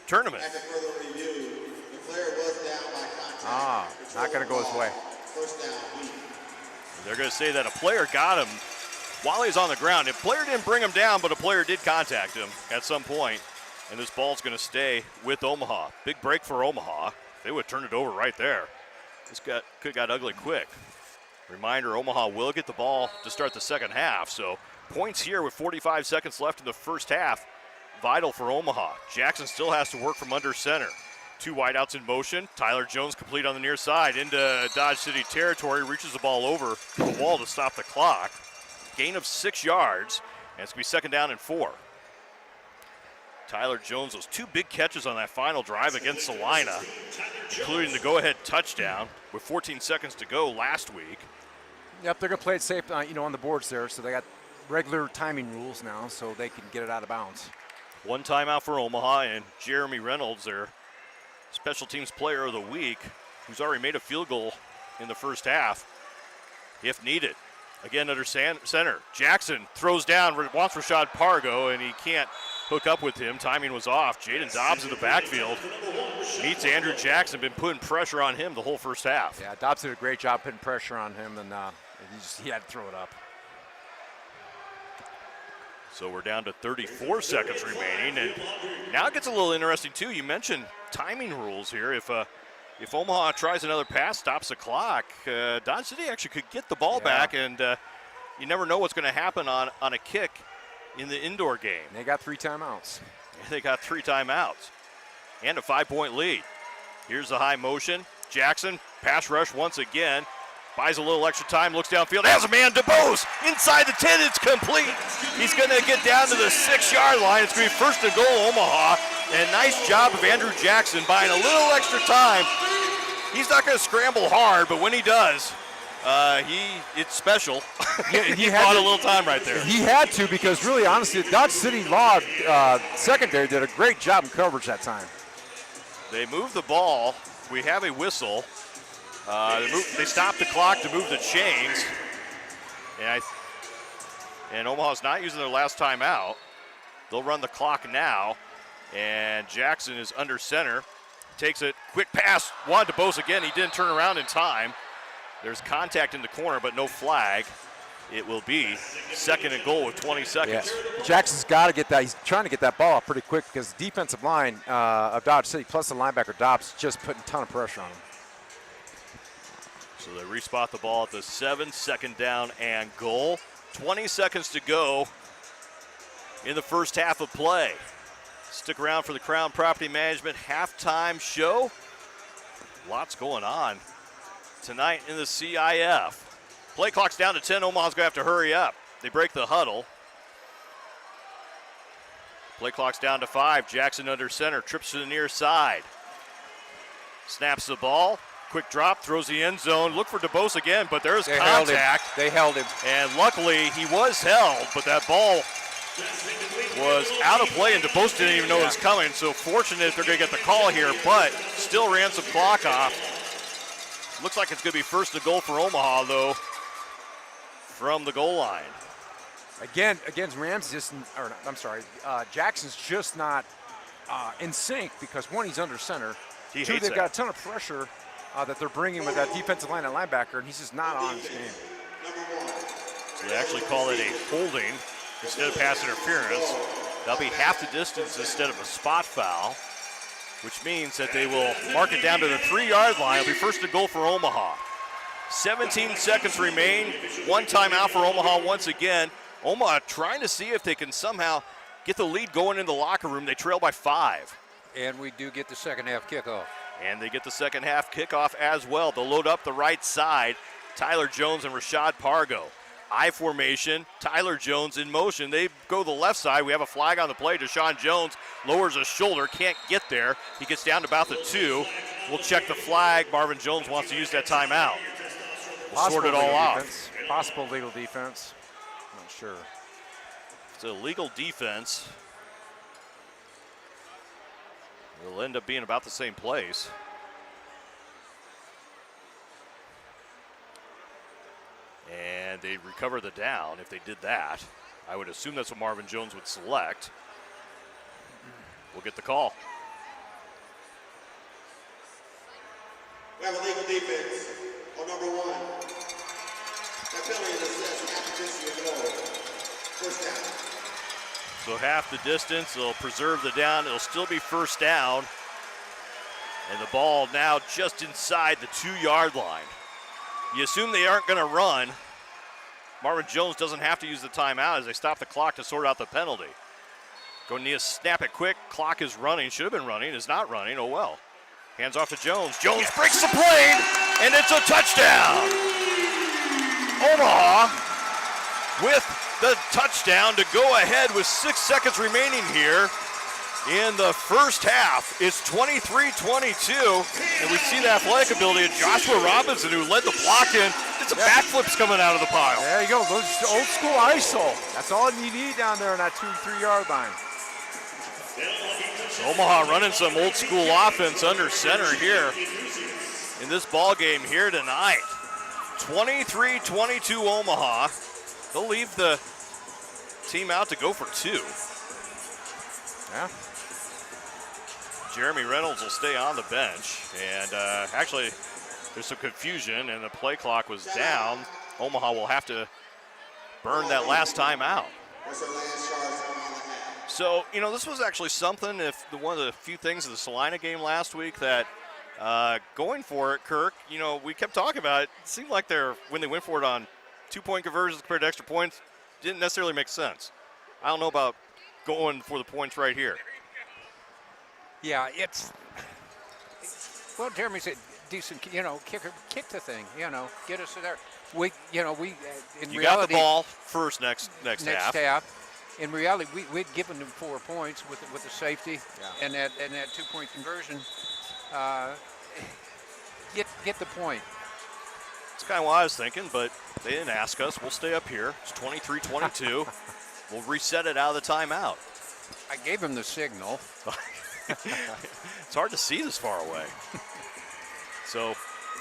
tournament. After further review, the player was down by contact. Not going to go his way. First down, Heath. They're going to say that a player got him while he's on the ground. A player didn't bring him down, but a player did contact him at some point, and this ball's going to stay with Omaha. Big break for Omaha. They would turn it over right there. This could have got ugly quick. Reminder, Omaha will get the ball to start the second half, so points here with 45 seconds left in the first half. Vital for Omaha. Jackson still has to work from under center. Two wideouts in motion. Tyler Jones complete on the near side into Dodge City territory. Reaches the ball over the wall to stop the clock. Gain of 6 yards, and it's going to be second down and 4. Tyler Jones, those two big catches on that final drive against Salina, including the go-ahead touchdown with 14 seconds to go last week. Yep, they're going to play it safe, on the boards there, so they got regular timing rules now, so they can get it out of bounds. One timeout for Omaha, and Jeremy Reynolds, their special teams player of the week, who's already made a field goal in the first half, if needed. Again, under center. Jackson throws down, wants Rashad Pargo, and he can't hook up with him. Timing was off. Jaden Dobbs in the backfield meets Andrew Jackson. Been putting pressure on him the whole first half. Yeah, Dobbs did a great job putting pressure on him, and he had to throw it up. So we're down to 34 seconds remaining, and now it gets a little interesting too. You mentioned timing rules here. If Omaha tries another pass, stops the clock, Dodge City actually could get the ball back, and you never know what's going to happen on a kick in the indoor game. And they got 3 timeouts. They got 3 timeouts and a 5-point lead. Here's the high motion. Jackson, pass rush once again. Buys a little extra time, looks downfield, has a man, DeBose, inside the 10, it's complete. He's going to get down to the 6-yard line. It's going to be first and goal, Omaha. And nice job of Andrew Jackson buying a little extra time. He's not going to scramble hard, but when he does, it's special. Yeah, he bought a little time right there. He had to, because really, honestly, Dodge City Law secondary did a great job in coverage that time. They move the ball. We have a whistle. They stop the clock to move the chains. And Omaha's not using their last timeout. They'll run the clock now. And Jackson is under center. Takes it, quick pass, Juan DeBose again. He didn't turn around in time. There's contact in the corner, but no flag. It will be second and goal with 20 seconds. Yeah. Jackson's got to get that. He's trying to get that ball up pretty quick because the defensive line of Dodge City plus the linebacker Dobbs just putting a ton of pressure on him. So they respot the ball at the 7, second down and goal. 20 seconds to go in the first half of play. Stick around for the Crown Property Management halftime show. Lots going on tonight in the CIF. Play clock's down to 10. Omaha's going to have to hurry up. They break the huddle. Play clock's down to 5. Jackson under center, trips to the near side. Snaps the ball. Quick drop, throws the end zone. Look for DeBose again, but there's contact. They held him. And luckily, he was held, but that ball was out of play, and DeBose didn't even know it was coming. So fortunate they're going to get the call here, but still ran some clock off. Looks like it's going to be first and goal for Omaha, though, from the goal line. Again, Jackson's just not in sync because, one, he's under center. Two, they've got a ton of pressure that they're bringing with that defensive line and linebacker, and he's just not on his game. So they actually call it a holding instead of pass interference. That'll be half the distance instead of a spot foul, which means that they will mark it down to the 3-yard line. It'll be first and goal for Omaha. 17 seconds remain. One timeout for Omaha once again. Omaha trying to see if they can somehow get the lead going in the locker room. They trail by 5. And we do get the second half kickoff. And they get the second half kickoff as well. They'll load up the right side. Tyler Jones and Rashad Pargo. I formation, Tyler Jones in motion. They go the left side. We have a flag on the play. Deshaun Jones lowers his shoulder, can't get there. He gets down to about the 2. We'll check the flag. Marvin Jones wants to use that timeout. We'll sort it all out. Possible legal defense. I'm not sure. It's a legal defense. It'll end up being about the same place. And they recover the down if they did that. I would assume that's what Marvin Jones would select. We'll get the call. We have a legal defense on number 1. That penalty is assessed half the distance of the goal. First down. So half the distance, they'll preserve the down. It'll still be first down. And the ball now just inside the 2-yard line. You assume they aren't going to run. Marvin Jones doesn't have to use the timeout as they stop the clock to sort out the penalty. Going to need to snap it quick. Clock is running. Should have been running. Is not running. Oh, well. Hands off to Jones. Jones breaks the plane, and it's a touchdown. Omaha with the touchdown to go ahead with 6 seconds remaining here in the first half. It's 23-22, and we see the athletic ability of Joshua Robinson, who led the block in. It's a backflips coming out of the pile. There you go. Those old school ISO. That's all you need down there on that 2-3-yard line. So Omaha running some old school offense under center here in this ball game here tonight. 23-22 Omaha. They'll leave the team out to go for 2. Yeah. Jeremy Reynolds will stay on the bench. And actually, there's some confusion, and the play clock was down. Omaha will have to burn that last time out. So, you know, this was actually something, one of the few things of the Salina game last week that going for it, Kirk, you know, we kept talking about it. It seemed like when they went for it on 2-point conversions compared to extra points, didn't necessarily make sense. I don't know about going for the points right here. Yeah, well, Jeremy said, decent, you know, kick the thing, you know, get us there. In You reality, got the ball first next half. In reality, we'd given them 4 points with the safety and that 2-point conversion. Get the point. That's kind of what I was thinking, but they didn't ask us. We'll stay up here. It's 23-22. We'll reset it out of the timeout. I gave him the signal. It's hard to see this far away. So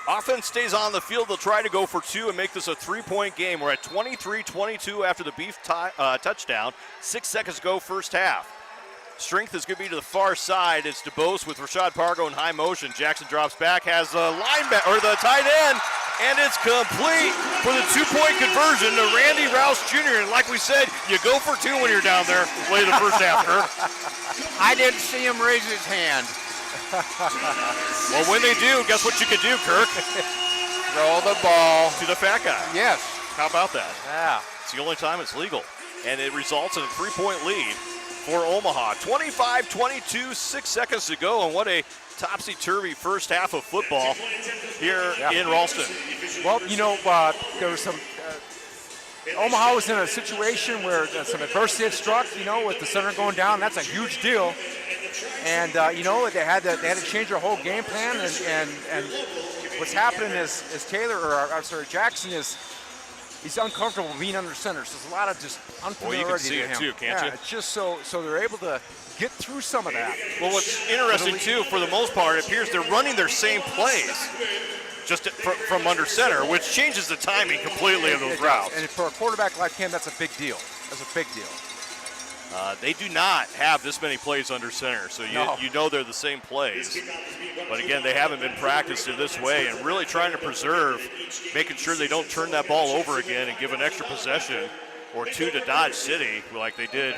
offense stays on the field. They'll try to go for 2 and make this a 3-point game. We're at 23-22 after the Beef touchdown. 6 seconds to go first half. Strength is going to be to the far side. It's DeBose with Rashad Pargo in high motion. Jackson drops back, has the the tight end, and it's complete for the 2-point conversion to Randy Rouse Jr. And like we said, you go for 2 when you're down there late in the first half, Kirk. I didn't see him raise his hand. Well, when they do, guess what you can do, Kirk? Throw the ball to the fat guy. Yes. How about that? Yeah. It's the only time it's legal. And it results in a 3-point lead for Omaha. 25-22, 6 seconds to go, and what a topsy-turvy first half of football here in Ralston. Well, there was some. Omaha was in a situation where some adversity had struck, with the center going down. That's a huge deal. And, they had to change their whole game plan. And what's happening is Jackson he's uncomfortable being under center. So there's a lot of just unfamiliarity to him. You can see it too, can't you? It's just so they're able to get through some of that. Well, what's interesting too, for the most part, it appears they're running their same plays just from under center, which changes the timing completely of those routes. And for a quarterback like him, that's a big deal. That's a big deal. They do not have this many plays under center, so you know they're the same plays. But again, they haven't been practiced in this way and really trying to preserve, making sure they don't turn that ball over again and give an extra possession or two to Dodge City like they did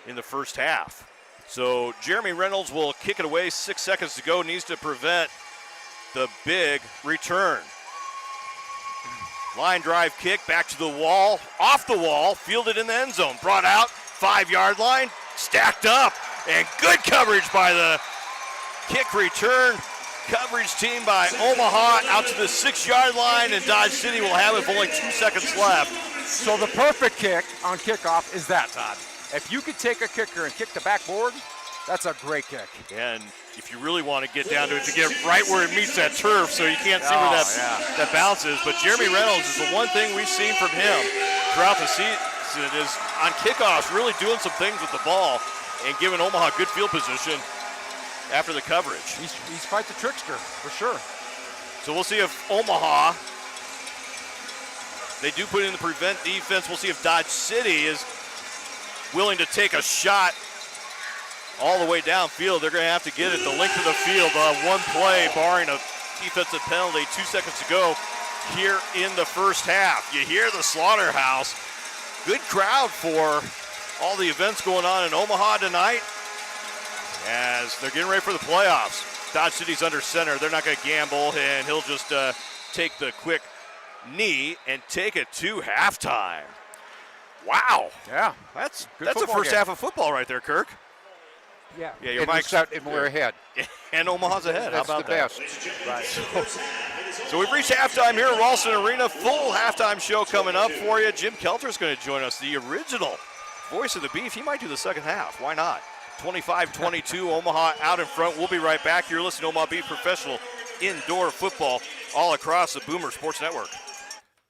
in the first half. So Jeremy Reynolds will kick it away, 6 seconds to go, needs to prevent the big return. Line drive kick, back to the wall, off the wall, fielded in the end zone, brought out, 5-yard line, stacked up, and good coverage by the kick return coverage team by Omaha out to the 6-yard line, and Dodge City will have it with only 2 seconds left. So the perfect kick on kickoff is that, Todd. If you could take a kicker and kick the backboard, that's a great kick. And if you really want to get down to it, to get right where it meets that turf so you can't see where that bounces. But Jeremy Reynolds is the one thing we've seen from him throughout the season is on kickoffs really doing some things with the ball and giving Omaha good field position after the coverage. He's quite the trickster, for sure. So we'll see if Omaha, they do put in the prevent defense. We'll see if Dodge City is willing to take a shot all the way downfield. They're going to have to get it the length of the field. One play, barring a defensive penalty, 2 seconds to go here in the first half. You hear the slaughterhouse. Good crowd for all the events going on in Omaha tonight as they're getting ready for the playoffs. Dodge City's under center. They're not going to gamble, and he'll just take the quick knee and take it to halftime. Wow. Yeah. That's the first half of football right there, Kirk. Yeah. Yeah, your mic's out, and we're ahead. And Omaha's ahead. That's How about the that? best. Right. So we've reached halftime here at Ralston Arena. Full halftime show coming up for you. Jim Kelter's going to join us, the original voice of the Beef. He might do the second half. Why not? 25-22, Omaha out in front. We'll be right back. You're listening to Omaha Beef Professional Indoor Football all across the Boomer Sports Network.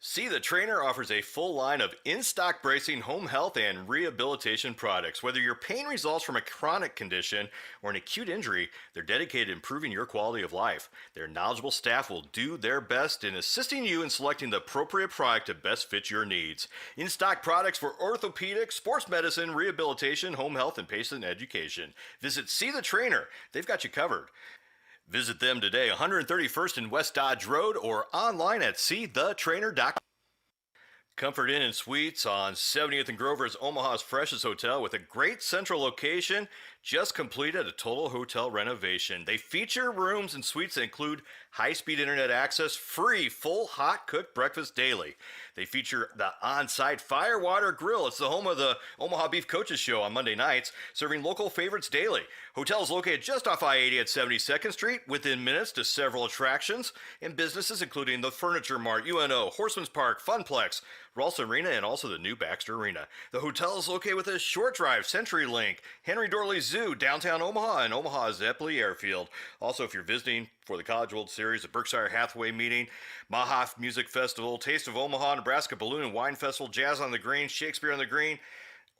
See the Trainer offers a full line of in-stock bracing, home health, and rehabilitation products. Whether your pain results from a chronic condition or an acute injury, they're dedicated to improving your quality of life. Their knowledgeable staff will do their best in assisting you in selecting the appropriate product to best fit your needs. In-stock products for orthopedics, sports medicine, rehabilitation, home health, and patient education. Visit See the Trainer. They've got you covered. Visit them today, 131st and West Dodge Road, or online at seethetrainer.com. Comfort Inn and Suites on 70th and Grover is Omaha's freshest hotel with a great central location. Just completed a total hotel renovation. They feature rooms and suites that include high-speed internet access, free full hot cooked breakfast daily. They feature the on-site Firewater Grill. It's the home of the Omaha Beef Coaches Show on Monday nights, serving local favorites daily. Hotel is located just off I-80 at 72nd Street, within minutes to several attractions and businesses including the Furniture Mart, UNO, Horseman's Park, Funplex, Ralston Arena, and also the new Baxter Arena. The hotel is located with a short drive, CenturyLink, Henry Dorley Zoo, downtown Omaha, and Omaha's Eppley Airfield. Also, if you're visiting for the College World Series, the Berkshire Hathaway meeting, Maha Music Festival, Taste of Omaha, Nebraska Balloon and Wine Festival, Jazz on the Green, Shakespeare on the Green,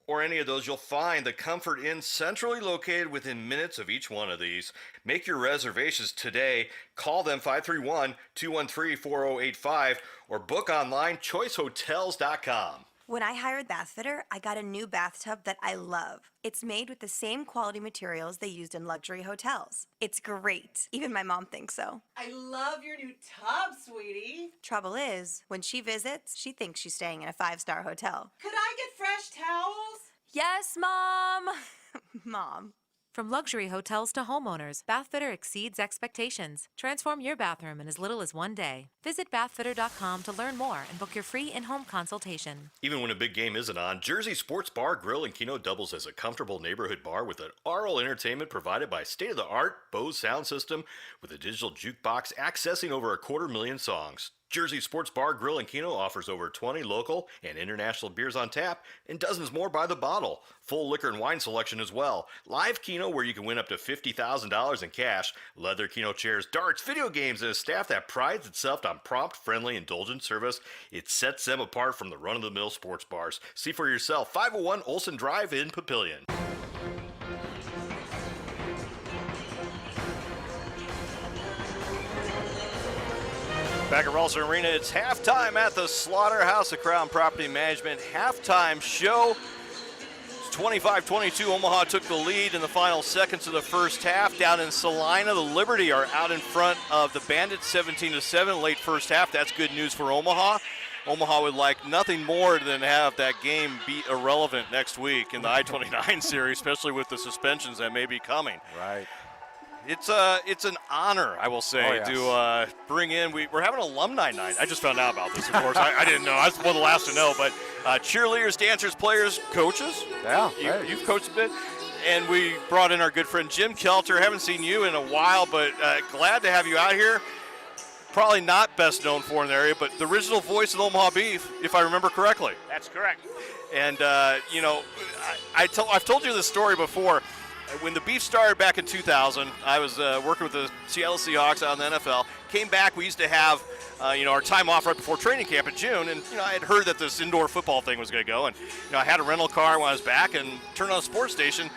or any of those, you'll find the Comfort Inn centrally located within minutes of each one of these. Make your reservations today. Call them 531-213-4085 or book online choicehotels.com. When I hired Bath Fitter, I got a new bathtub that I love. It's made with the same quality materials they used in luxury hotels. It's great. Even my mom thinks so. I love your new tub, sweetie. Trouble is, when she visits, she thinks she's staying in a 5-star hotel. Could I get fresh towels? Yes, Mom. Mom. From luxury hotels to homeowners, Bathfitter exceeds expectations. Transform your bathroom in as little as one day. Visit bathfitter.com to learn more and book your free in-home consultation. Even when a big game isn't on, Jersey Sports Bar, Grill, and Keno doubles as a comfortable neighborhood bar with an aural entertainment provided by state-of-the-art Bose sound system with a digital jukebox accessing over 250,000 songs. Jersey Sports Bar, Grill, and Keno offers over 20 local and international beers on tap and dozens more by the bottle. Full liquor and wine selection as well. Live Keno where you can win up to $50,000 in cash. Leather Keno chairs, darts, video games, and a staff that prides itself on prompt, friendly, indulgent service. It sets them apart from the run-of-the-mill sports bars. See for yourself. 501 Olson Drive in Papillion. Back at Ralston Arena, it's halftime at the Slaughterhouse of Crown Property Management halftime show. It's 25-22. Omaha took the lead in the final seconds of the first half. Down in Salina, the Liberty are out in front of the Bandits 17-7 late first half. That's good news for Omaha. Omaha would like nothing more than have that game be irrelevant next week in the I-29 series, especially with the suspensions that may be coming. Right. It's an honor, I will say, to bring in. We're having alumni night. I just found out about this, of course. I didn't know. I was one of the last to know. But cheerleaders, dancers, players, coaches. Yeah. You've coached a bit. And we brought in our good friend Jim Kelter. Haven't seen you in a while, but glad to have you out here. Probably not best known for in the area, but the original voice of the Omaha Beef, if I remember correctly. That's correct. And, I've told you this story before. When the Beef started back in 2000, I was working with the Seattle Seahawks out in the NFL. Came back, we used to have, our time off right before training camp in June, and, I had heard that this indoor football thing was going to go, and, I had a rental car when I was back and turned on a sports station,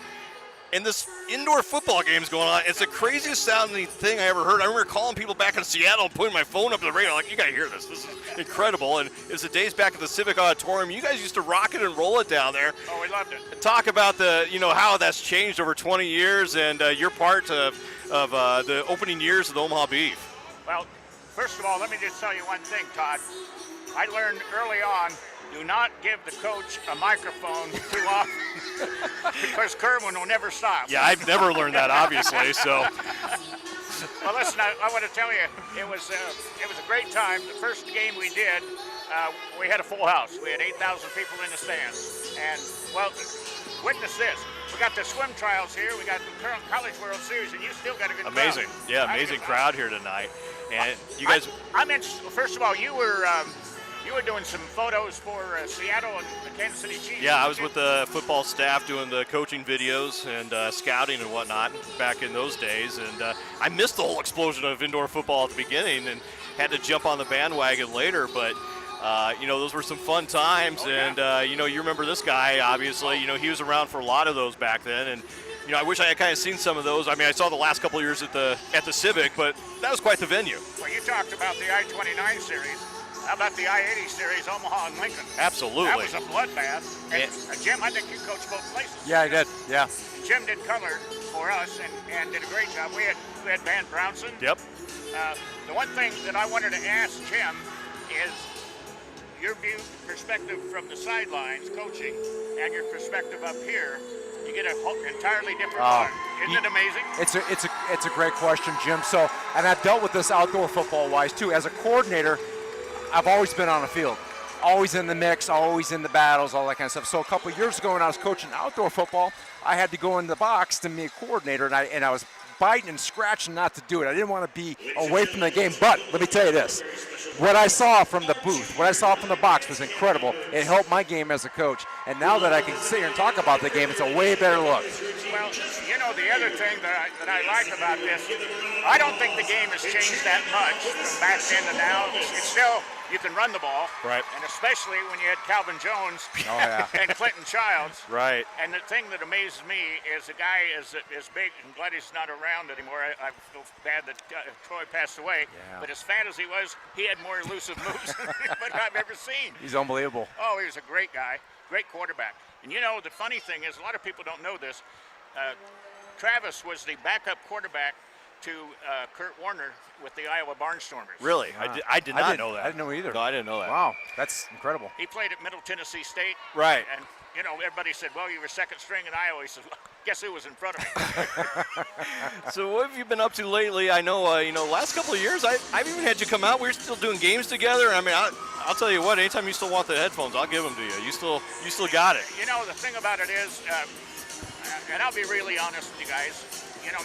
and this indoor football game's going on. It's the craziest sounding thing I ever heard. I remember calling people back in Seattle and putting my phone up to the radio, like, you got to hear this. This is incredible. And it's the days back at the Civic Auditorium. You guys used to rock it and roll it down there. Oh, we loved it. Talk about how that's changed over 20 years and your part of the opening years of the Omaha Beef. Well, first of all, let me just tell you one thing, Todd. I learned early on, do not give the coach a microphone too often because Kerwin will never stop. Yeah, I've never learned that, obviously, so. Well, listen, I want to tell you, it was a great time. The first game we did, we had a full house. We had 8,000 people in the stands. And, well, witness this. We got the swim trials here. We got the current College World Series, and you still got a good Amazing. crowd. Yeah, amazing crowd here tonight. And you guys. I'm interested. First of all, you were doing some photos for Seattle and the Kansas City Chiefs. Yeah, I was with the football staff doing the coaching videos and scouting and whatnot back in those days. And I missed the whole explosion of indoor football at the beginning and had to jump on the bandwagon later. But, those were some fun times. And, you remember this guy, obviously. He was around for a lot of those back then. And, I wish I had kind of seen some of those. I mean, I saw the last couple of years at the Civic, but that was quite the venue. Well, you talked about the I-29 series. How about the I-80 series, Omaha and Lincoln? Absolutely. That was a bloodbath. And Jim, I think you coached both places. Yeah, I did. Yeah. Jim did color for us and did a great job. We had Van Brownson. Yep. The one thing that I wanted to ask Jim is your perspective from the sidelines coaching and your perspective up here. You get an entirely different look. Isn't it amazing? It's a great question, Jim. So, and I've dealt with this outdoor football-wise too. As a coordinator, I've always been on the field, always in the mix, always in the battles, all that kind of stuff. So a couple of years ago when I was coaching outdoor football, I had to go in the box to be a coordinator, and I was biting and scratching not to do it. I didn't want to be away from the game, but let me tell you this. What I saw from the booth, what I saw from the box was incredible. It helped my game as a coach. And now that I can sit here and talk about the game, it's a way better look. Well, the other thing that I like about this, I don't think the game has changed that much from back then to now. It's still, you can run the ball. Right. And especially when you had Calvin Jones and Clinton Childs. Right. And the thing that amazes me is the guy is big, and glad he's not around anymore. I feel bad that Troy passed away. Yeah. But as fat as he was, he had more elusive moves than anybody I've ever seen. He's unbelievable. Oh, he was a great guy, great quarterback. And the funny thing is, a lot of people don't know this. Travis was the backup quarterback to Kurt Warner with the Iowa Barnstormers. Really? I did not know that. I didn't know either. No, I didn't know that. Wow, that's incredible. He played at Middle Tennessee State. Right. And you know, everybody said, well, you were second string, and I always said, well, guess who was in front of me? So what have you been up to lately? I know, last couple of years, I've even had you come out. We're still doing games together. I mean, I'll tell you what. Anytime you still want the headphones, I'll give them to you. You still got it. You know, the thing about it is, and I'll be really honest with you guys. You know,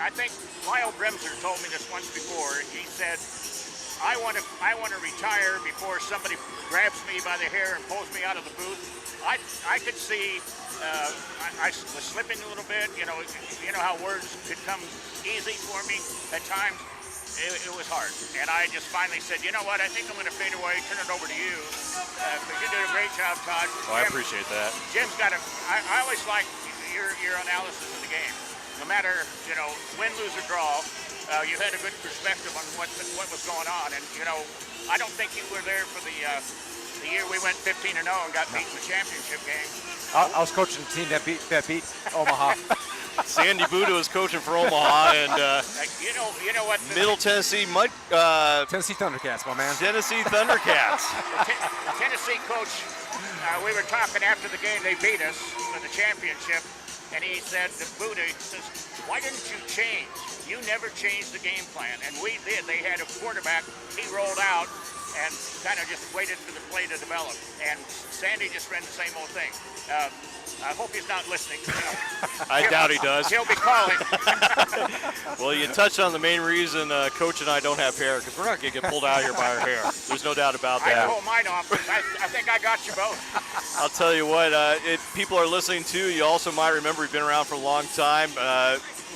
I think Lyle Bremser told me this once before. He said, I want to retire before somebody grabs me by the hair and pulls me out of the booth. I could see I was slipping a little bit. You know how words could come easy for me at times. It was hard, and I just finally said, you know what? I think I'm going to fade away, turn it over to you, because you did a great job, Todd. Oh, I appreciate that. Jim's got I always like your analysis of the game. No matter win, lose, or draw. You had a good perspective on what was going on, and I don't think you were there for the year we went 15-0 and got beat in the championship game. I was coaching the team that beat Omaha. Sandy Buda was coaching for Omaha, and you know what? Middle Tennessee Tennessee Thundercats, my man. Tennessee Thundercats. The Tennessee coach. We were talking after the game. They beat us for the championship, and he said to Buda, he says, "Why didn't you change? You never changed the game plan." And we did. They had a quarterback. He rolled out and kind of just waited for the play to develop. And Sandy just ran the same old thing. I hope he's not listening. I doubt he does. He'll be calling. Well, you touched on the main reason Coach and I don't have hair, because we're not going to get pulled out here by our hair. There's no doubt about that. I pull mine off. I think I got you both. I'll tell you what, people are listening to you. Also might remember you've been around for a long time.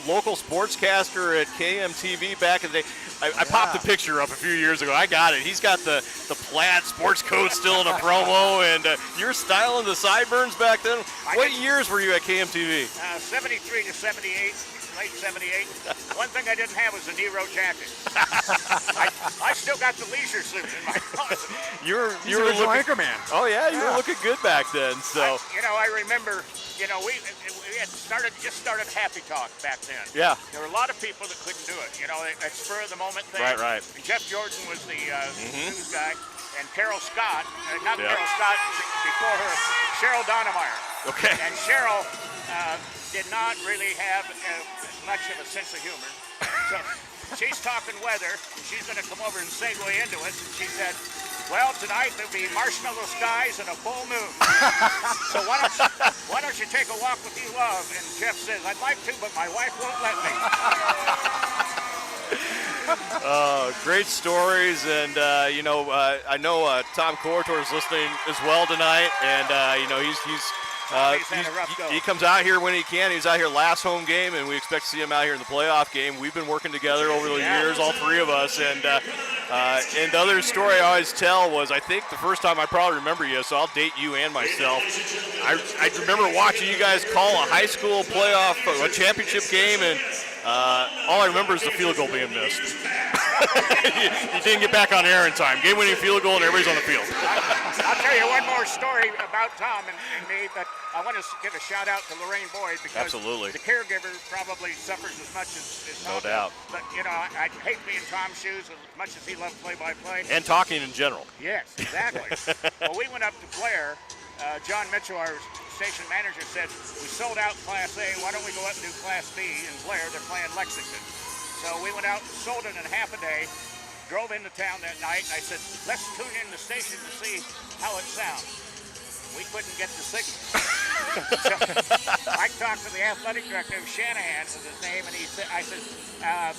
Local sportscaster at KMTV back in the day. I popped the picture up a few years ago. I got it. He's got the plaid sports coat still in a promo, and you're styling the sideburns back then. What years were you at KMTV? 73 to 78, late 78. One thing I didn't have was a Nero jacket. I still got the leisure suit in my closet. You were looking Anchorman. Oh yeah, you were looking good back then. So I remember. We had just started Happy Talk back then. Yeah. There were a lot of people that couldn't do it. That spur of the moment thing. Right. And Jeff Jordan was the news guy, and Carol Scott, not Yeah. Carol Scott, before her, Cheryl Donnemeyer. Okay. And Cheryl did not really have much of a sense of humor. So she's talking weather. She's going to come over and segue into it. And she said, well, tonight there'll be marshmallow skies and a full moon. So why don't you take a walk with you love? And Jeff says, I'd like to, but my wife won't let me. Great stories, and I know Tom Corritor is listening as well tonight, and he comes out here when he can. He was out here last home game, and we expect to see him out here in the playoff game. We've been working together over the years, all three of us, and the other story I always tell was, I think the first time I probably remember you, so I'll date you and myself. I remember watching you guys call a high school playoff, a championship game, and all I remember is the field goal being missed. You didn't get back on air in time. Game-winning field goal, and everybody's on the field. I'll tell you one more story about Tom and me, but I want to give a shout-out to Lorraine Boyd, because Absolutely. the caregiver probably suffers as much as No Tom doubt. does. But, I'd hate being in Tom's shoes as much as he loved play-by-play. And talking in general. Yes, exactly. Well, we went up to Blair. John Mitchell, our station manager, said, we sold out Class A. Why don't we go up and do Class B in Blair? They're playing Lexington. So we went out, sold it in half a day, drove into town that night, and I said, let's tune in the station to see how it sounds. We couldn't get the signal. So I talked to the athletic director, Shanahan was his name, and I said,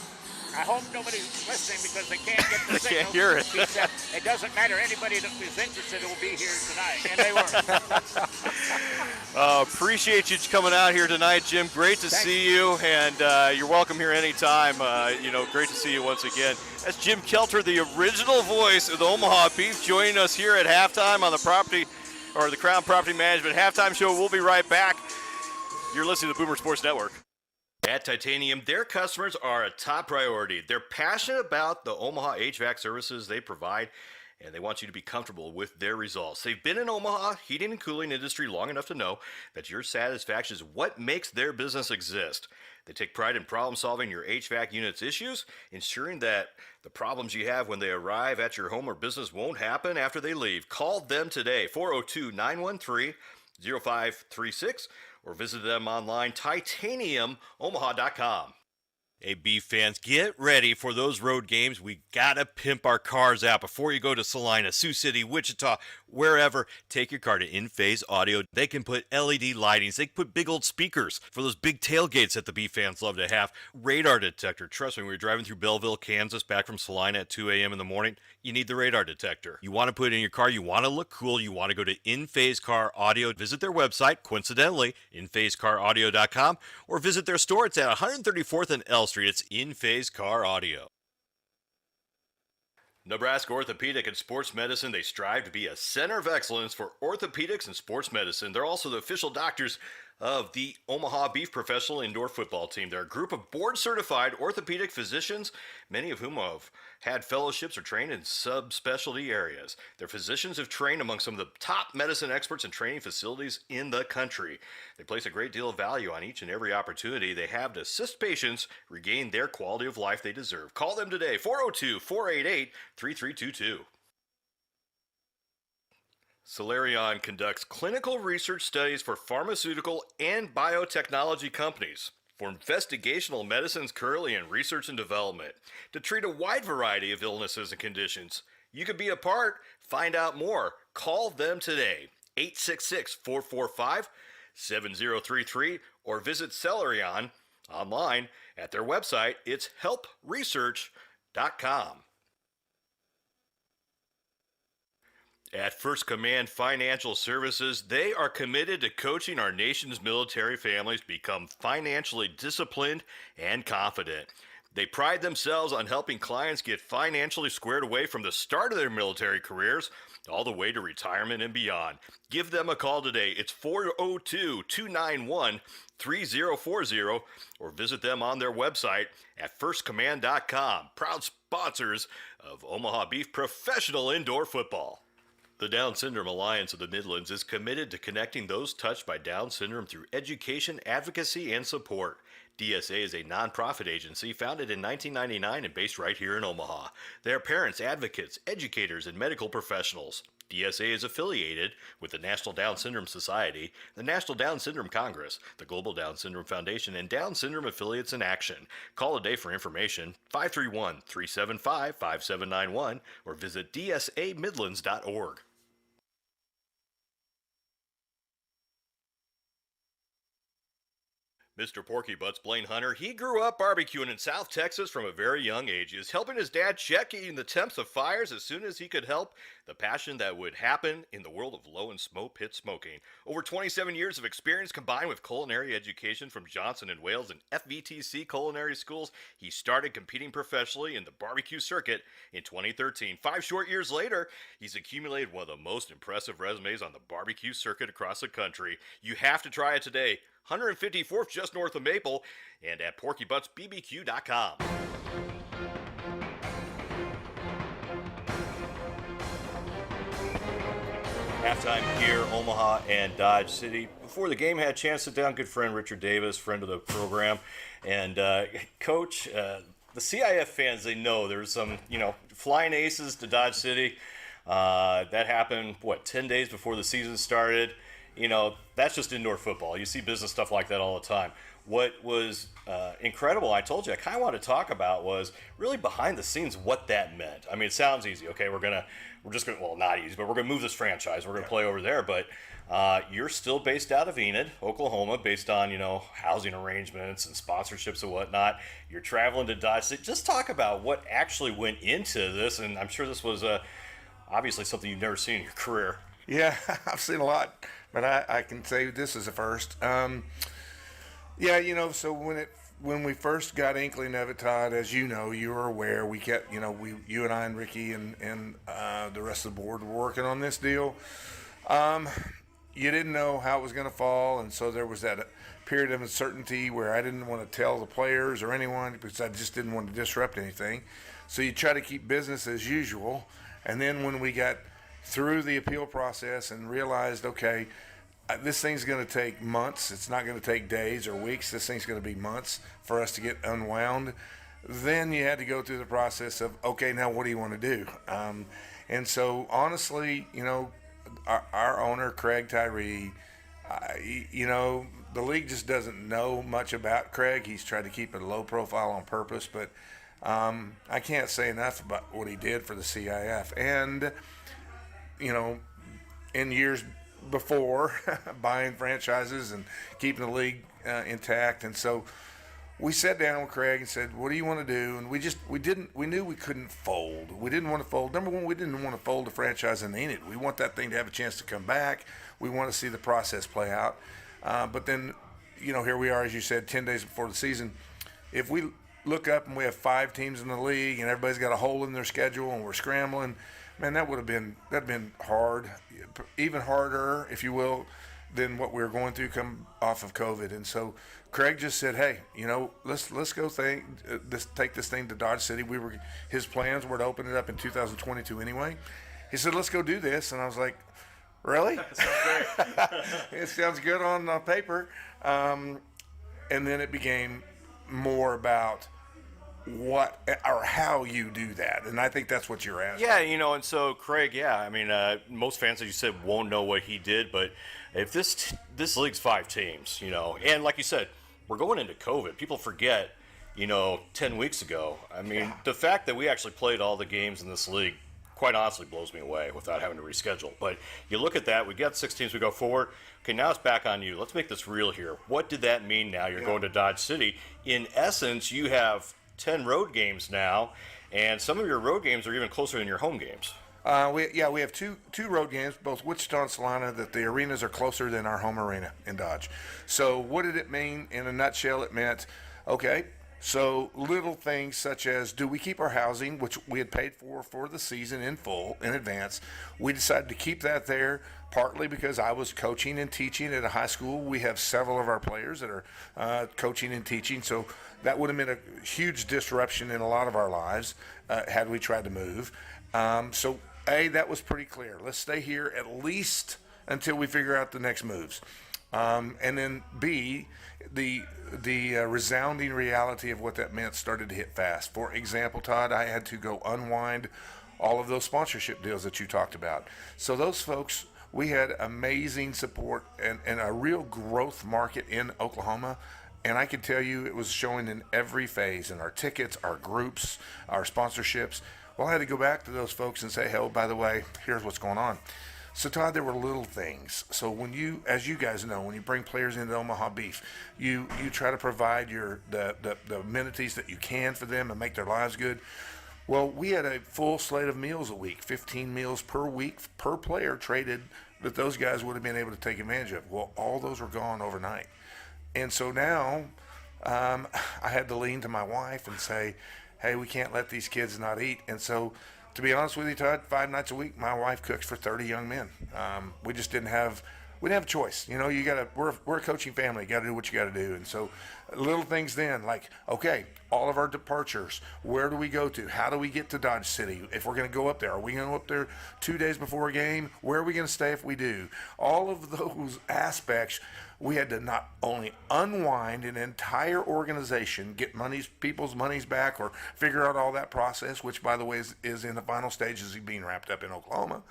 I hope nobody's listening because they can't get the signal. Can't hear it. He said, it doesn't matter. Anybody that was interested will be here tonight. And they were. Appreciate you coming out here tonight, Jim. Great to see you, and you're welcome here anytime. Great to see you once again. That's Jim Kelter, the original voice of the Omaha Beef, joining us here at halftime on the Crown Property Management Halftime Show. We'll be right back. You're listening to the Boomer Sports Network. At Titanium, their customers are a top priority. They're passionate about the Omaha HVAC services they provide, and they want you to be comfortable with their results. They've been in Omaha heating and cooling industry long enough to know that your satisfaction is what makes their business exist. They take pride in problem-solving your HVAC unit's issues, ensuring that the problems you have when they arrive at your home or business won't happen after they leave. Call them today, 402-913 0536 or visit them online, titaniumomaha.com. Hey, Beef fans, get ready for those road games. We gotta pimp our cars out before you go to Salina, Sioux City, Wichita, wherever. Take your car to In-Phase Audio. They can put LED lightings. They can put big old speakers for those big tailgates that the Beef fans love to have. Radar detector. Trust me, when you're driving through Belleville, Kansas, back from Salina at 2 a.m. in the morning, you need the radar detector. You want to put it in your car. You want to look cool. You want to go to In-Phase Car Audio. Visit their website, coincidentally, InPhaseCarAudio.com, or visit their store. It's at 134th and L Street. It's In-Phase Car Audio. Nebraska Orthopedic and Sports Medicine, they strive to be a center of excellence for orthopedics and sports medicine. They're also the official doctors of the Omaha Beef Professional Indoor Football Team. They're a group of board-certified orthopedic physicians, many of whom have had fellowships or trained in subspecialty areas. Their physicians have trained among some of the top medicine experts and training facilities in the country. They place a great deal of value on each and every opportunity they have to assist patients regain their quality of life they deserve. Call them today, 402-488-3322. Solarion conducts clinical research studies for pharmaceutical and biotechnology companies for investigational medicines currently in research and development to treat a wide variety of illnesses and conditions. You could be a part. Find out more. Call them today, 866-445-7033, or visit Solarion online at their website. It's helpresearch.com. At First Command Financial Services, they are committed to coaching our nation's military families become financially disciplined and confident. They pride themselves on helping clients get financially squared away from the start of their military careers all the way to retirement and beyond. Give them a call today. It's 402-291-3040, or visit them on their website at firstcommand.com. Proud sponsors of Omaha Beef Professional Indoor Football. The Down Syndrome Alliance of the Midlands is committed to connecting those touched by Down syndrome through education, advocacy, and support. DSA is a nonprofit agency founded in 1999 and based right here in Omaha. They are parents, advocates, educators, and medical professionals. DSA is affiliated with the National Down Syndrome Society, the National Down Syndrome Congress, the Global Down Syndrome Foundation, and Down Syndrome Affiliates in Action. Call today for information, 531-375-5791, or visit dsamidlands.org. Mr. Porky Butts Blaine Hunter, he grew up barbecuing in South Texas from a very young age. He was helping his dad check eating the temps of fires as soon as he could help. The passion that would happen in the world of low and smoke pit smoking. Over 27 years of experience combined with culinary education from Johnson & Wales and FVTC culinary schools, he started competing professionally in the barbecue circuit in 2013. 5 short years later, he's accumulated one of the most impressive resumes on the barbecue circuit across the country. You have to try it today. 154th just north of Maple, and at PorkyButtsBBQ.com. Halftime here, Omaha and Dodge City. Before the game, had a chance to sit down. Good friend Richard Davis, friend of the program, and Coach. The CIF fans, they know there's some, flying aces to Dodge City. That happened 10 days before the season started. That's just indoor football. You see business stuff like that all the time. What was incredible, I told you, I kind of want to talk about was really behind the scenes what that meant. I mean, it sounds easy. Okay, we're just going to, well, not easy, but we're going to move this franchise. We're going to play over there. But you're still based out of Enid, Oklahoma, based on, housing arrangements and sponsorships and whatnot. You're traveling to Dodge City. Just talk about what actually went into this. And I'm sure this was obviously something you've never seen in your career. Yeah, I've seen a lot, but I can say this is a first. So when we first got inkling of it, Todd, as you know, you were aware, we kept, you and I and Ricky and the rest of the board were working on this deal. You didn't know how it was going to fall, and so there was that period of uncertainty where I didn't want to tell the players or anyone because I just didn't want to disrupt anything. So you try to keep business as usual, and then when we got through the appeal process and realized, okay, this thing's going to take months. It's not going to take days or weeks. This thing's going to be months for us to get unwound. Then you had to go through the process of, okay, now what do you want to do? And so honestly, our owner, Craig Tyree, The league just doesn't know much about Craig. He's tried to keep it low profile on purpose, but I can't say enough about what he did for the CIF. And, in years before, buying franchises and keeping the league intact. And so we sat down with Craig and said, what do you want to do? And we knew we couldn't fold. We didn't want to fold. Number one, we didn't want to fold a franchise and end it. We want that thing to have a chance to come back. We want to see the process play out. But then, here we are, as you said, 10 days before the season. If we look up and we have 5 teams in the league and everybody's got a hole in their schedule and we're scrambling, man, that'd been hard, even harder, if you will, than what we were going through come off of COVID. And so Craig just said, hey, let's go take this thing to Dodge City. His plans were to open it up in 2022 anyway. He said, let's go do this. And I was like, really? That sounds great. It sounds good on paper. And then it became more about what or how you do that, and I think that's what you're asking. Yeah, and so Craig, most fans, as you said, won't know what he did, but if this league's 5 teams, and like you said, we're going into COVID. People forget, 10 weeks ago. I mean, the fact that we actually played all the games in this league, quite honestly, blows me away without having to reschedule. But you look at that, we got 6 teams, we go forward. Okay, now it's back on you. Let's make this real here. What did that mean now? You're going to Dodge City. In essence, you have 10 road games now, and some of your road games are even closer than your home games. We have two road games, both Wichita and Salina, that the arenas are closer than our home arena in Dodge. So what did it mean? In a nutshell, it meant, okay, so little things such as, do we keep our housing, which we had paid for the season in full, in advance. We decided to keep that there, partly because I was coaching and teaching at a high school. We have several of our players that are coaching and teaching, so that would have been a huge disruption in a lot of our lives had we tried to move. So A, that was pretty clear. Let's stay here at least until we figure out the next moves. And then B, the resounding reality of what that meant started to hit fast. For example, Todd, I had to go unwind all of those sponsorship deals that you talked about. So those folks, we had amazing support and a real growth market in Oklahoma. And I can tell you it was showing in every phase, in our tickets, our groups, our sponsorships. Well, I had to go back to those folks and say, hey, by the way, here's what's going on. So, Todd, there were little things. So when you, as you guys know, when you bring players into Omaha Beef, you try to provide the amenities that you can for them and make their lives good. Well, we had a full slate of meals a week, 15 meals per week per player traded that those guys would have been able to take advantage of. Well, all those were gone overnight. And so now I had to lean to my wife and say, hey, we can't let these kids not eat. And so, to be honest with you, Todd, 5 nights a week, my wife cooks for 30 young men. We just didn't have a choice. We're a coaching family. You got to do what you got to do. And so little things then, like, okay, all of our departures, where do we go to? How do we get to Dodge City? If we're going to go up there, are we going to go up there 2 days before a game? Where are we going to stay if we do? All of those aspects, we had to not only unwind an entire organization, get people's monies back, or figure out all that process, which, by the way, is in the final stages of being wrapped up in Oklahoma.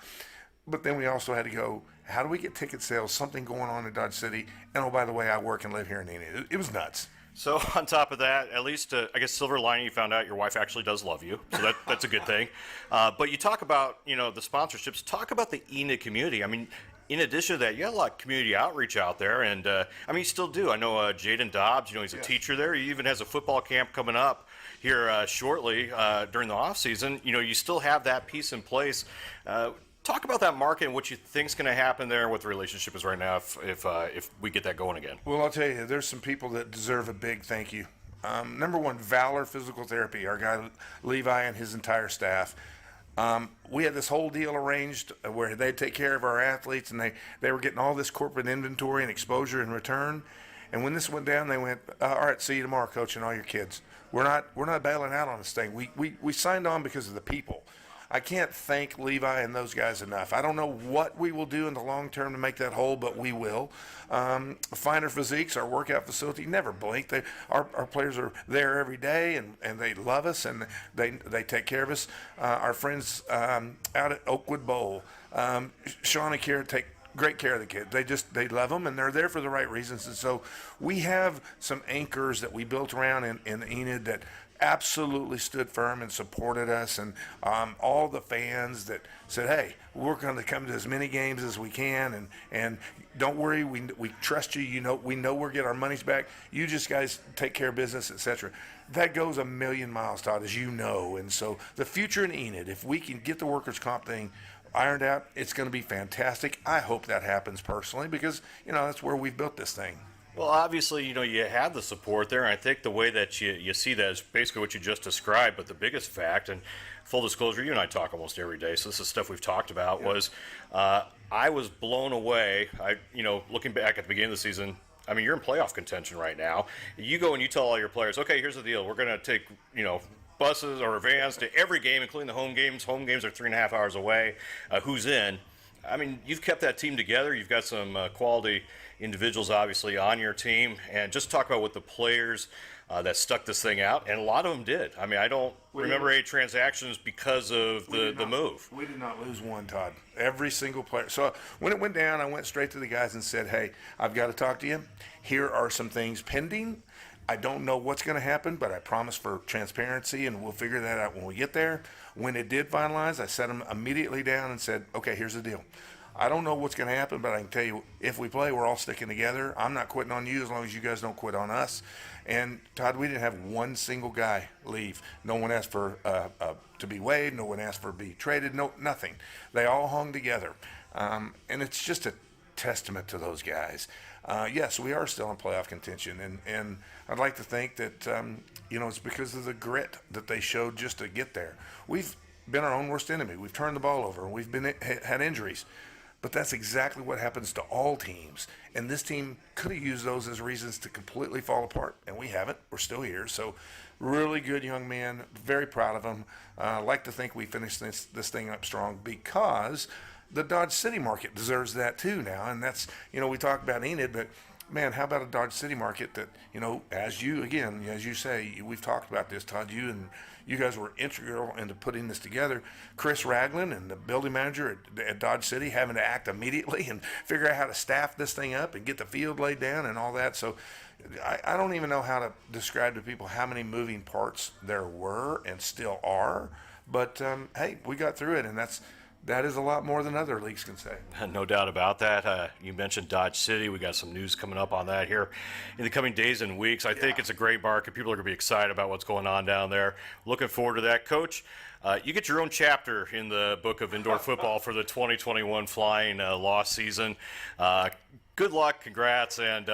But then we also had to go, how do we get ticket sales, something going on in Dodge City? And, oh, by the way, I work and live here in Indiana. It was nuts. So on top of that, at least, I guess, silver lining, you found out your wife actually does love you. So that's a good thing. But you talk about, the sponsorships. Talk about the Enid community. I mean, in addition to that, you had a lot of community outreach out there. And, you still do. I know Jaden Dobbs, he's a teacher there. He even has a football camp coming up here shortly during the off season. You still have that piece in place. Talk about that market and what you think is going to happen there, what the relationship is right now if we get that going again. Well, I'll tell you, there's some people that deserve a big thank you. Number one, Valor Physical Therapy, our guy Levi and his entire staff. We had this whole deal arranged where they'd take care of our athletes, and they were getting all this corporate inventory and exposure in return. And when this went down, they went, all right, see you tomorrow, Coach, and all your kids. We're not bailing out on this thing. We signed on because of the people. I can't thank Levi and those guys enough. I don't know what we will do in the long term to make that whole, but we will. Finer Physiques, our workout facility, never blink. Our players are there every day, and they love us, and they take care of us. Our friends out at Oakwood Bowl, Sean and Kara take great care of the kids. They love them, and they're there for the right reasons. And so we have some anchors that we built around in Enid that absolutely stood firm and supported us, and all the fans that said, hey, we're going to come to as many games as we can, and don't worry, we trust you. We know we'll get our monies back. You just guys take care of business, etc. That goes a million miles, Todd, as you know. And so the future in Enid, if we can get the workers' comp thing ironed out, it's going to be fantastic. I hope that happens personally, because that's where we've built this thing. Well, obviously, you have the support there, and I think the way that you see that is basically what you just described, but the biggest fact, and full disclosure, you and I talk almost every day, so this is stuff we've talked about, was I was blown away. Looking back at the beginning of the season, I mean, you're in playoff contention right now. You go and you tell all your players, okay, here's the deal. We're going to take, buses or vans to every game, including the home games. Home games are 3.5 hours away. Who's in? I mean, you've kept that team together. You've got some quality individuals, obviously, on your team. And just talk about what the players that stuck this thing out, and a lot of them did. I mean, I don't remember any transactions because of the move. We did not lose one, Todd. Every single player. So when it went down, I went straight to the guys and said, hey, I've got to talk to you. Here are some things pending. I don't know what's going to happen, but I promise for transparency, and we'll figure that out when we get there. When it did finalize, I set them immediately down and said, okay, here's the deal. I don't know what's going to happen, but I can tell you, if we play, we're all sticking together. I'm not quitting on you as long as you guys don't quit on us. And, Todd, we didn't have one single guy leave. No one asked for to be waived. No one asked for to be traded. No, nothing. They all hung together. And it's just a testament to those guys. Yes, we are still in playoff contention, and I'd like to think that it's because of the grit that they showed just to get there. We've been our own worst enemy. We've turned the ball over, and we've had injuries. But that's exactly what happens to all teams. And this team could have used those as reasons to completely fall apart, and we haven't. We're still here. So really good young man. Very proud of them. Like to think we finished this thing up strong, because the Dodge City market deserves that too now. And that's, we talk about Enid, but man, how about a Dodge City market that, as you say, we've talked about this, Todd, you guys were integral into putting this together. Chris Ragland and the building manager at Dodge City having to act immediately and figure out how to staff this thing up and get the field laid down and all that. So I don't even know how to describe to people how many moving parts there were and still are. But, hey, we got through it, and that is a lot more than other leagues can say. No doubt about that. You mentioned Dodge City. We got some news coming up on that here in the coming days and weeks. I think it's a great market. People are going to be excited about what's going on down there. Looking forward to that. Coach, you get your own chapter in the book of indoor football for the 2021 flying loss season. Good luck, congrats, and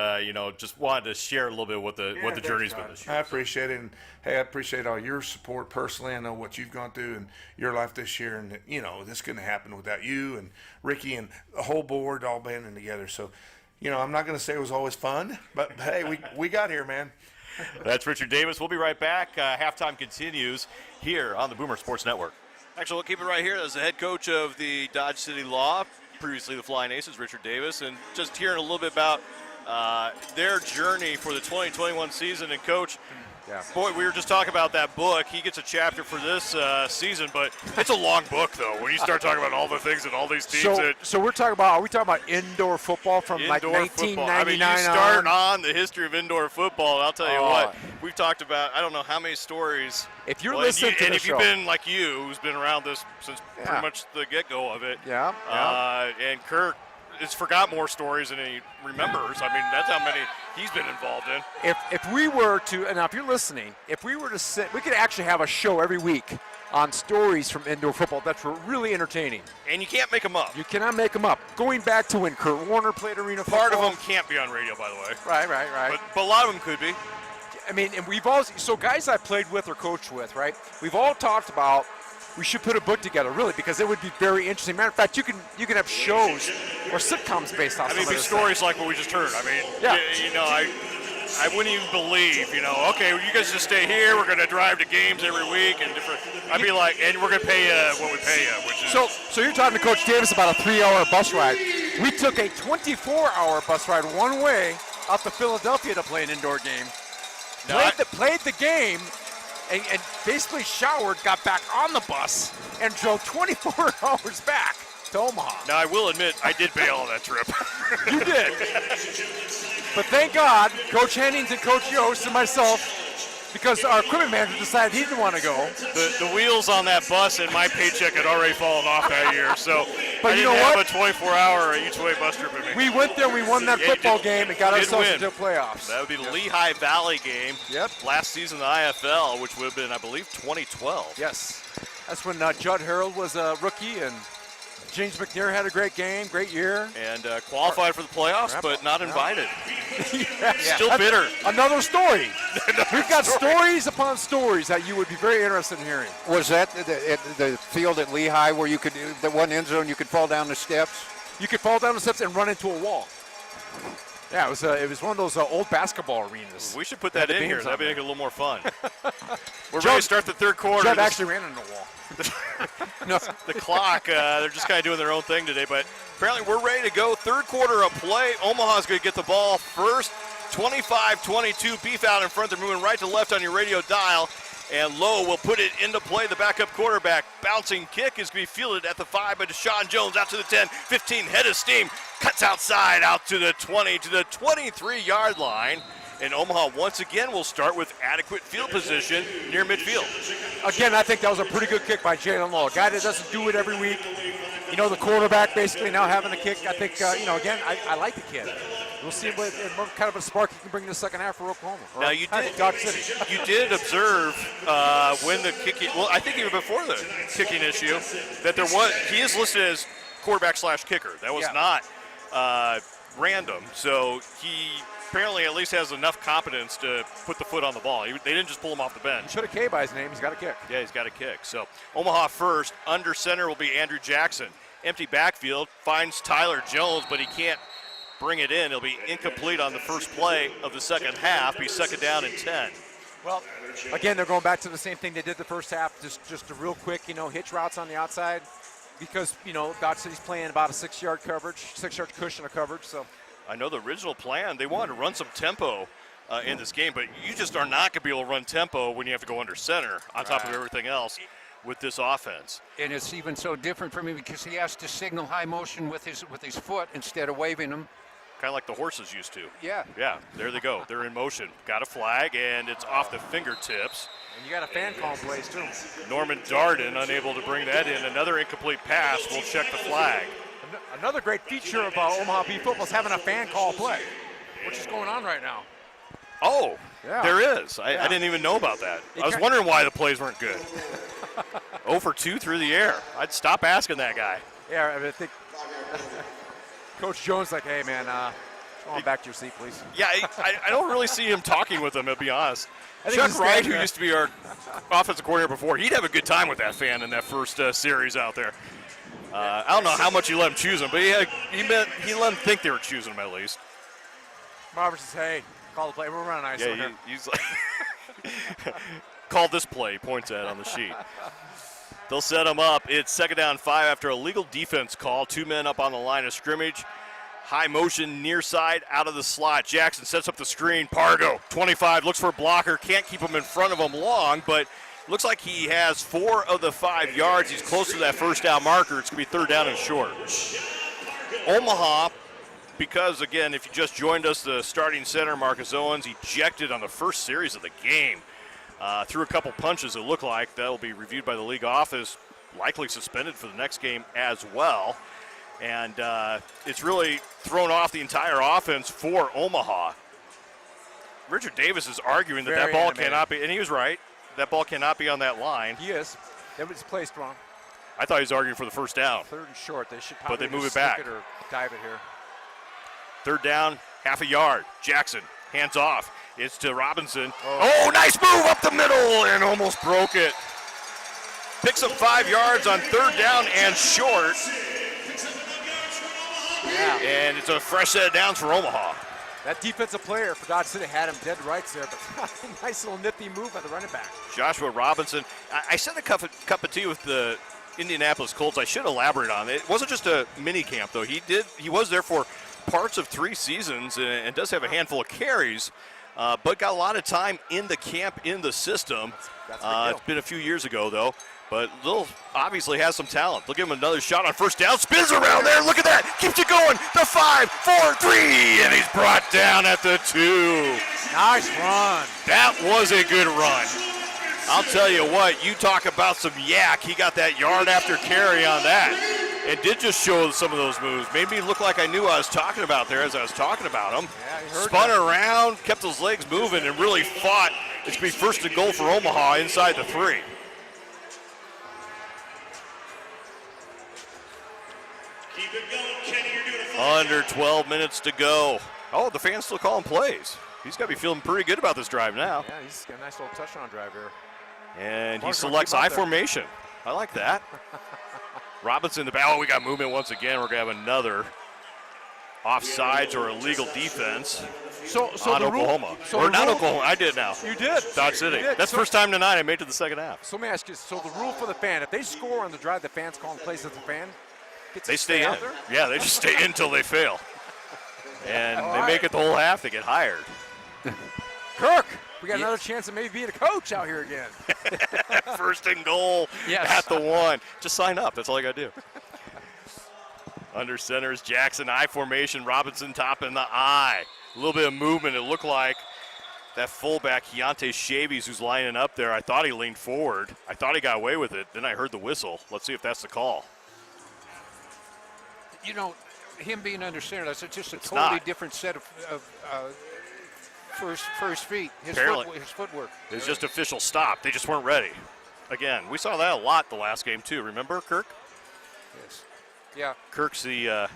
just wanted to share a little bit what the journey's been this year. I appreciate it, and hey, I appreciate all your support personally. I know what you've gone through in your life this year, and this couldn't happen without you and Ricky and the whole board all banding together. So, I'm not going to say it was always fun, but hey, we got here, man. That's Richard Davis. We'll be right back. Halftime continues here on the Boomer Sports Network. Actually, we'll keep it right here. As the head coach of the Dodge City Law, previously the Flying Aces, Richard Davis, and just hearing a little bit about their journey for the 2021 season. And Coach, boy, we were just talking about that book. He gets a chapter for this season, but it's a long book, though, when you start talking about all the things that all these teams did. So are we talking about indoor football from indoor like 1999 I mean, you start on the history of indoor football, and I'll tell you what, we've talked about, I don't know how many stories. If you're listening to and the if show, you've been like you, who's been around this since pretty much the get-go of it. And Kirk has forgot more stories than he remembers. I mean, that's how many he's been involved in. If we were to, and now if you're listening, if we were to sit, we could actually have a show every week on stories from indoor football that's really entertaining. And you can't make them up. You cannot make them up. Going back to when Kurt Warner played arena football. Part of them can't be on radio, by the way. Right. But a lot of them could be. I mean, and we've all, so guys I played with or coached with, right? We've all talked about we should put a book together, really, because it would be very interesting. Matter of fact, you can have shows or sitcoms based off. I mean, stories like what we just heard. I mean, I wouldn't even believe, okay, well, you guys just stay here. We're going to drive to games every week and different. I'd be like, and we're going to pay you what we pay you, which is. So you're talking to Coach Davis about a 3-hour bus ride. We took a 24-hour bus ride one way out to Philadelphia to play an indoor game. Played the game. And basically showered, got back on the bus, and drove 24 hours back to Omaha. Now, I will admit, I did bail on that trip. You did. But thank God, Coach Hennings and Coach Yost and myself, because our equipment manager decided he didn't want to go. The wheels on that bus and my paycheck had already fallen off that year, so But I you didn't know have what? a 24-hour each-way bus trip at me. We went there, we won that football game, and got did ourselves win. into the playoffs. That would be the Lehigh Valley game. Yep. Last season, the IFL, which would have been, I believe, 2012. Yes. That's when Judd Harold was a rookie, and James McNair had a great game, great year. And qualified for the playoffs, but not invited. Yeah. Still bitter. Another story. We've got stories upon stories that you would be very interested in hearing. Was that the field at Lehigh where you could, the one end zone, you could fall down the steps? You could fall down the steps and run into a wall. Yeah, it was one of those old basketball arenas. We should put that Had the in here. beams That'd on make it a little more fun. We're Judd- ready to start the third quarter. Judd This- actually ran into a wall. No, the clock, they're just kind of doing their own thing today, but apparently we're ready to go. Third quarter of play. Omaha's going to get the ball first. 25-22, Beef out in front. They're moving right to left on your radio dial. And Lowe will put it into play. The backup quarterback bouncing kick is going to be fielded at the 5 by Deshaun Jones. Out to the 10, 15, head of steam. Cuts outside, out to the 20, to the 23-yard line. And Omaha once again will start with adequate field position near midfield. Again, I think that was a pretty good kick by Jalen Lowe. A guy that doesn't do it every week. You know, the quarterback basically now having the kick. I think, again, I like the kid. We'll see what kind of a spark he can bring in the second half for Oklahoma. Now you did, Dodge City. you did observe when the kicking. Well, I think even before the kicking issue, that he is listed as quarterback / kicker. That was not random. So he apparently at least has enough competence to put the foot on the ball. They didn't just pull him off the bench. Should have K by his name. He's got a kick. Yeah, he's got a kick. So Omaha first. Under center will be Andrew Jackson. Empty backfield. Finds Tyler Jones, but he can't bring it in. It'll be incomplete on the first play of the second half. Be second down and 10. Well, again, they're going back to the same thing they did the first half. Just a real quick, hitch routes on the outside. Because, Dodge City's playing about a 6-yard coverage, 6-yard cushion of coverage. So I know the original plan, they wanted to run some tempo in this game, but you just are not going to be able to run tempo when you have to go under center on top of everything else with this offense. And it's even so different for me because he has to signal high motion with his foot instead of waving them. Kind of like the horses used to. Yeah. Yeah, there they go. They're in motion. Got a flag, and it's off the fingertips. And you got a fan calling plays, too. Norman Darden unable to bring that in. Another incomplete pass. We'll check the flag. Another great feature of Omaha Beef football is having a fan call play, which is going on right now. Oh, yeah. There is. I didn't even know about that. I was wondering why the plays weren't good. 0 for 2 through the air. I'd stop asking that guy. Yeah, I think Coach Jones like, hey, man, go on back to your seat, please. Yeah, I don't really see him talking with them, to be honest. I think Chuck he's Wright, good, who used to be our offensive coordinator before, he'd have a good time with that fan in that first series out there. I don't know how much he let him choose him, but he let him think they were choosing him at least. Robert says, hey, call the play. We're running ice over here. He's like, call this play, points at on the sheet. They'll set him up. It's second down 5 after a legal defense call. 2 men up on the line of scrimmage. High motion near side out of the slot. Jackson sets up the screen. Pargo, 25, looks for a blocker. Can't keep him in front of him long, but looks like he has 4 of the 5 yards. He's close to that first down marker. It's going to be third down and short. Omaha, because, again, if you just joined us, the starting center, Marcus Owens, ejected on the first series of the game. Threw a couple punches, it looked like. That will be reviewed by the league office, likely suspended for the next game as well. And it's really thrown off the entire offense for Omaha. Richard Davis is arguing that ball cannot be, and he was right, that ball cannot be on that line. He is. It was placed wrong. I thought he was arguing for the first down. Third and short. They should probably but they move it stick back. It or dive it here. Third down, half a yard. Jackson, hands off. It's to Robinson. Oh, nice move up the middle and almost broke it. Picks up 5 yards on third down and short. Yeah. And it's a fresh set of downs for Omaha. That defensive player for Dodge City had him dead rights there, but nice little nifty move by the running back. Joshua Robinson. I said a cup of tea with the Indianapolis Colts. I should elaborate on it. It wasn't just a mini camp, though. He was there for parts of 3 seasons and does have a handful of carries, but got a lot of time in the camp, in the system. It's been a few years ago, though. But Lil obviously has some talent. They'll give him another shot on first down. Spins around there. Look at that. Keeps it going. The 5, 4, 3. And he's brought down at the 2. Nice run. That was a good run. I'll tell you what, you talk about some yak. He got that yard after carry on that. And did just show some of those moves. Made me look like I knew what I was talking about there as I was talking about him. Spun around, kept those legs moving, and really fought. It's going to be 1st and goal for Omaha inside the 3. Under 12 minutes to go. Oh, the fans still calling plays. He's got to be feeling pretty good about this drive now. Yeah, he's got a nice little touchdown drive here. And he selects I formation. I like that. Robinson, oh, we got movement once again. We're going to have another offsides or illegal defense on Oklahoma. Or not Oklahoma. I did now. You did. Dodge City. That's the first time tonight I made it to the second half. So let me ask you, so the rule for the fan, if they score on the drive, the fan's calling plays as the fan? They stay in. Yeah, they just stay in until they fail. And they make it the whole half. They get hired. Kirk, we got another chance of maybe being a coach out here again. 1st and goal at the 1. Just sign up. That's all you got to do. Under center is Jackson, I formation. Robinson top in the I. A little bit of movement. It looked like that fullback, Keontae Chavies, who's lining up there. I thought he leaned forward. I thought he got away with it. Then I heard the whistle. Let's see if that's the call. You know, him being under center, that's just a totally different set of for his feet, his footwork. It's just official stop. They just weren't ready. Again, we saw that a lot the last game too. Remember, Kirk? Yes. Yeah. Kirk's the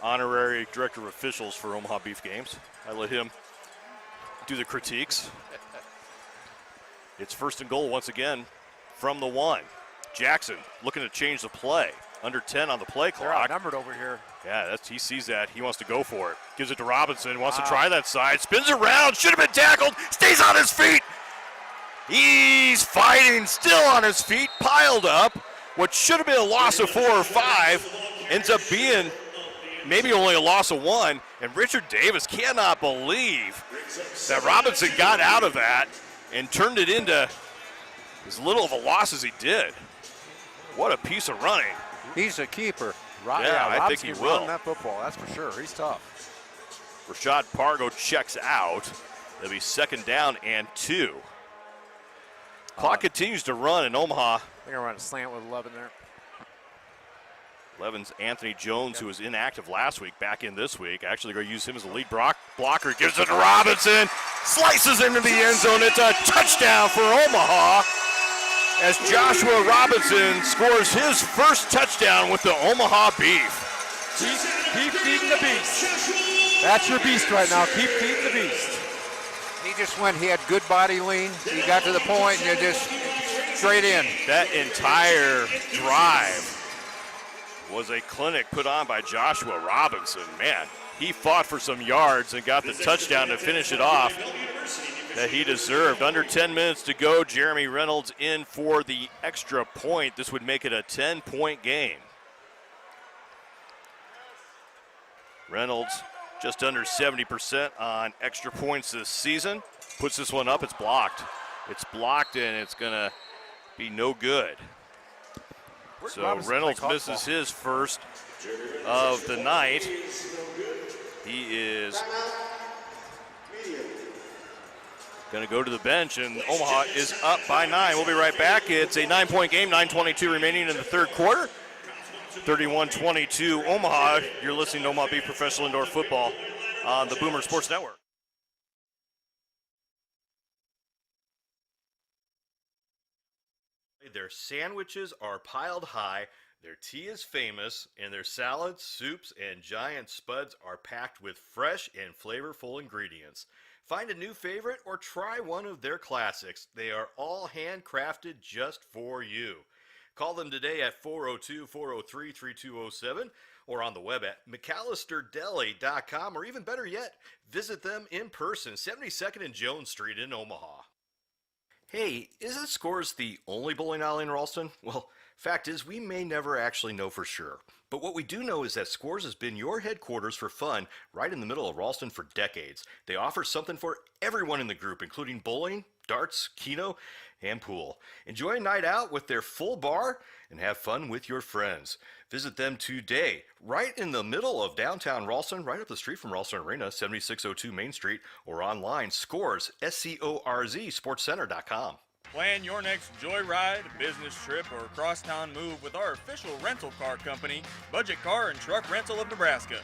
honorary director of officials for Omaha Beef games. I let him do the critiques. It's 1st and goal once again from the 1. Jackson looking to change the play. Under 10 on the play clock. They're outnumbered over here. Yeah, he sees that. He wants to go for it. Gives it to Robinson. Wants to try that side. Spins around. Should have been tackled. Stays on his feet. He's fighting. Still on his feet. Piled up. What should have been a loss of 4 or 5 ends up being maybe only a loss of 1. And Richard Davis cannot believe that Robinson got out of that and turned it into as little of a loss as he did. What a piece of running. He's a keeper. I think he will. Run that football, that's for sure. He's tough. Rashad Pargo checks out. It'll be 2nd down and 2. Clock continues to run in Omaha. They're going to run a slant with 11 there. 11's Anthony Jones, who was inactive last week, back in this week. Actually going to use him as a lead blocker. Gives it to Robinson. Slices into the end zone. It's a touchdown for Omaha, as Joshua Robinson scores his first touchdown with the Omaha Beef. Keep feeding the beast. That's your beast right now. Keep feeding the beast. He just went, he had good body lean. He got to the point and just straight in. That entire drive was a clinic put on by Joshua Robinson. Man, he fought for some yards and got the touchdown to finish it off that he deserved. Under 10 minutes to go. Jeremy Reynolds in for the extra point. This would make it a 10-point game. Reynolds just under 70% on extra points this season. Puts this one up. It's blocked. It's blocked, and it's going to be no good. So Reynolds misses his first of the night. He is going to go to the bench, and Omaha is up by 9. We'll be right back. It's a 9-point game, 9:22 remaining in the third quarter. 31-22 Omaha. You're listening to Omaha Beef Professional Indoor Football on the Boomer Sports Network. Their sandwiches are piled high, their tea is famous, and their salads, soups, and giant spuds are packed with fresh and flavorful ingredients. Find a new favorite or try one of their classics. They are all handcrafted just for you. Call them today at 402-403-3207 or on the web at McAllisterdeli.com, or even better yet, visit them in person, 72nd and Jones Street in Omaha. Hey, isn't Scores the only bowling alley in Ralston? Well, fact is, we may never actually know for sure. But what we do know is that Scores has been your headquarters for fun right in the middle of Ralston for decades. They offer something for everyone in the group, including bowling, darts, keno, and pool. Enjoy a night out with their full bar and have fun with your friends. Visit them today, right in the middle of downtown Ralston, right up the street from Ralston Arena, 7602 Main Street, or online, Scores, SCORZ, sportscenter.com. Plan your next joyride, business trip, or crosstown move with our official rental car company, Budget Car and Truck Rental of Nebraska.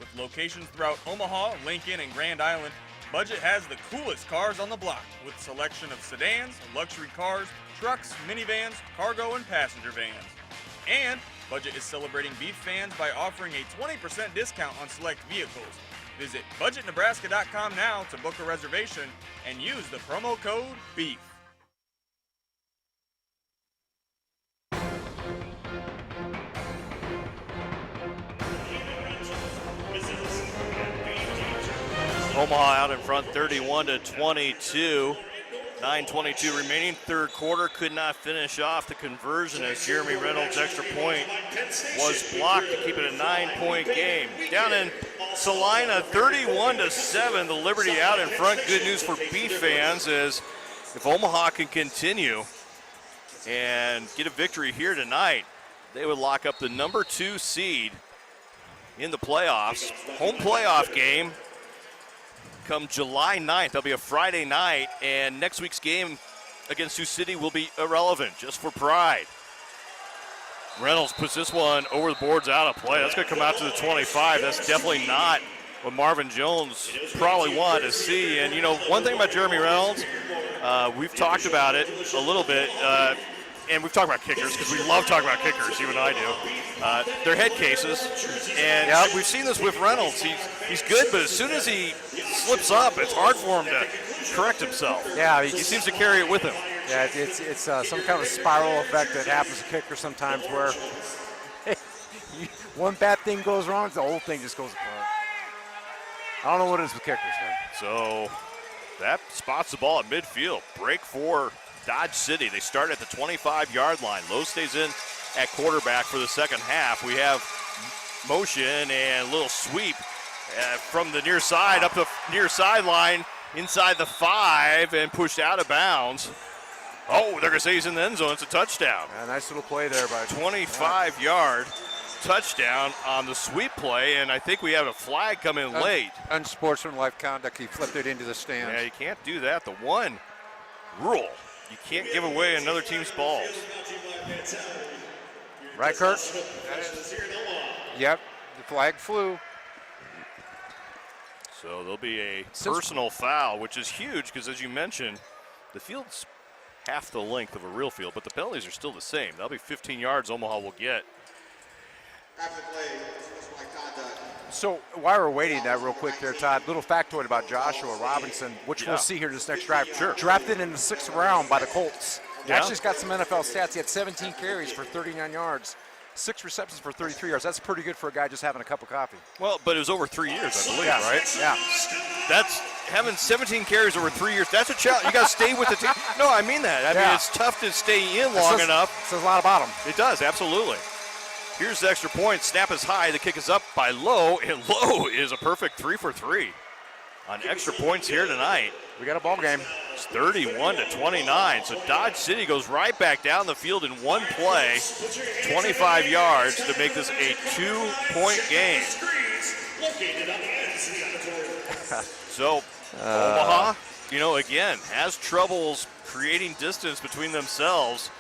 With locations throughout Omaha, Lincoln, and Grand Island, Budget has the coolest cars on the block with selection of sedans, luxury cars, trucks, minivans, cargo, and passenger vans. And Budget is celebrating Beef fans by offering a 20% discount on select vehicles. Visit budgetnebraska.com now to book a reservation and use the promo code BEEF. Omaha out in front 31-22. 9:22 remaining. Third quarter, could not finish off the conversion as Jeremy Reynolds' extra point was blocked to keep it a 9-point game. Down in Salina, 31-7, the Liberty out in front. Good news for Beef fans is if Omaha can continue and get a victory here tonight, they would lock up the number 2 seed in the playoffs. Home playoff game come July 9th. That'll be a Friday night, and next week's game against Sioux City will be irrelevant, just for pride. Reynolds puts this one over the boards, out of play. That's going to come out to the 25. That's definitely not what Marvin Jones probably wanted to see. And, you know, one thing about Jeremy Reynolds, we've talked about it a little bit, and we've talked about kickers because we love talking about kickers, you and I do. They're head cases, and we've seen this with Reynolds. He's good, but as soon as he slips up, it's hard for him to correct himself. Yeah, he seems to carry it with him. Yeah, it's some kind of spiral effect that happens to kickers sometimes where one bad thing goes wrong, the whole thing just goes apart. I don't know what it is with kickers, man. So that spots the ball at midfield. Break for Dodge City. They start at the 25-yard line. Lowe stays in at quarterback for the second half. We have motion and a little sweep from the near side up the near sideline inside the 5 and pushed out of bounds. Oh, they're going to say he's in the end zone. It's a touchdown. Yeah, nice little play there by 25-yard touchdown on the sweep play, and I think we have a flag come in late. Unsportsmanlike conduct. He flipped it into the stands. Yeah, you can't do that. The one rule, you can't give away another team's balls. Right, Kurt? Yep, the flag flew. So there'll be a personal foul, which is huge because, as you mentioned, the field's half the length of a real field, but the penalties are still the same. That'll be 15 yards Omaha will get. So while we're waiting that real quick there, Todd, little factoid about Joshua Robinson, which we'll see here this next drive. Sure. Drafted in the 6th round by the Colts. Yeah. Actually, he's got some NFL stats. He had 17 carries for 39 yards, 6 receptions for 33 yards. That's pretty good for a guy just having a cup of coffee. Well, but it was over 3 years, I believe, Yeah. right? Yeah. That's having 17 carries over 3 years. That's a challenge. You got to stay with the team. No, I mean that. I mean, it's tough to stay in long enough. It says a lot about him. It does, absolutely. Here's the extra point. Snap is high. The kick is up by Lowe, and Lowe is a perfect 3 for 3 on extra points here tonight. We got a ball game. It's 31-29. So Dodge City goes right back down the field in one play, 25 yards to make this a 2-point game. So Omaha, you know, again, has troubles creating distance between themselves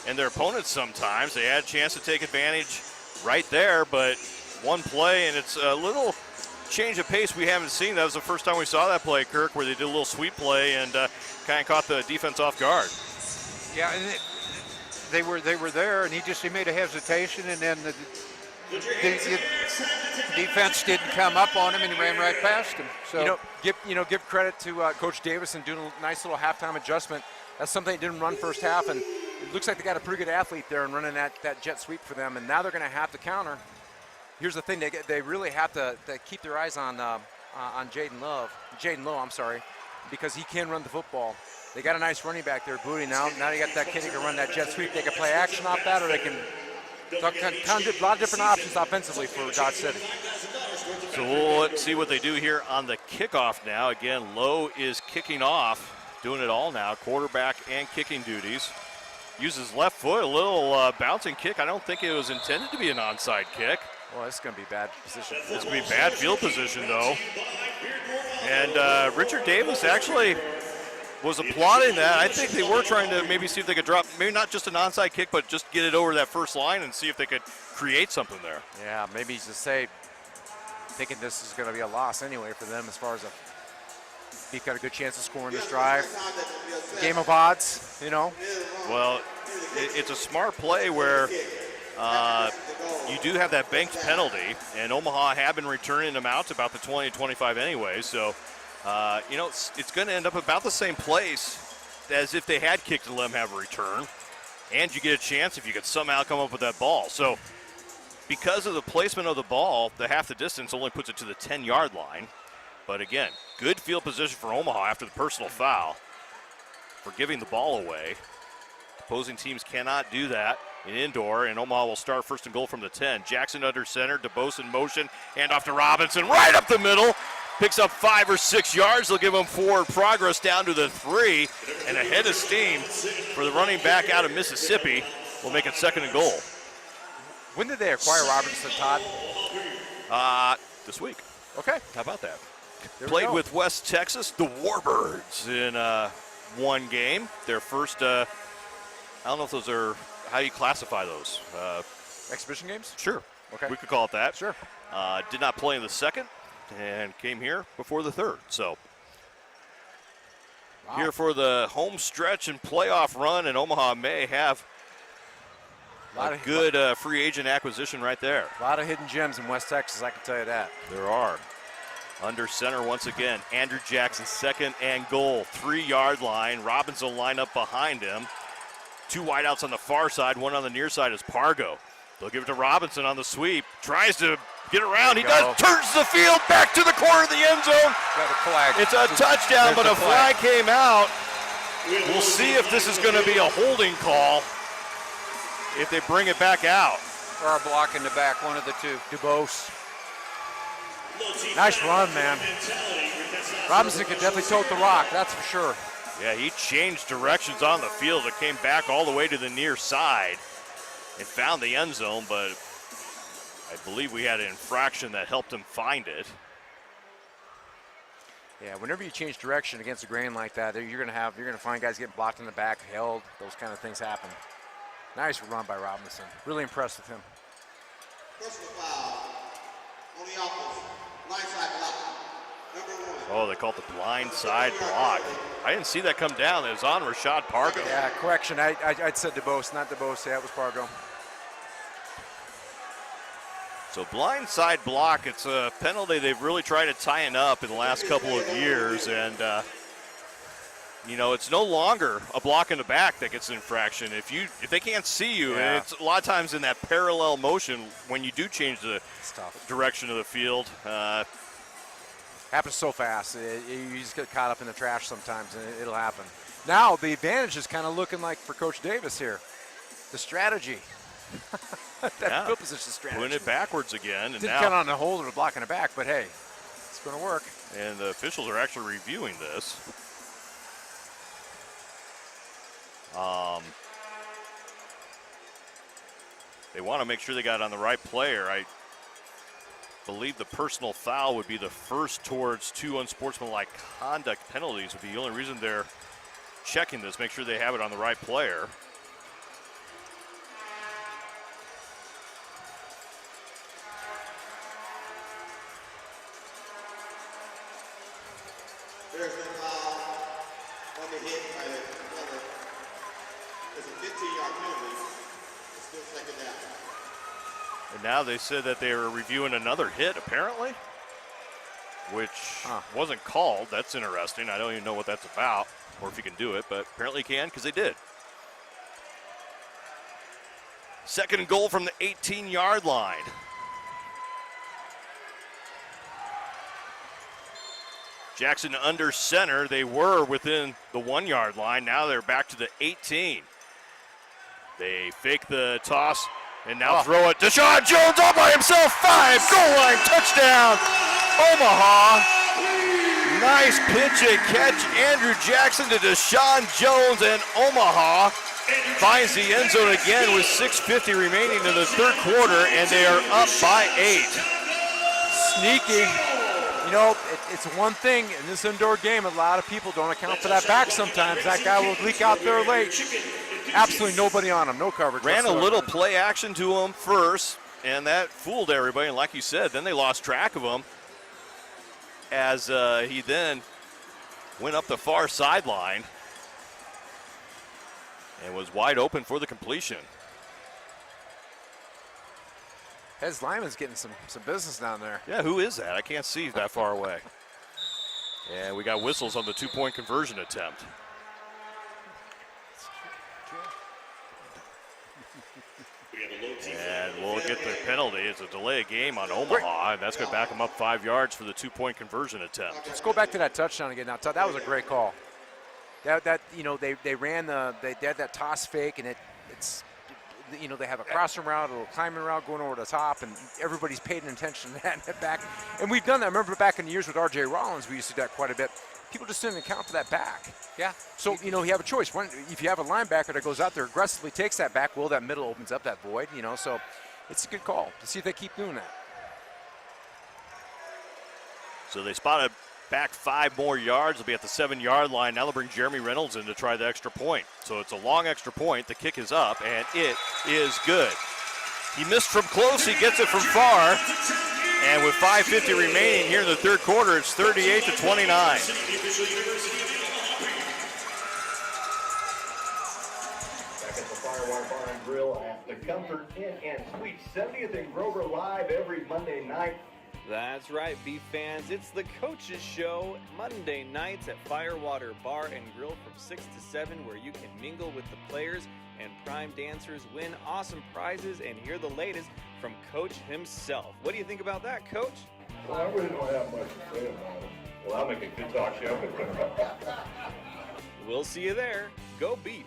and their opponents sometimes. They had a chance to take advantage right there, but one play, and it's a little change of pace we haven't seen. That was the first time we saw that play, Kirk, where they did a little sweep play and kind of caught the defense off guard. Yeah, and they were there, and he made a hesitation, and then the defense didn't come up on him, and he ran right past him. So give credit to Coach Davison doing a nice little halftime adjustment. That's something they didn't run first half, and it looks like they got a pretty good athlete there and running that jet sweep for them, and now they're going to have to counter. Here's the thing, they really have to keep their eyes on Jaden Lowe, I'm sorry, because he can run the football. They got a nice running back there, Booty. Now they got that kid who can run that jet sweep. They can play action off that, or they can a lot of different options offensively for Dodge City. So we'll see what they do here on the kickoff now. Again, Lowe is kicking off. doing it all now, quarterback and kicking duties. Uses left foot, a little bouncing kick. I don't think it was intended to be an onside kick. Well, it's going to be bad position. It's going to be bad field position, though. And Richard Davis actually was applauding that. I think they were trying to maybe see if they could drop, maybe not just an onside kick, but just get it over that first line and see if they could create something there. Yeah, maybe he's just thinking this is going to be a loss anyway for them as far as he's got a good chance of scoring this drive. Game of odds, you know. Well, it's a smart play where you do have that banked penalty, and Omaha have been returning them out to about the 20-25 anyway. So, it's going to end up about the same place as if they had kicked to let them have a return, and you get a chance if you could somehow come up with that ball. So, because of the placement of the ball, the half the distance only puts it to the 10-yard line. But again, good field position for Omaha after the personal foul for giving the ball away. Opposing teams cannot do that in indoor, and Omaha will start first and goal from the 10. Jackson under center, DeBose in motion, hand off to Robinson, right up the middle. Picks up 5 or 6 yards. They'll give him forward progress down to the 3, and a head of steam for the running back out of Mississippi. Will make it second and goal. When did they acquire Robinson, Todd? This week. Okay. How about that? There we Played go. with West Texas, the Warbirds, in one game. Their first, I don't know if those are, how do you classify those? Exhibition games? Sure. Okay. We could call it that. Sure. Did not play in the second and came here before the third. So here for the home stretch and playoff run, and Omaha may have a good free agent acquisition right there. A lot of hidden gems in West Texas, I can tell you that. There are. Under center once again, Andrew Jackson, second and goal, 3-yard line. Robinson will line up behind him. 2 wideouts on the far side, 1 on the near side is Pargo. They'll give it to Robinson on the sweep. Tries to get around. He does. Turns the field back to the corner of the end zone. Got a flag. It's a touchdown, but There's a flag came out. We'll see if this is going to be a holding call if they bring it back out. Or a block in the back, one of the two. DuBose. Nice run, man. Robinson could definitely tote the rock, that's for sure. Yeah, he changed directions on the field. It came back all the way to the near side and found the end zone, but I believe we had an infraction that helped him find it. Yeah, whenever you change direction against a grain like that, you're gonna find guys getting blocked in the back, held, those kind of things happen. Nice run by Robinson. Really impressed with him. Personal foul on the offense. Blindside block. Number 1. Oh, they called the blind side block. I didn't see that come down. It was on Rashad Pargo. Yeah, correction. I'd said DeBose, not DeBose. Yeah, it was Pargo. So blind side block, it's a penalty they've really tried to tighten up in the last couple of years, and it's no longer a block in the back that gets an infraction. If they can't see you, and it's a lot of times in that parallel motion when you do change the direction of the field. Happens so fast. You just get caught up in the trash sometimes, and it'll happen. Now the advantage is kind of looking like for Coach Davis here. The strategy. That field position strategy. Putting it backwards again. And Didn't now count on the hold or the block in the back, but hey, it's going to work. And the officials are actually reviewing this. They want to make sure they got it on the right player. I believe the personal foul would be the first towards 2 unsportsmanlike conduct penalties would be the only reason they're checking this, make sure they have it on the right player. There's no foul on the hit by the runner. There's a 15-yard penalty. It's still second down. And now they said that they were reviewing another hit, apparently, which wasn't called. That's interesting. I don't even know what that's about or if you can do it, but apparently you can because they did. Second and goal from the 18-yard line. Jackson under center. They were within the 1-yard line. Now they're back to the 18. They fake the toss and now throw it. Deshaun Jones all by himself. 5, goal line, touchdown, Omaha. Nice pitch and catch. Andrew Jackson to Deshaun Jones, and Omaha finds the end zone again with 6:50 remaining in the third quarter, and they are up by 8. Sneaky. You know, it's one thing in this indoor game, a lot of people don't account for that back sometimes. That guy will leak out there late. Absolutely nobody on him, no coverage. Ran a whatsoever. little play action to him first, and that fooled everybody. And like you said, then they lost track of him as he then went up the far sideline and was wide open for the completion. His lineman's getting some business down there. Yeah, who is that? I can't see that far away. And we got whistles on the two-point conversion attempt. And we'll get the penalty. It's a delay of game on Omaha, and that's going to back them up 5 yards for the two-point conversion attempt. Let's go back to that touchdown again. Now, Todd, that was a great call. That you know, they ran they had that toss fake, and it's you know, they have a crossing route, a little climbing route going over the top, and everybody's paying attention to that in the back. And we've done that. I remember back in the years with R.J. Rollins, we used to do that quite a bit. People just didn't account for that back. Yeah. So, you know, you have a choice. If you have a linebacker that goes out there, aggressively takes that back, well, that middle opens up that void, you know. So it's a good call to see if they keep doing that. So they spotted back 5 more yards. They'll be at the 7-yard line. Now they'll bring Jeremy Reynolds in to try the extra point. So it's a long extra point. The kick is up, and it is good. He missed from close. He gets it from far. And with 5:50 remaining here in the third quarter, it's 38-29. Back at the Firewire Bar and Grill at the Comfort Inn and Suites, 70th and Grover, live every Monday night. That's right, Beef fans. It's the Coaches Show, Monday nights at Firewater Bar and Grill from 6 to 7, where you can mingle with the players and prime dancers, win awesome prizes, and hear the latest from Coach himself. What do you think about that, Coach? Well, I really don't have much to say about it. Well, I'll make a good talk show. We'll see you there. Go Beef.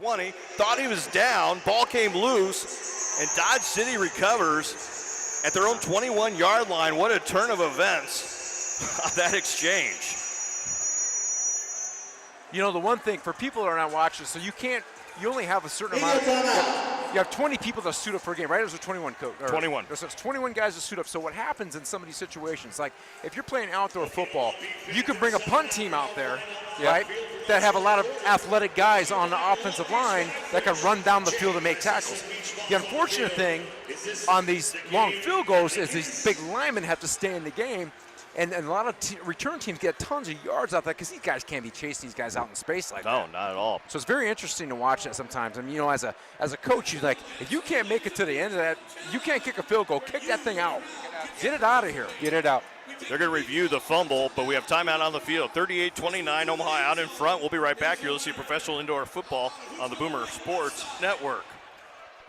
20, thought he was down, ball came loose, and Dodge City recovers at their own 21-yard line. What a turn of events on that exchange. You know, the one thing for people that are not watching, so you only have a certain amount you have 20 people that suit up for a game, right? There's a 21 coach. 21. So it's 21 guys that suit up. So what happens in some of these situations, like if you're playing outdoor football, you can bring a punt team out there, right, that have a lot of athletic guys on the offensive line that can run down the field and make tackles. The unfortunate thing on these long field goals is these big linemen have to stay in the game. And a lot of return teams get tons of yards out there because these guys can't be chasing these guys out in space like that. No, not at all. So it's very interesting to watch that sometimes. I mean, you know, as a coach, you're like, if you can't make it to the end of that, you can't kick a field goal, kick that thing out. Get it out of here. Get it out. They're going to review the fumble, but we have timeout on the field. 38-29, Omaha out in front. We'll be right back. You're listening to Professional Indoor Football on the Boomer Sports Network.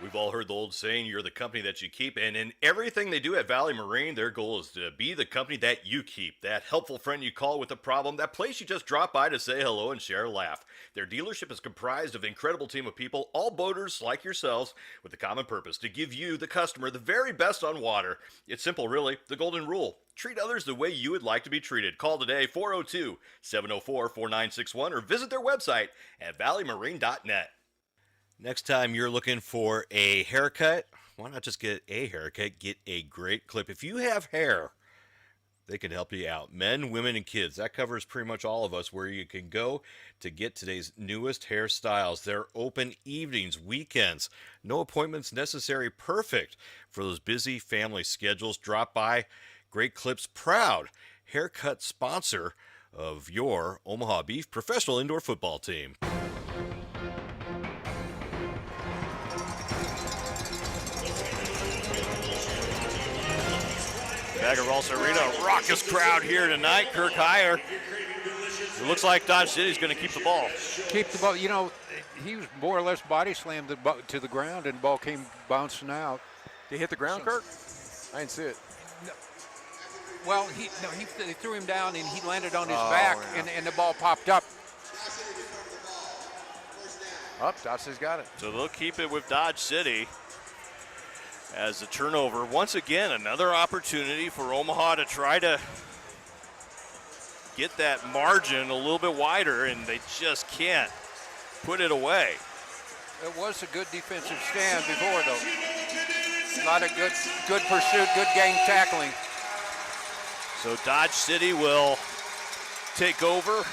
We've all heard the old saying, you're the company that you keep, and in everything they do at Valley Marine, their goal is to be the company that you keep, that helpful friend you call with a problem, that place you just drop by to say hello and share a laugh. Their dealership is comprised of an incredible team of people, all boaters like yourselves, with the common purpose to give you, the customer, the very best on water. It's simple, really, the golden rule. Treat others the way you would like to be treated. Call today, 402-704-4961, or visit their website at valleymarine.net. Next time you're looking for a haircut, why not just get a haircut? Get a great clip. If you have hair, they can help you out. Men, women, and kids. That covers pretty much all of us, where you can go to get today's newest hairstyles. They're open evenings, weekends. No appointments necessary. Perfect for those busy family schedules. Drop by. Great Clips, proud haircut sponsor of your Omaha Beef professional indoor football team. Back at Ralston Arena, raucous crowd here tonight. Kirk Heyer. It looks like Dodge City's going to keep the ball. Keep the ball. You know, he was more or less body slammed to the ground, and the ball came bouncing out. Did he hit the ground, Kirk? I didn't see it. No. Well, they threw him down, and he landed on his back, yeah. and the ball popped up. Dodge City's got it. So they'll keep it with Dodge City. As the turnover, once again, another opportunity for Omaha to try to get that margin a little bit wider, and they just can't put it away. It was a good defensive stand before, though. A lot of good pursuit, good gang tackling. So Dodge City will take over.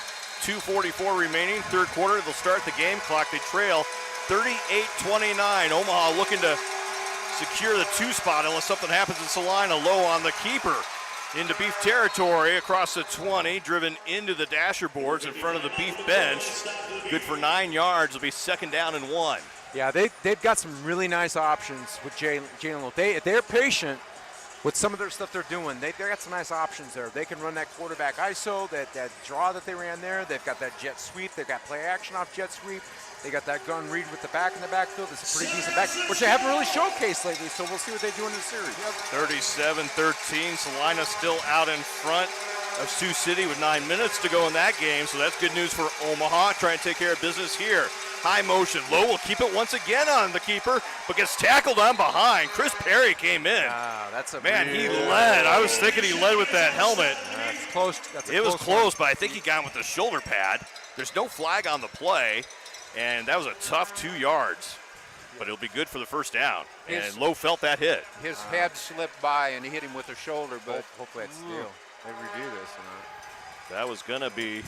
2:44 remaining, third quarter. They'll start the game clock. They trail 38-29. Omaha looking to secure the 2 spot unless something happens in Salina. Low on the keeper into Beef territory across the 20, driven into the dasher boards in front of the Beef bench. Good for 9 yards. It'll be 2nd down and 1. Yeah, they've got some really nice options with Jalen Lowe. They're patient with some of their stuff they're doing. They got some nice options there. They can run that quarterback ISO, that draw that they ran there. They've got that jet sweep. They've got play action off jet sweep. They got that gun read with the back in the backfield. It's a pretty decent back, which they haven't really showcased lately, so we'll see what they do in the series. 37-13. Salina still out in front of Sioux City with 9 minutes to go in that game, so that's good news for Omaha. Trying to take care of business here. High motion. Low will keep it once again on the keeper, but gets tackled on behind. Chris Perry came in. That's a man. He led. I was thinking he led with that helmet. That's close. It was close, but I think he got him with the shoulder pad. There's no flag on the play, and that was a tough 2 yards. But it'll be good for the first down. And Lowe felt that hit. His head slipped by, and he hit him with the shoulder. But hopefully it's still. They review this. That was going to be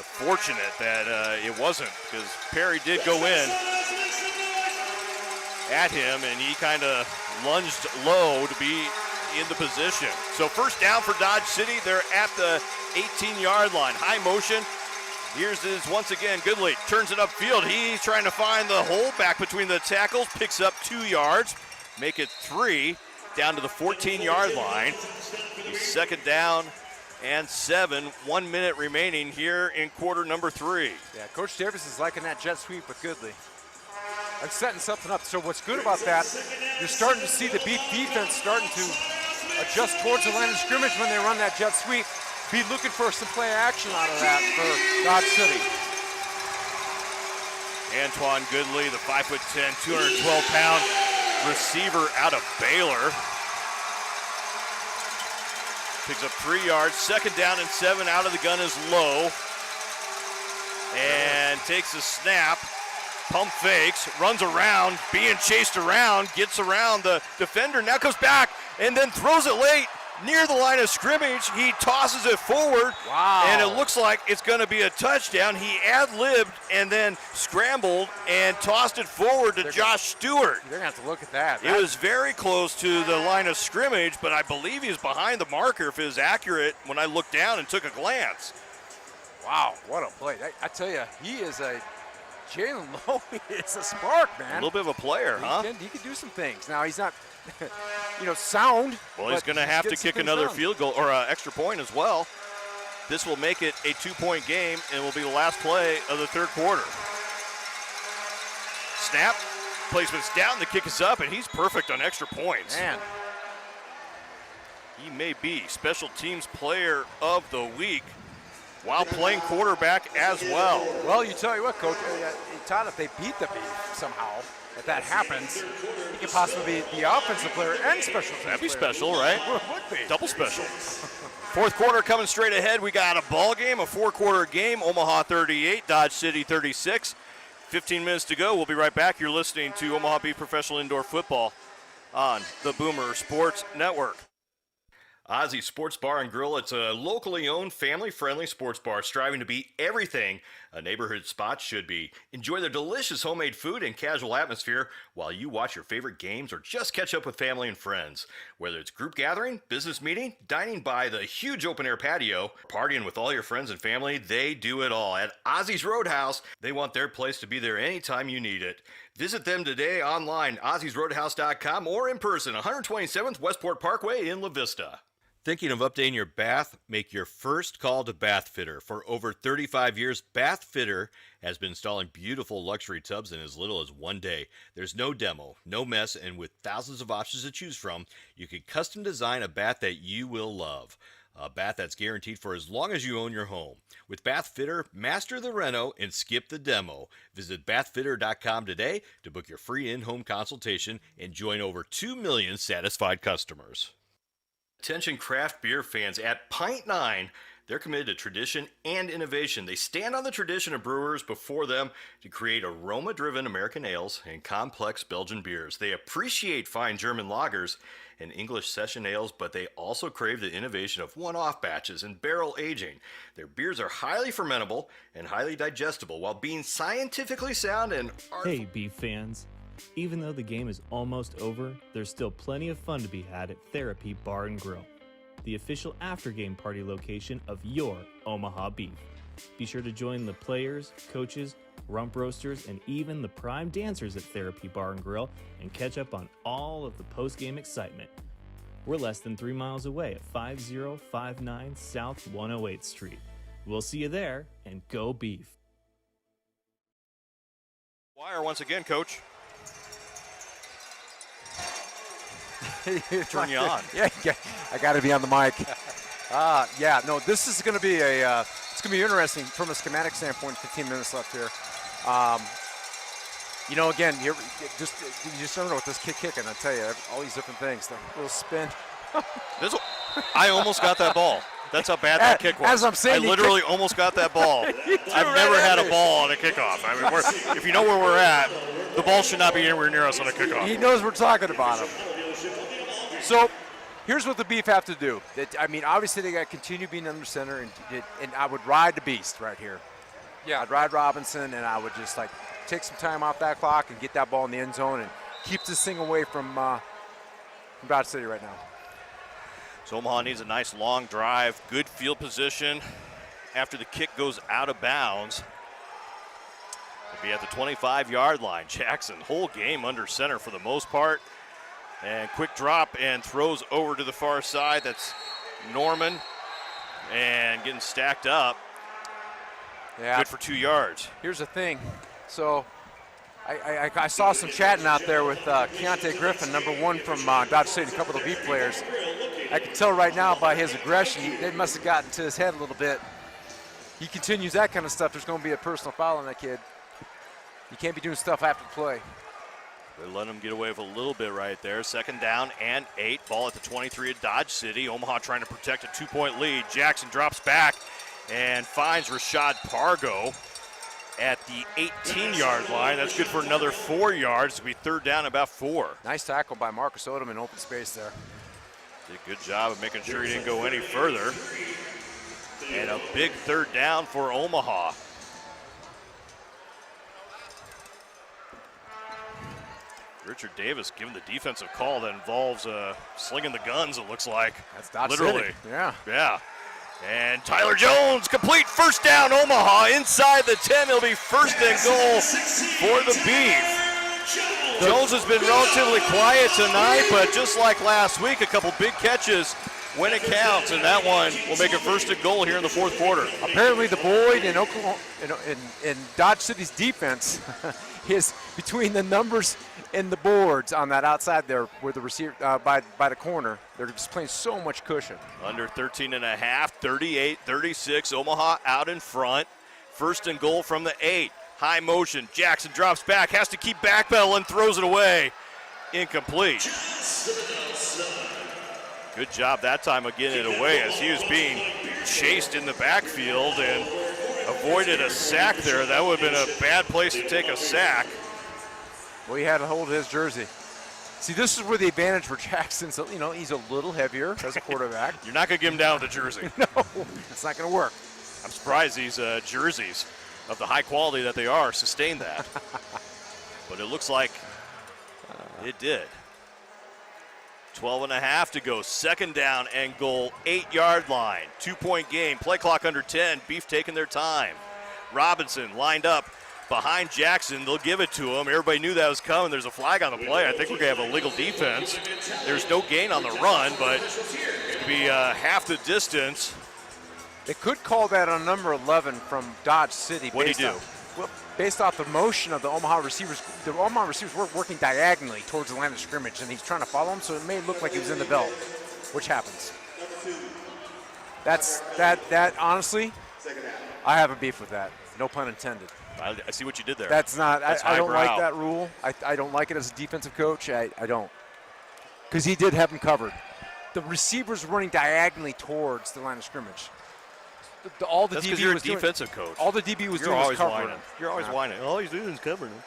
fortunate that it wasn't, because Perry did go in at him, and he kind of lunged low to be in the position. So first down for Dodge City. They're at the 18-yard line. High motion. Here's his once again Goodley. Turns it upfield. He's trying to find the hole back between the tackles. Picks up 2 yards. Make it 3 down to the 14-yard line. 2nd down and 7. 1 minute remaining here in quarter number 3. Yeah, Coach Davis is liking that jet sweep with Goodley. I'm setting something up. So what's good about that, you're starting to see the Beef defense starting to adjust towards the line of scrimmage when they run that jet sweep. Be looking for some play action out of that for Dodge City. Antoine Goodley, the 5'10", 212-pound receiver out of Baylor. Picks up 3 yards. 2nd down and 7. Out of the gun is Lowe. And takes a snap. Pump fakes. Runs around. Being chased around. Gets around the defender. Now comes back and then throws it late. Near the line of scrimmage, he tosses it forward. Wow. And it looks like it's going to be a touchdown. He ad-libbed and then scrambled and tossed it forward to Josh Stewart. They're going to have to look at that. It was very close to the line of scrimmage, but I believe he's behind the marker if it was accurate when I looked down and took a glance. Wow, what a play. I tell you, he is a Jalen Lowe is a spark, man. A little bit of a player, huh? He can do some things. Now, he's not, sound. Well, he's going to have to kick another field goal or extra point as well. This will make it a 2-point game and will be the last play of the 3rd quarter. Snap, placement's down, the kick is up, and he's perfect on extra points. Man. He may be special teams player of the week while playing quarterback as well. Well, you tell you what, Coach, Todd, if they beat the Beef somehow, if that happens, he could possibly be the offensive player and special teams That'd be player. special, right? Would be. Double special. 4th quarter coming straight ahead. We got a ball game, a 4-quarter game. Omaha 38, Dodge City 36. 15 minutes to go. We'll be right back. You're listening to Omaha Beef Professional Indoor Football on the Boomer Sports Network. Ozzy Sports Bar and Grill. It's a locally owned, family-friendly sports bar striving to be everything a neighborhood spot should be. Enjoy their delicious homemade food and casual atmosphere while you watch your favorite games or just catch up with family and friends. Whether it's group gathering, business meeting, dining by the huge open-air patio, partying with all your friends and family, they do it all. At Ozzy's Roadhouse, they want their place to be there anytime you need it. Visit them today online, Ozzy'sRoadhouse.com, or in person, 127th Westport Parkway in La Vista. Thinking of updating your bath? Make your first call to Bath Fitter. For over 35 years, Bath Fitter has been installing beautiful luxury tubs in as little as 1 day. There's no demo, no mess, and with thousands of options to choose from, you can custom design a bath that you will love. A bath that's guaranteed for as long as you own your home. With Bath Fitter, master the reno and skip the demo. Visit bathfitter.com today to book your free in-home consultation and join over 2 million satisfied customers. Attention craft beer fans, at Pint 9, they're committed to tradition and innovation. They stand on the tradition of brewers before them to create aroma-driven American ales and complex Belgian beers. They appreciate fine German lagers and English session ales, but they also crave the innovation of one-off batches and barrel aging. Their beers are highly fermentable and highly digestible while being scientifically sound and Hey, beef fans. Even though the game is almost over, there's still plenty of fun to be had at Therapy Bar and Grill, the official after-game party location of your Omaha Beef. Be sure to join the players, coaches, rump roasters, and even the prime dancers at Therapy Bar and Grill and catch up on all of the post-game excitement. We're less than 3 miles away at 5059 South 108th Street. We'll see you there, and go Beef. Wire once again, Coach. Turn you on. Yeah, I got to be on the mic. This is going to be it's going to be interesting from a schematic standpoint. 15 minutes left here. Again, you just never know with this kicking. I tell you, all these different things. The little spin. I almost got that ball. That's how bad that kick was. As I'm saying, I literally almost got that ball. I've never had a ball on a kickoff. I mean, if you know where we're at, the ball should not be anywhere near us on a kickoff. He knows we're talking about him. So, here's what the Beef have to do. Obviously they got to continue being under center, and I would ride the beast right here. Yeah, I'd ride Robinson, and I would just take some time off that clock and get that ball in the end zone and keep this thing away from Dodge City right now. So Omaha needs a nice long drive, good field position after the kick goes out of bounds. It'll be at the 25-yard line. Jackson, whole game under center for the most part. And quick drop and throws over to the far side. That's Norman. And getting stacked up. Yeah. Good for 2 yards. Here's the thing. So I saw some chatting out there with Keontae Griffin, number 1 from Dodge City, a couple of the Beef players. I can tell right now by his aggression, it must have gotten to his head a little bit. He continues that kind of stuff, there's going to be a personal foul on that kid. You can't be doing stuff after the play. They're letting them get away with a little bit right there. 2nd down and 8. Ball at the 23 at Dodge City. Omaha trying to protect a 2-point lead. Jackson drops back and finds Rashad Pargo at the 18-yard line. That's good for another 4 yards. It'll be 3rd down, about 4. Nice tackle by Marcus Odom in open space there. Did a good job of making sure he didn't go any further. And a big 3rd down for Omaha. Richard Davis giving the defensive call that involves slinging the guns, it looks like. That's Dodge literally. City. Yeah. Yeah. And Tyler Jones, complete 1st down, Omaha. Inside the 10, it'll be 1st and goal for the Beef. Jones has been relatively quiet tonight, but just like last week, a couple big catches when it counts, and that one will make it 1st and goal here in the 4th quarter. Apparently the Boyd and Oklahoma in Dodge City's defense is between the numbers and the boards on that outside there where the receiver by the corner. They're just playing so much cushion. Under 13 and a half, 38-36. Omaha out in front. 1st and goal from the 8. High motion. Jackson drops back, has to keep backpedaling, throws it away. Incomplete. Good job that time of getting it away as he was being chased in the backfield and avoided a sack there. That would have been a bad place to take a sack. Well, he had to hold his jersey. See, this is where the advantage for Jackson. So, he's a little heavier as a quarterback. You're not going to give him down with the jersey. No, it's not going to work. I'm surprised these jerseys, of the high quality that they are, sustain that. But it looks like it did. 12 and a half to go. 2nd down and goal, 8-yard line. 2-point game. Play clock under 10. Beef taking their time. Robinson lined up behind Jackson. They'll give it to him. Everybody knew that was coming. There's a flag on the play. I think we're going to have a legal defense. There's no gain on the run, but it's going to be half the distance. They could call that on number 11 from Dodge City. What did he do? Based off the motion of the Omaha receivers, were working diagonally towards the line of scrimmage, and he's trying to follow him, so it may look like he was in the belt, which happens. That honestly, I have a beef with that. No pun intended. I see what you did there. That's not. I don't highbrow. like that rule. I don't like it as a defensive coach. I don't, because he did have him covered. The receivers running diagonally towards the line of scrimmage. All the That's DB because you're a was doing, defensive coach. All the DB was You're doing was always covering whining. him. You're always whining. All he's doing is covering him.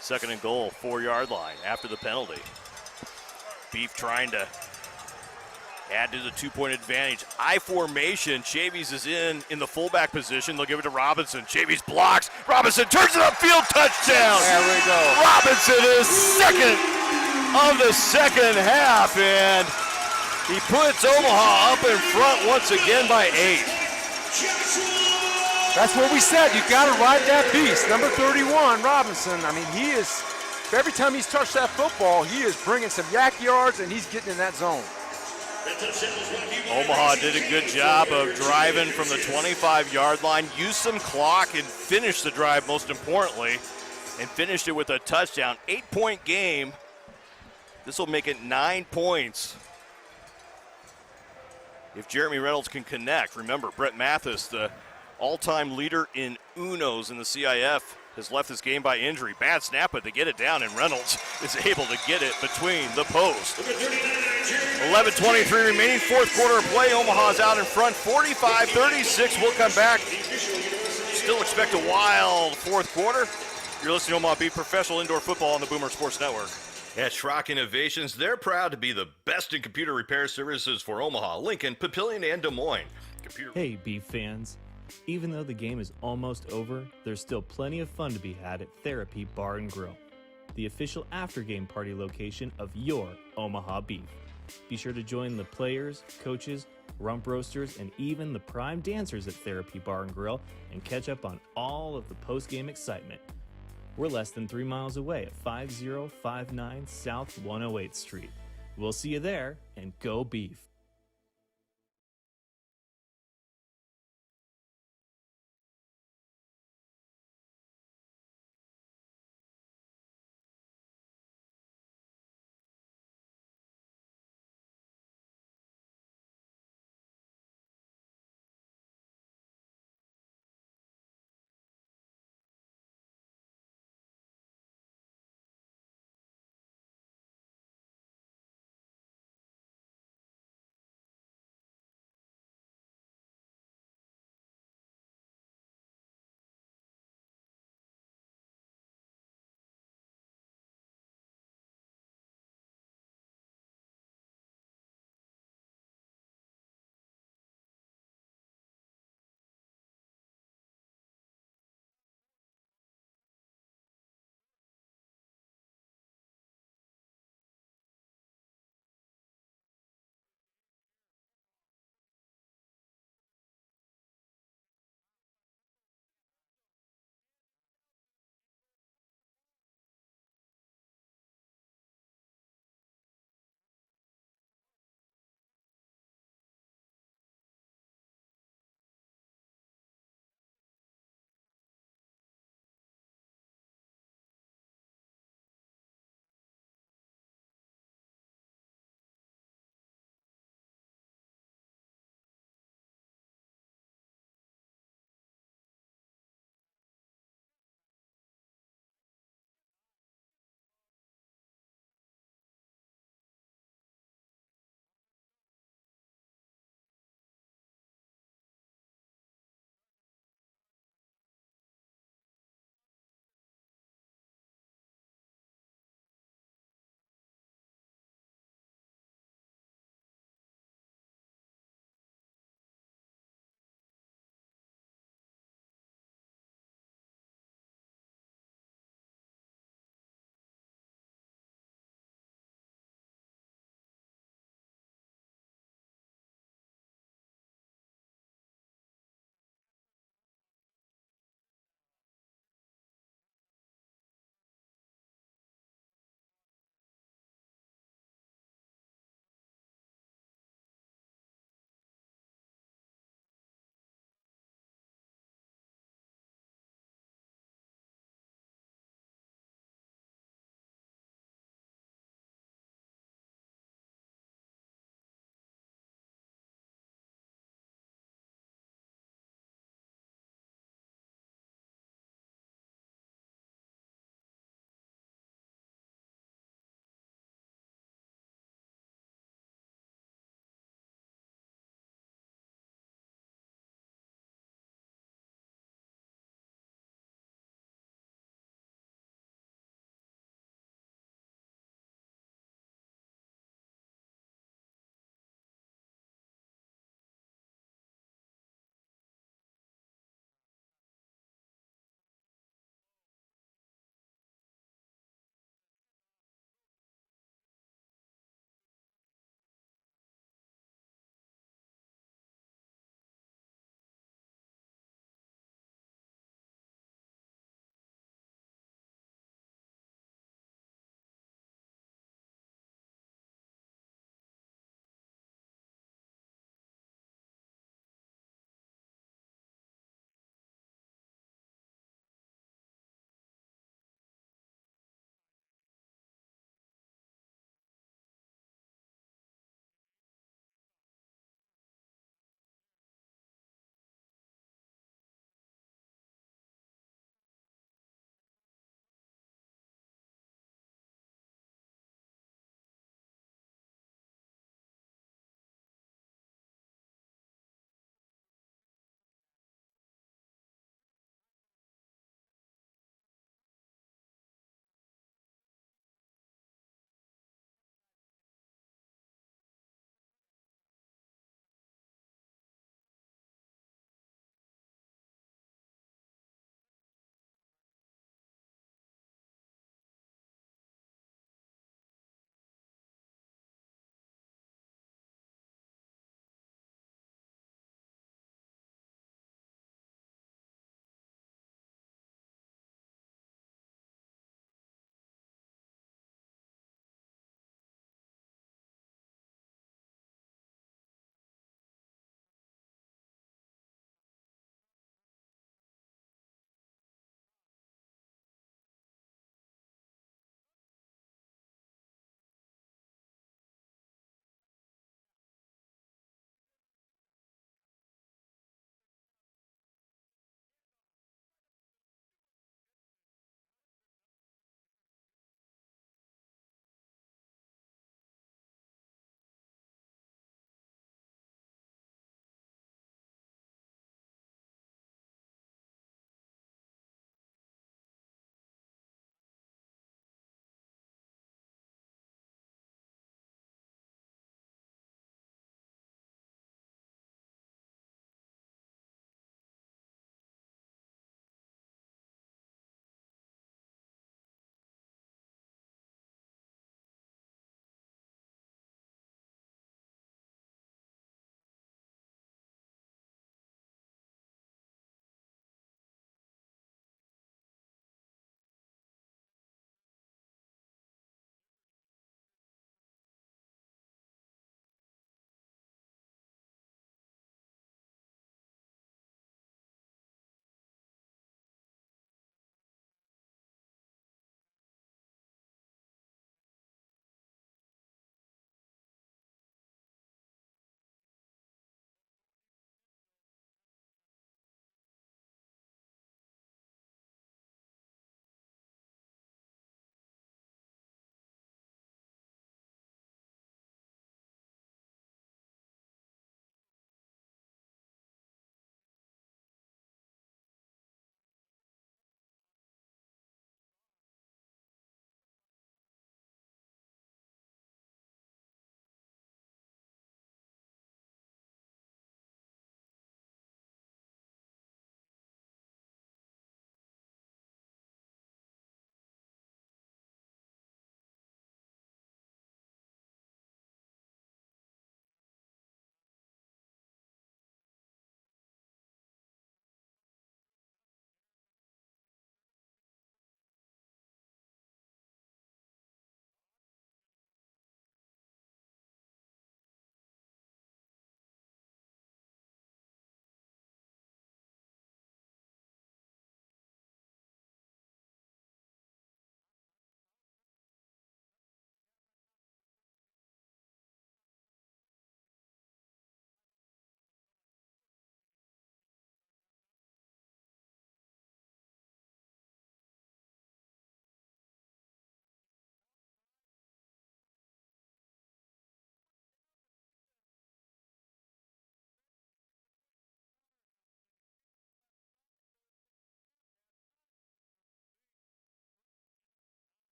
2nd and goal, 4-yard line after the penalty. Beef trying to add to the 2-point advantage. I formation. Chavies is in the fullback position. They'll give it to Robinson. Chavies blocks. Robinson turns it upfield. Touchdown. There we go. Robinson is 2nd of the 2nd half, and he puts Omaha up in front once again by 8. That's what we said. You got to ride that beast. Number 31, Robinson. I mean, he is. Every time he's touched that football, he is bringing some yak yards, and he's getting in that zone. Omaha did a good job of driving from the 25-yard line, used some clock, and finished the drive, most importantly, and finished it with a touchdown. 8-point game. This will make it 9 points if Jeremy Reynolds can connect. Remember, Brett Mathis, the all-time leader in unos in the CIF, has left this game by injury. Bad snap, but they get it down, and Reynolds is able to get it between the post. 11:23 remaining, 4th quarter of play. Omaha's out in front, 45-36. We'll come back. Still expect a wild 4th quarter. You're listening to Omaha Beat Professional Indoor Football on the Boomer Sports Network. At Schrock Innovations, they're proud to be the best in computer repair services for Omaha, Lincoln, Papillion, and Des Moines. Hey, Beef fans. Even though the game is almost over, there's still plenty of fun to be had at Therapy Bar and Grill, the official after-game party location of your Omaha Beef. Be sure to join the players, coaches, rump roasters, and even the prime dancers at Therapy Bar and Grill and catch up on all of the post-game excitement. We're less than 3 miles away at 5059 South 108th Street. We'll see you there, and go Beef.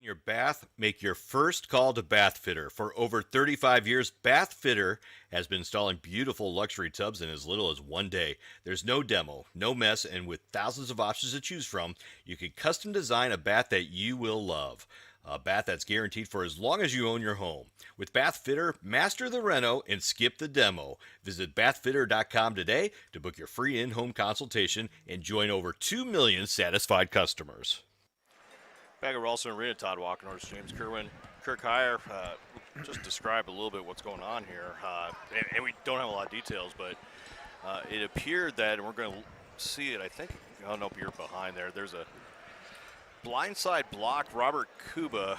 Your bath, make your first call to Bath Fitter. For over 35 years, Bath Fitter has been installing beautiful luxury tubs in as little as 1 day. There's no demo, no mess, and with thousands of options to choose from, you can custom design a bath that you will love. A bath that's guaranteed for as long as you own your home. With Bath Fitter, master the reno and skip the demo. Visit bathfitter.com today to book your free in-home consultation and join over 2 million satisfied customers. Back at Ralston Arena, Todd Walkenhorst, James Kerwin, Kirk Heyer. Just describe a little bit what's going on here. And we don't have a lot of details, but it appeared that, and we're going to see it, I think, oh, nope, you're behind there. There's a blindside block. Robert Kuba,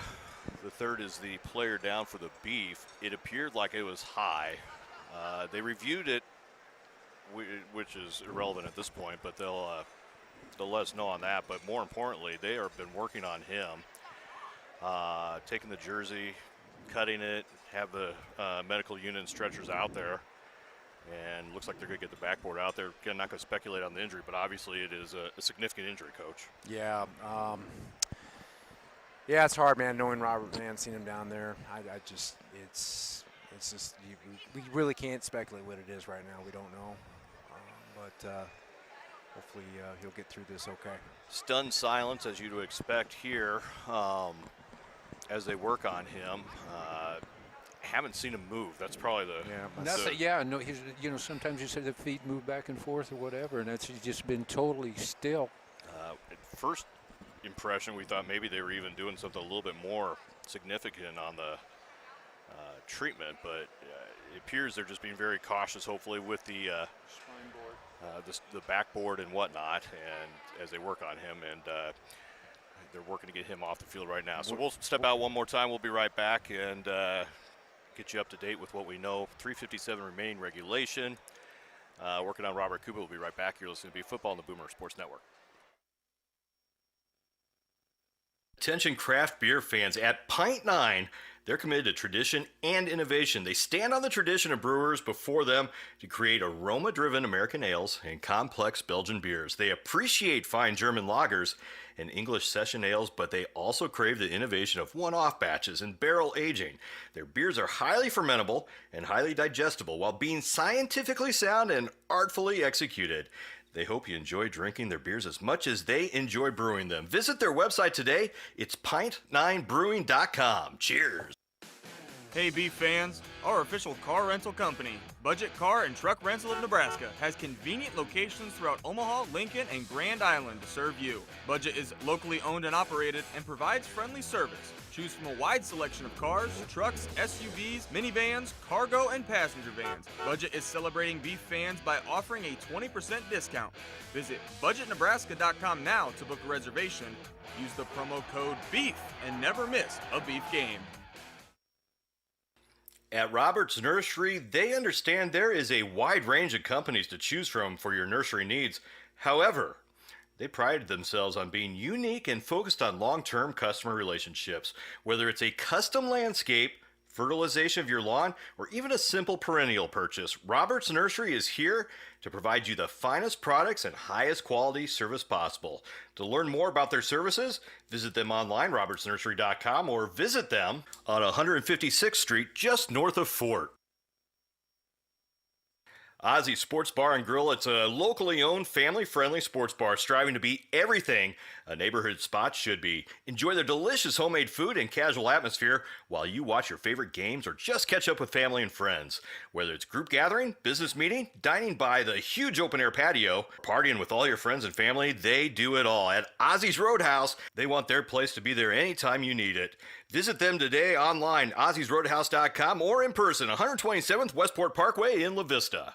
the third, is the player down for the Beef. It appeared like it was high. They reviewed it, which is irrelevant at this point, but they'll let us know on that. But more importantly, they have been working on him, taking the jersey, cutting it, have the medical unit and stretchers out there, and looks like they're going to get the backboard out there. Again, not going to speculate on the injury, but obviously it is a significant injury, Coach. Yeah. Yeah, it's hard, man, knowing Robert, man, seeing him down there. It's just, we really can't speculate what it is right now. We don't know. But hopefully he'll get through this okay. Stunned silence, as you'd expect here, as they work on him. Haven't seen him move. That's probably the sometimes you say the feet move back and forth or whatever, and that's just been totally still. At first impression, we thought maybe they were even doing something a little bit more significant on the treatment, but it appears they're just being very cautious, hopefully, with the the backboard and whatnot, and as they work on him, and they're working to get him off the field right now. So we'll step out one more time. We'll be right back and get you up to date with what we know. 3:57 remaining regulation. Working on Robert Kuba. We'll be right back. You're listening to Be Football on the Boomer Sports Network. Attention craft beer fans, at Pint 9, they're committed to tradition and innovation. They stand on the tradition of brewers before them to create aroma-driven American ales and complex Belgian beers. They appreciate fine German lagers and English session ales, but they also crave the innovation of one-off batches and barrel aging. Their beers are highly fermentable and highly digestible while being scientifically sound and artfully executed. They hope you enjoy drinking their beers as much as they enjoy brewing them. Visit their website today. It's pint9brewing.com. Cheers. Hey Beef fans, our official car rental company, Budget Car and Truck Rental of Nebraska, has convenient locations throughout Omaha, Lincoln, and Grand Island to serve you. Budget is locally owned and operated and provides friendly service. Choose from a wide selection of cars, trucks, SUVs, minivans, cargo, and passenger vans. Budget is celebrating Beef fans by offering a 20% discount. Visit budgetnebraska.com now to book a reservation. Use the promo code BEEF and never miss a Beef game. At Roberts Nursery, they understand there is a wide range of companies to choose from for your nursery needs. However, they prided themselves on being unique and focused on long-term customer relationships. Whether it's a custom landscape, fertilization of your lawn, or even a simple perennial purchase, Roberts Nursery is here to provide you the finest products and highest quality service possible. To learn more about their services, visit them online, robertsnursery.com, or visit them on 156th Street, just north of Fort. Ozzy Sports Bar and Grill, it's a locally owned, family-friendly sports bar striving to be everything a neighborhood spot should be. Enjoy their delicious homemade food and casual atmosphere while you watch your favorite games or just catch up with family and friends. Whether it's group gathering, business meeting, dining by the huge open-air patio, partying with all your friends and family, they do it all. At Ozzy's Roadhouse, they want their place to be there anytime you need it. Visit them today online, ozzysroadhouse.com, or in person, 127th Westport Parkway in La Vista.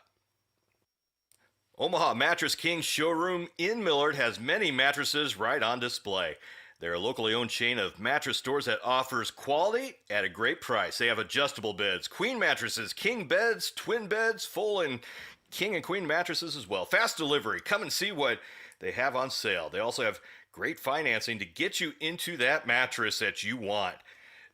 Omaha Mattress King showroom in Millard has many mattresses right on display. They're a locally owned chain of mattress stores that offers quality at a great price. They have adjustable beds, queen mattresses, king beds, twin beds, full and king and queen mattresses as well. Fast delivery. Come and see what they have on sale. They also have great financing to get you into that mattress that you want.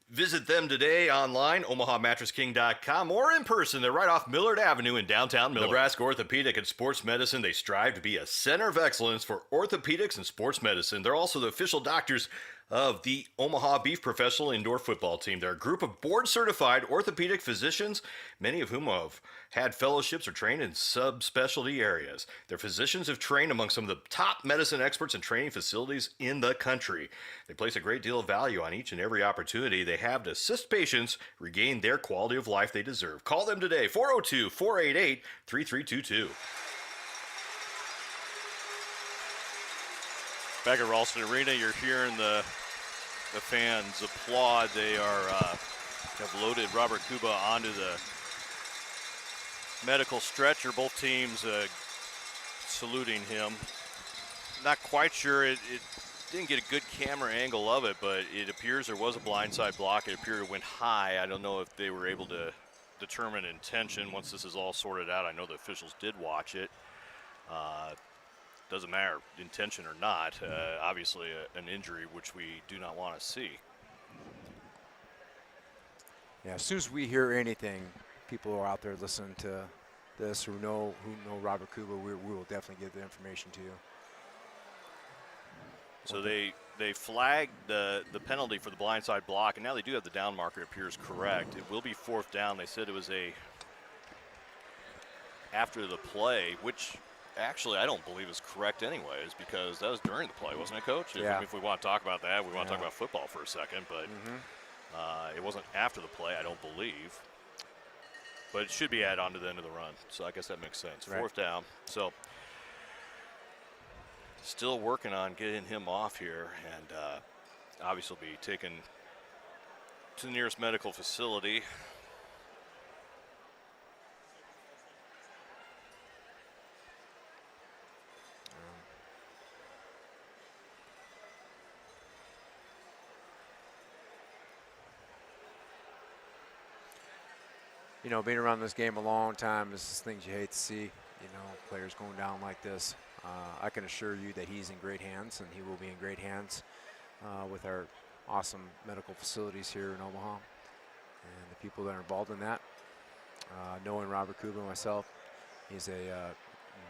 Visit them today online, omahamattressking.com, or in person. They're right off Millard Avenue in downtown Millard. Nebraska Orthopedic and Sports Medicine, they strive to be a center of excellence for orthopedics and sports medicine. They're also the official doctors of the Omaha Beef Professional Indoor Football Team. They're a group of board-certified orthopedic physicians, many of whom have had fellowships or trained in subspecialty areas. Their physicians have trained among some of the top medicine experts and training facilities in the country. They place a great deal of value on each and every opportunity they have to assist patients regain their quality of life they deserve. Call them today, 402-488-3322. Back at Ralston Arena, you're hearing the fans applaud. They have loaded Robert Kuba onto the medical stretcher. Both teams saluting him. Not quite sure. It didn't get a good camera angle of it, but it appears there was a blindside block. It appeared it went high. I don't know if they were able to determine intention once this is all sorted out. I know the officials did watch it. Doesn't matter intention or not. Obviously an injury which we do not want to see. Yeah, as soon as we hear anything, people who are out there listening to this who know Robert Kuba, we will definitely give the information to you. So they flagged the penalty for the blindside block, and now they do have the down marker. It appears correct. It will be 4th down. They said it was after the play, which actually I don't believe is correct anyways, because that was during the play, wasn't it, Coach? Yeah. If we want to talk about that, we want to talk about football for a second, but it wasn't after the play, I don't believe. But it should be added on to the end of the run, so I guess that makes sense. Right. 4th down. So still working on getting him off here, and obviously will be taken to the nearest medical facility. You know, being around this game a long time, this is things you hate to see, players going down like this. I can assure you that he's in great hands, and he will be in great hands with our awesome medical facilities here in Omaha and the people that are involved in that. Knowing Robert Kuba myself, he's a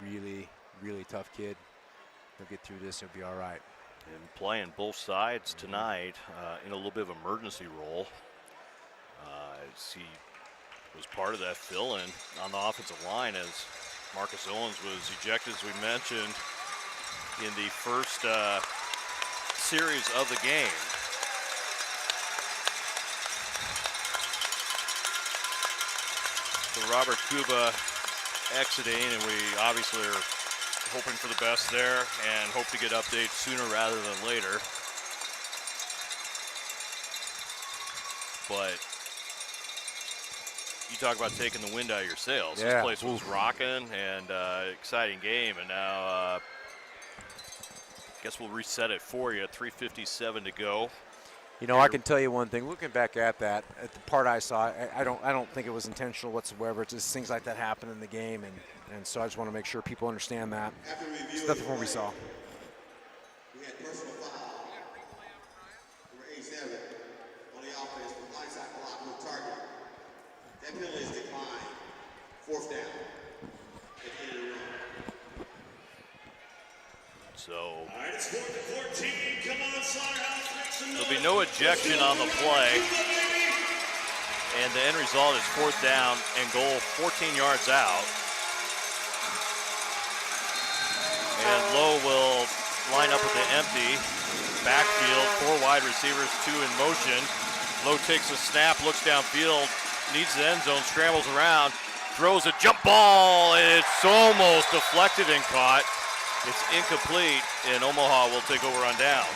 really, really tough kid. He'll get through this, he'll be all right. And playing both sides tonight in a little bit of emergency role. He was part of that fill-in on the offensive line as Marcus Owens was ejected, as we mentioned, in the first series of the game. So Robert Kuba exiting, and we obviously are hoping for the best there and hope to get updates sooner rather than later. But you talk about taking the wind out of your sails. Yeah. This place was rocking and exciting game, and now guess we'll reset it for you. 3:57 to go. I can tell you one thing. Looking back at that, at the part I saw, I don't think it was intentional whatsoever. It's just things like that happen in the game, and so I just want to make sure people understand that. It's nothing from what we saw. We had personal foul. Number 87 on the offense for blindside block with target. That penalty is declined. 4th down. At the end of the run. So It's 4th and 14. Come on, Slaughterhouse. there'll be no ejection on the play. And the end result is 4th down and goal 14 yards out. And Lowe will line up with the empty backfield, 4 wide receivers, 2 in motion. Lowe takes a snap, looks downfield, needs the end zone, scrambles around, throws a jump ball, and it's almost deflected and caught. It's incomplete, and Omaha will take over on downs.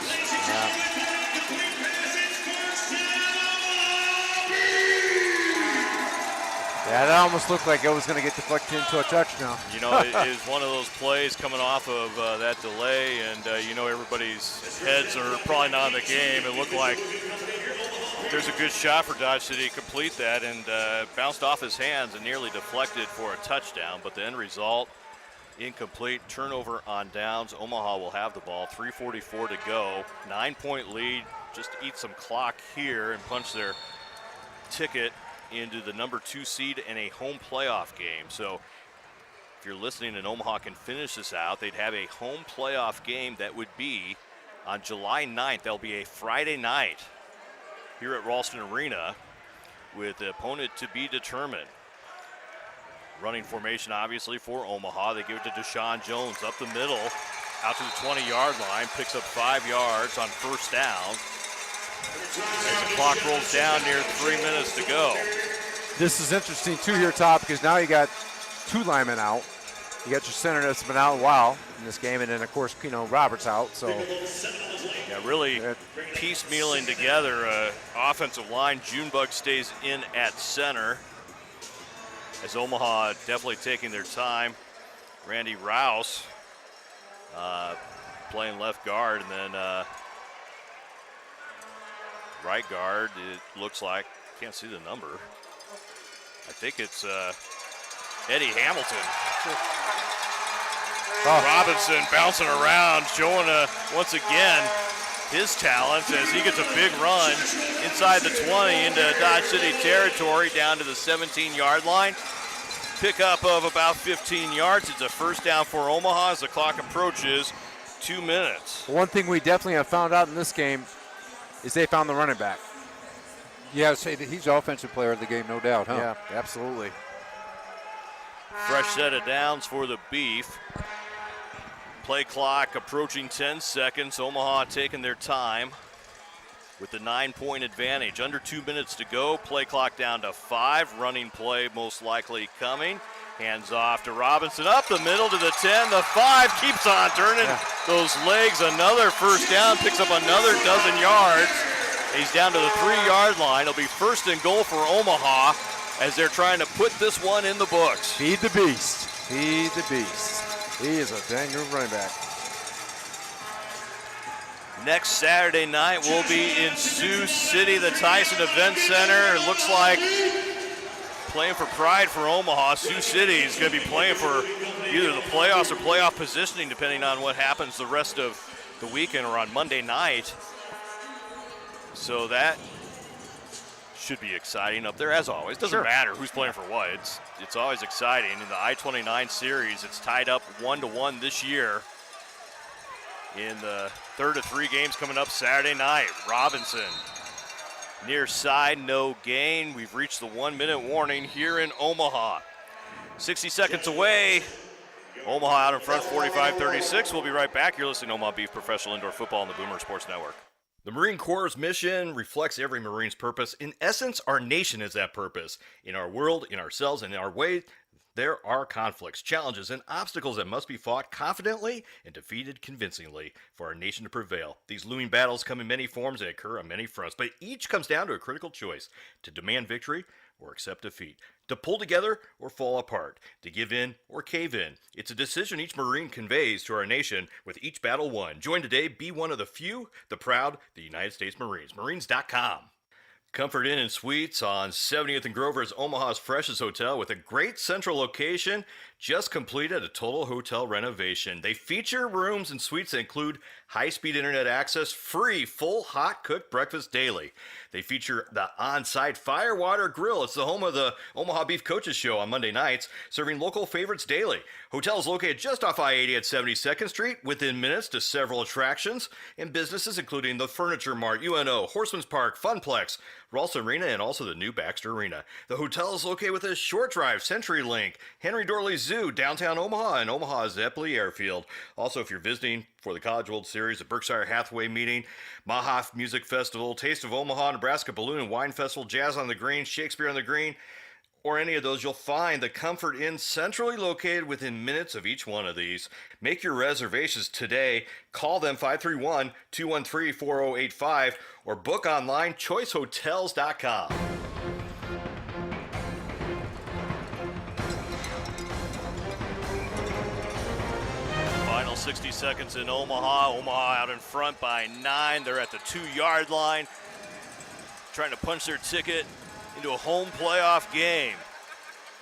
Yeah, that almost looked like it was going to get deflected into a touchdown. It is one of those plays coming off of that delay, and everybody's heads are probably not in the game. It looked like there's a good shot for Dodge City to complete that, and bounced off his hands and nearly deflected for a touchdown, but the end result, incomplete. Turnover on downs. Omaha will have the ball. 3:44 to go. 9-point lead. Just eat some clock here and punch their ticket into the number 2 seed in a home playoff game. So if you're listening and Omaha can finish this out, they'd have a home playoff game that would be on July 9th. That'll be a Friday night here at Ralston Arena with the opponent to be determined. Running formation, obviously, for Omaha. They give it to Deshaun Jones up the middle, out to the 20-yard line, picks up 5 yards on first down. As the clock rolls down, near 3 minutes to go. This is interesting, too, here, Todd, because now you got 2 linemen out. You got your center that's been out a while in this game, and then, of course, Roberts out. So, yeah, really piecemealing together. Offensive line, Junebug stays in at center. As Omaha definitely taking their time. Randy Rouse playing left guard, and then right guard, it looks like, can't see the number. I think it's Eddie Hamilton. Robinson bouncing around, showing once again his talents as he gets a big run inside the 20 into Dodge City territory down to the 17-yard line. Pickup of about 15 yards. It's a first down for Omaha as the clock approaches 2 minutes. One thing we definitely have found out in this game is they found the running back. Yeah, he's offensive player of the game, no doubt, huh? Yeah, absolutely. Fresh set of downs for the Beef. Play clock approaching 10 seconds. Omaha taking their time with the 9-point advantage. Under 2 minutes to go. Play clock down to 5. Running play most likely coming. Hands off to Robinson. Up the middle to the 10. The 5 keeps on turning those legs. Another first down. Picks up another dozen yards. He's down to the 3-yard line. It'll be first and goal for Omaha as they're trying to put this one in the books. Feed the beast. Feed the beast. He is a dang good running back. Next Saturday night we'll be in Sioux City, the Tyson Event Center. It looks like playing for pride for Omaha. Sioux City is going to be playing for either the playoffs or playoff positioning, depending on what happens the rest of the weekend or on Monday night. So that should be exciting up there, as always. Doesn't matter who's playing for what. It's always exciting. In the I-29 series, it's tied up 1-1 this year. In the third of 3 games coming up Saturday night. Robinson, near side, no gain. We've reached the 1-minute warning here in Omaha. 60 seconds away. Omaha out in front, 45-36. We'll be right back. You're listening to Omaha Beef Professional Indoor Football on the Boomer Sports Network. The Marine Corps' mission reflects every Marine's purpose. In essence, our nation is that purpose. In our world, in ourselves, and in our way, there are conflicts, challenges, and obstacles that must be fought confidently and defeated convincingly for our nation to prevail. These looming battles come in many forms and occur on many fronts, but each comes down to a critical choice: to demand victory or accept defeat, to pull together or fall apart, to give in or cave in. It's a decision each Marine conveys to our nation with each battle won. Join today, be one of the few, the proud, the United States Marines. Marines.com. Comfort Inn and Suites on 70th and Grover is Omaha's freshest hotel with a great central location. Just completed a total hotel renovation. They feature rooms and suites that include high-speed internet access, free full hot cooked breakfast daily. They feature the on-site Firewater Grill. It's the home of the Omaha Beef Coaches Show on Monday nights, serving local favorites daily. Hotel is located just off I-80 at 72nd Street, within minutes to several attractions and businesses including the Furniture Mart, UNO, Horseman's Park, Funplex, Ralston Arena, and also the new Baxter Arena. The hotel is located with a short drive, CenturyLink, Henry Dorley Zoo, downtown Omaha, and Omaha's Eppley Airfield. Also, if you're visiting for the College World Series, the Berkshire Hathaway meeting, Maha Music Festival, Taste of Omaha, Nebraska Balloon and Wine Festival, Jazz on the Green, Shakespeare on the Green, or any of those, you'll find the Comfort Inn centrally located within minutes of each one of these. Make your reservations today. Call them 531-213-4085 or book online, choicehotels.com. Final 60 seconds in Omaha. Omaha out in front by 9. They're at the 2-yard line, trying to punch their ticket into a home playoff game.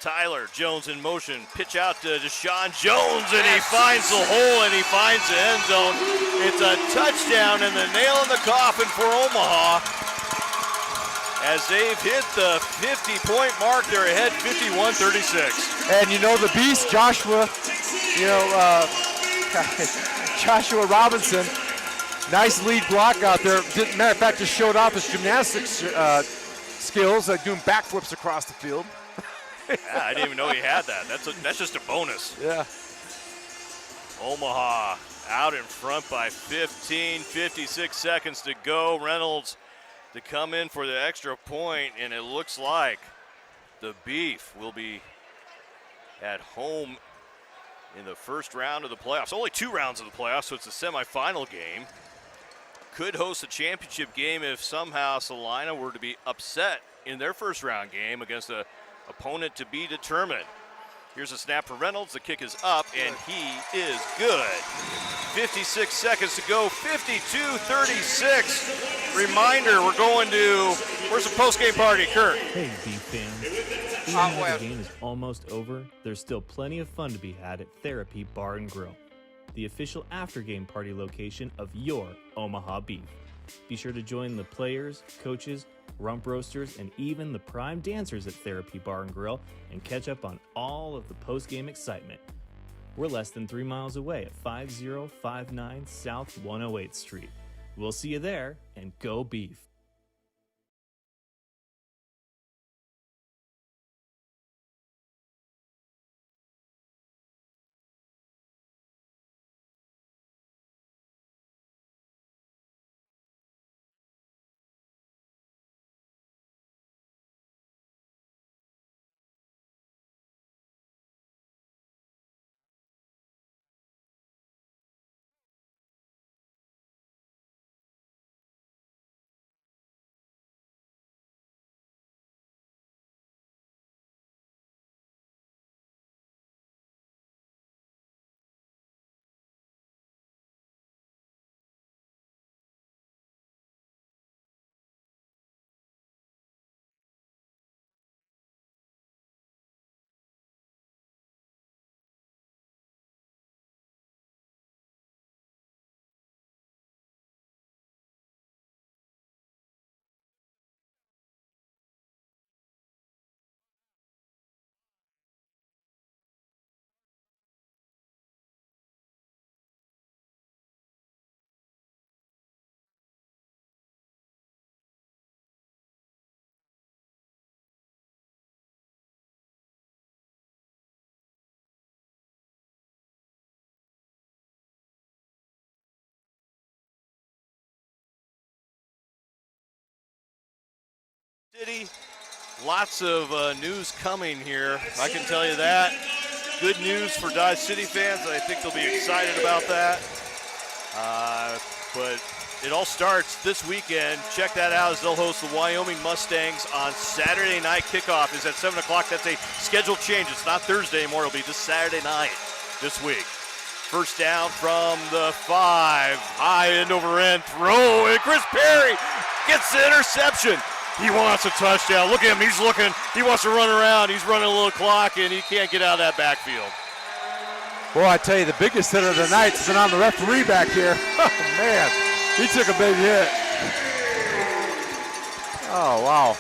Tyler Jones in motion, pitch out to Deshaun Jones, and he finds the hole and he finds the end zone. It's a touchdown and the nail in the coffin for Omaha. As they've hit the 50-point mark, they're ahead 51-36. And you know the beast, Joshua, Joshua Robinson, Nice lead block out there. Matter of fact, just showed off his gymnastics skills, doing backflips across the field. Yeah, I didn't even know he had that. That's just a bonus. Yeah. Omaha out in front by 15, 56 seconds to go. Reynolds to come in for the extra point, and it looks like the Beef will be at home in the first round of the playoffs. Only 2 rounds of the playoffs, so it's a semifinal game. Could host a championship game if somehow Salina were to be upset in their first round game against an opponent to be determined. Here's a snap for Reynolds. The kick is up, and he is good. 56 seconds to go, 52-36. Reminder, we're going to, where's the post-game party, Kurt? Hey, Beef fans. Even though the game is almost over, there's still plenty of fun to be had at Therapy Bar and Grill, the official after-game party location of your Omaha Beef. Be sure to join the players, coaches, rump roasters, and even the prime dancers at Therapy Bar and Grill and catch up on all of the post-game excitement. We're less than 3 miles away at 5059 South 108th Street. We'll see you there, and go Beef. City, lots of news coming here. I can tell you that. Good news for Dodge City fans. I think they'll be excited about that. But it all starts this weekend. Check that out as they'll host the Wyoming Mustangs on Saturday night. Kickoff is at 7 o'clock. That's a scheduled change. It's not Thursday anymore. It'll be this Saturday night this week. First down from the 5. High end over end throw. And Chris Perry gets the interception. He wants a touchdown. Look at him. He's looking. He wants to run around. He's running a little clock, and he can't get out of that backfield. Boy, I tell you, the biggest hitter of the night's been on the referee back here. Oh, man. He took a big hit. Oh, wow.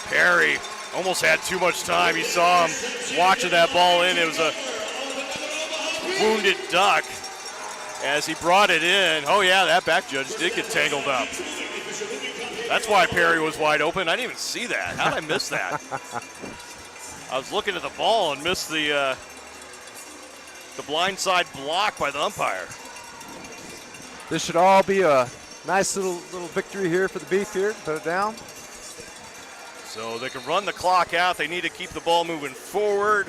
Perry almost had too much time. He saw him watching that ball in. It was a wounded duck as he brought it in. Oh, yeah, that back judge did get tangled up. That's why Perry was wide open. I didn't even see that. How did I miss that? I was looking at the ball and missed the blindside block by the umpire. This should all be a nice little victory here for the Beef here. Put it down. So they can run the clock out. They need to keep the ball moving forward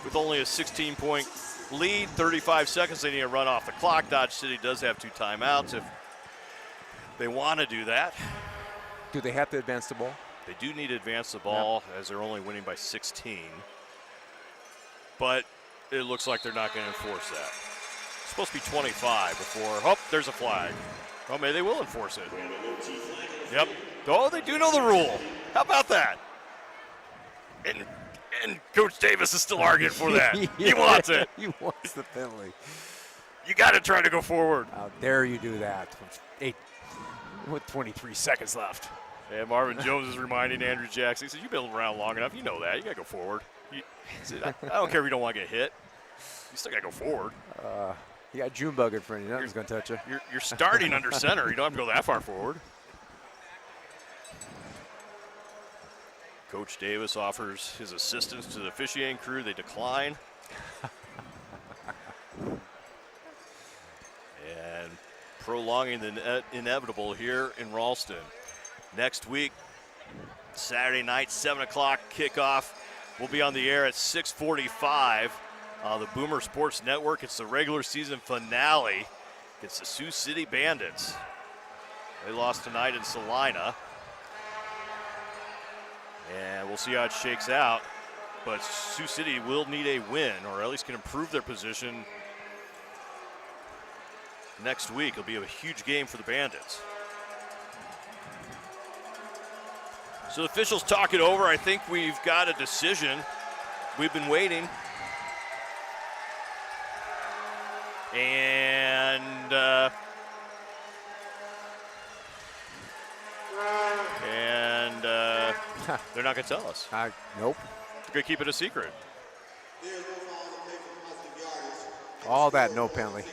with only a 16-point lead. 35 seconds. They need to run off the clock. Dodge City does have 2 timeouts if they want to do that. Do they have to advance the ball? They do need to advance the ball as they're only winning by 16. But it looks like they're not going to enforce that. It's supposed to be 25 before. Oh, there's a flag. Oh, maybe they will enforce it. Yep. Oh, they do know the rule. How about that? And Coach Davis is still arguing for that. He wants it. He wants the penalty. You got to try to go forward. How dare you do that? With 23 seconds left. And Marvin Jones is reminding Andrew Jackson. He said, you've been around long enough. You know that. You got to go forward. I don't care if you don't want to get hit. You still got to go forward. You got June bug in front of you. Nothing's going to touch you. You're starting under center. You don't have to go that far forward. Coach Davis offers his assistance to the officiating crew. They decline. And prolonging the inevitable here in Ralston. Next week, Saturday night, 7 o'clock kickoff. We'll be on the air at 6:45. The Boomer Sports Network. It's the regular season finale. It's the Sioux City Bandits. They lost tonight in Salina. And we'll see how it shakes out. But Sioux City will need a win, or at least can improve their position next week. It'll be a huge game for the Bandits. So the officials talk it over. I think we've got a decision. We've been waiting. And they're not going to tell us. Nope. They're going to keep it a secret. All that, no penalty.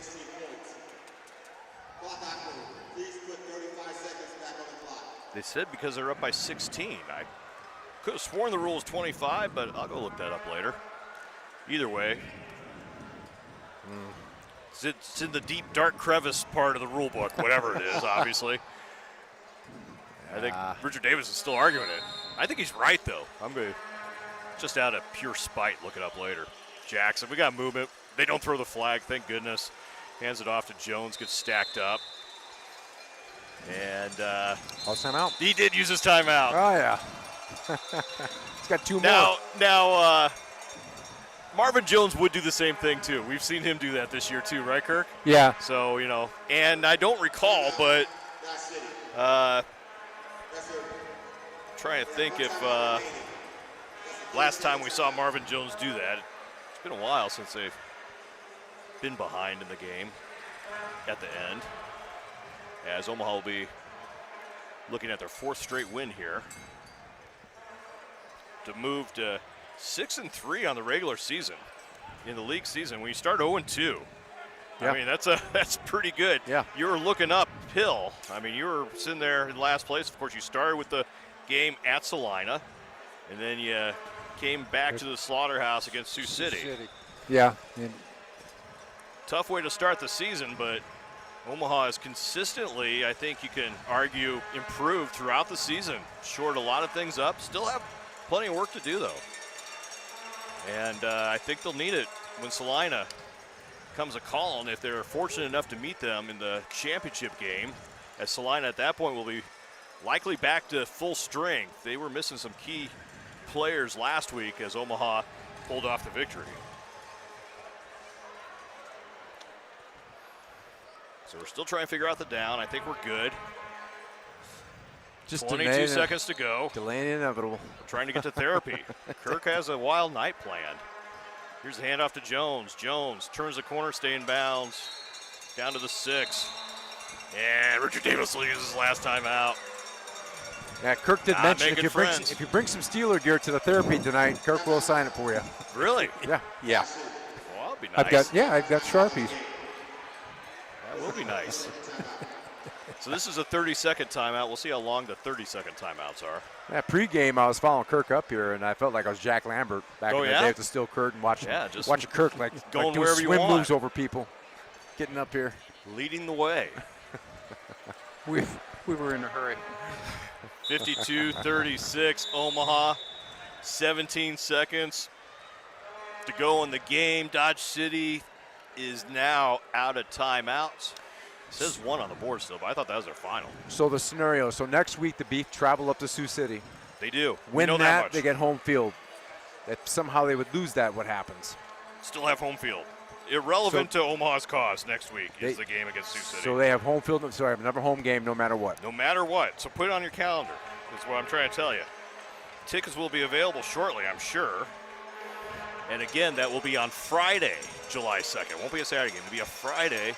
They said because they're up by 16. I could have sworn the rule was 25, but I'll go look that up later. Either way, it's in the deep, dark crevice part of the rule book, whatever it is, obviously. I think Richard Davis is still arguing it. I think he's right, though. I'm going to, just out of pure spite, look it up later. Jackson, we got movement. They don't throw the flag, thank goodness. Hands it off to Jones, gets stacked up. And timeout. He did use his timeout. Oh, yeah. He's got two more. Now, Marvin Jones would do the same thing, too. We've seen him do that this year, too, right, Kirk? Yeah. So, and I don't recall, but trying to think if last time we saw Marvin Jones do that. It's been a while since they've been behind in the game at the end. As Omaha will be looking at their 4th straight win here to move to 6-3 on the regular season in the league season. When you start 0-2, yeah. I mean that's pretty good. Yeah, you were looking uphill. I mean, you were sitting there in last place. Of course, you started with the game at Salina, and then you came back to the slaughterhouse against Sioux City. Yeah. Tough way to start the season, but Omaha has consistently, I think you can argue, improved throughout the season. Shored a lot of things up. Still have plenty of work to do, though. And I think they'll need it when Salina comes a call, and if they're fortunate enough to meet them in the championship game, as Salina at that point will be likely back to full strength. They were missing some key players last week as Omaha pulled off the victory. So we're still trying to figure out the down. I think we're good. Just 22 seconds to go. Delaying inevitable. We're trying to get to therapy. Kirk has a wild night planned. Here's the handoff to Jones. Jones turns the corner, stay in bounds. Down to the 6. And Richard Davis will use his last time out. Yeah, Kirk did mention if you bring some Steeler gear to the therapy tonight, Kirk will sign it for you. Really? Yeah. Yeah. Well, that'd be nice. I've got Sharpies. That will be nice. So this is a 30-second timeout. We'll see how long the 30-second timeouts are. Yeah, pregame, I was following Kirk up here, and I felt like I was Jack Lambert back in the day with the steel curtain, watching Kirk like going doing wherever you swim want. moves over people, getting up here. Leading the way. We were in a hurry. 52-36, Omaha. 17 seconds to go in the game. Dodge City is now out of timeouts. It says 1 on the board still, but I thought that was their final. So the scenario, next week the Beef travel up to Sioux City. They do. Win know that, much. they get home field. If somehow they would lose that, what happens? Still have home field. Irrelevant to Omaha's cause next week is the game against Sioux City. So they have home field, so they have another home game no matter what. No matter what. So put it on your calendar is what I'm trying to tell you. Tickets will be available shortly, I'm sure. And again, that will be on Friday, July 2nd. It won't be a Saturday game. It'll be a Friday,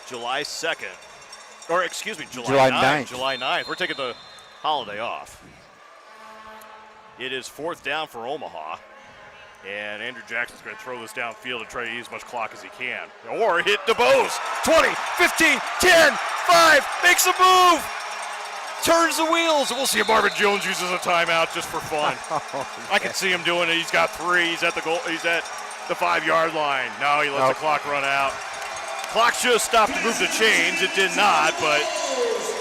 July 2nd. Or, excuse me, July 9th. July 9th. We're taking the holiday off. It is 4th down for Omaha. And Andrew Jackson's going to throw this downfield and try to use as much clock as he can. Or hit DeBose. 20, 15, 10, 5, makes a move. Turns the wheels. We'll see if Marvin Jones uses a timeout just for fun. I can see him doing it. He's got 3. He's at the goal. He's at the 5-yard line. No, he lets the clock run out. Clock should have stopped to move the chains. It did not, but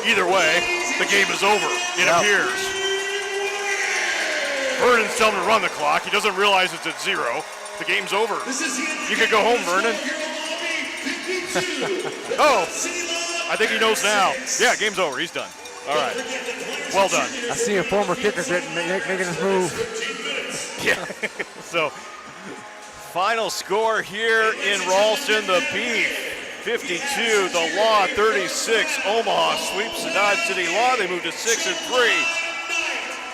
either way, the game is over. It appears. Vernon's telling him to run the clock. He doesn't realize it's at 0. The game's over. You could go home, Vernon. Oh, I think he knows now. Yeah, game's over. He's done. All right. Well done. I see a former kicker making his move. Yeah. So, final score here in Ralston, the Beef 52, the Law 36. Omaha sweeps the Dodge City Law. They move to 6-3.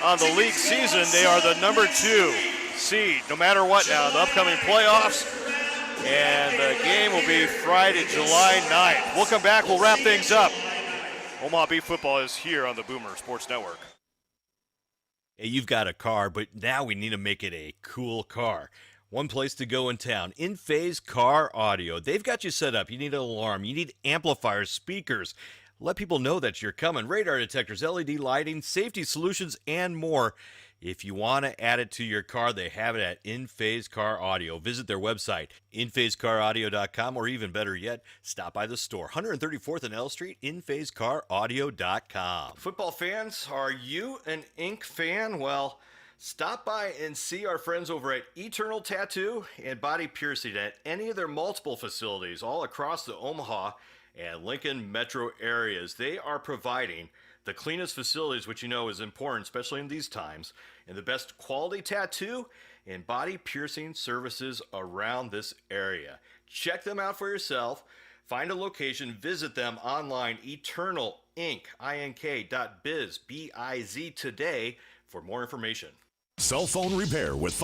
On the league season, they are the number 2 seed, no matter what now, the upcoming playoffs. And the game will be Friday, July 9th. We'll come back, we'll wrap things up. Omaha Beef football is here on the Boomer Sports Network. Hey, you've got a car, but now we need to make it a cool car. One place to go in town, In Phase Car Audio. They've got you set up. You need an alarm. You need amplifiers, speakers. Let people know that you're coming. Radar detectors, LED lighting, safety solutions, and more. If you want to add it to your car, they have it at In Phase Car Audio. Visit their website, inphasecaraudio.com, or even better yet, stop by the store, 134th and L Street, inphasecaraudio.com. Football fans, are you an Ink fan? Well, stop by and see our friends over at Eternal Tattoo and Body Piercing at any of their multiple facilities all across the Omaha and Lincoln metro areas. They are providing the cleanest facilities, which you know is important, especially in these times, and the best quality tattoo and body piercing services around this area. Check them out for yourself. Find a location. Visit them online, eternalink.biz, B-I-Z, today for more information. Cell phone repair with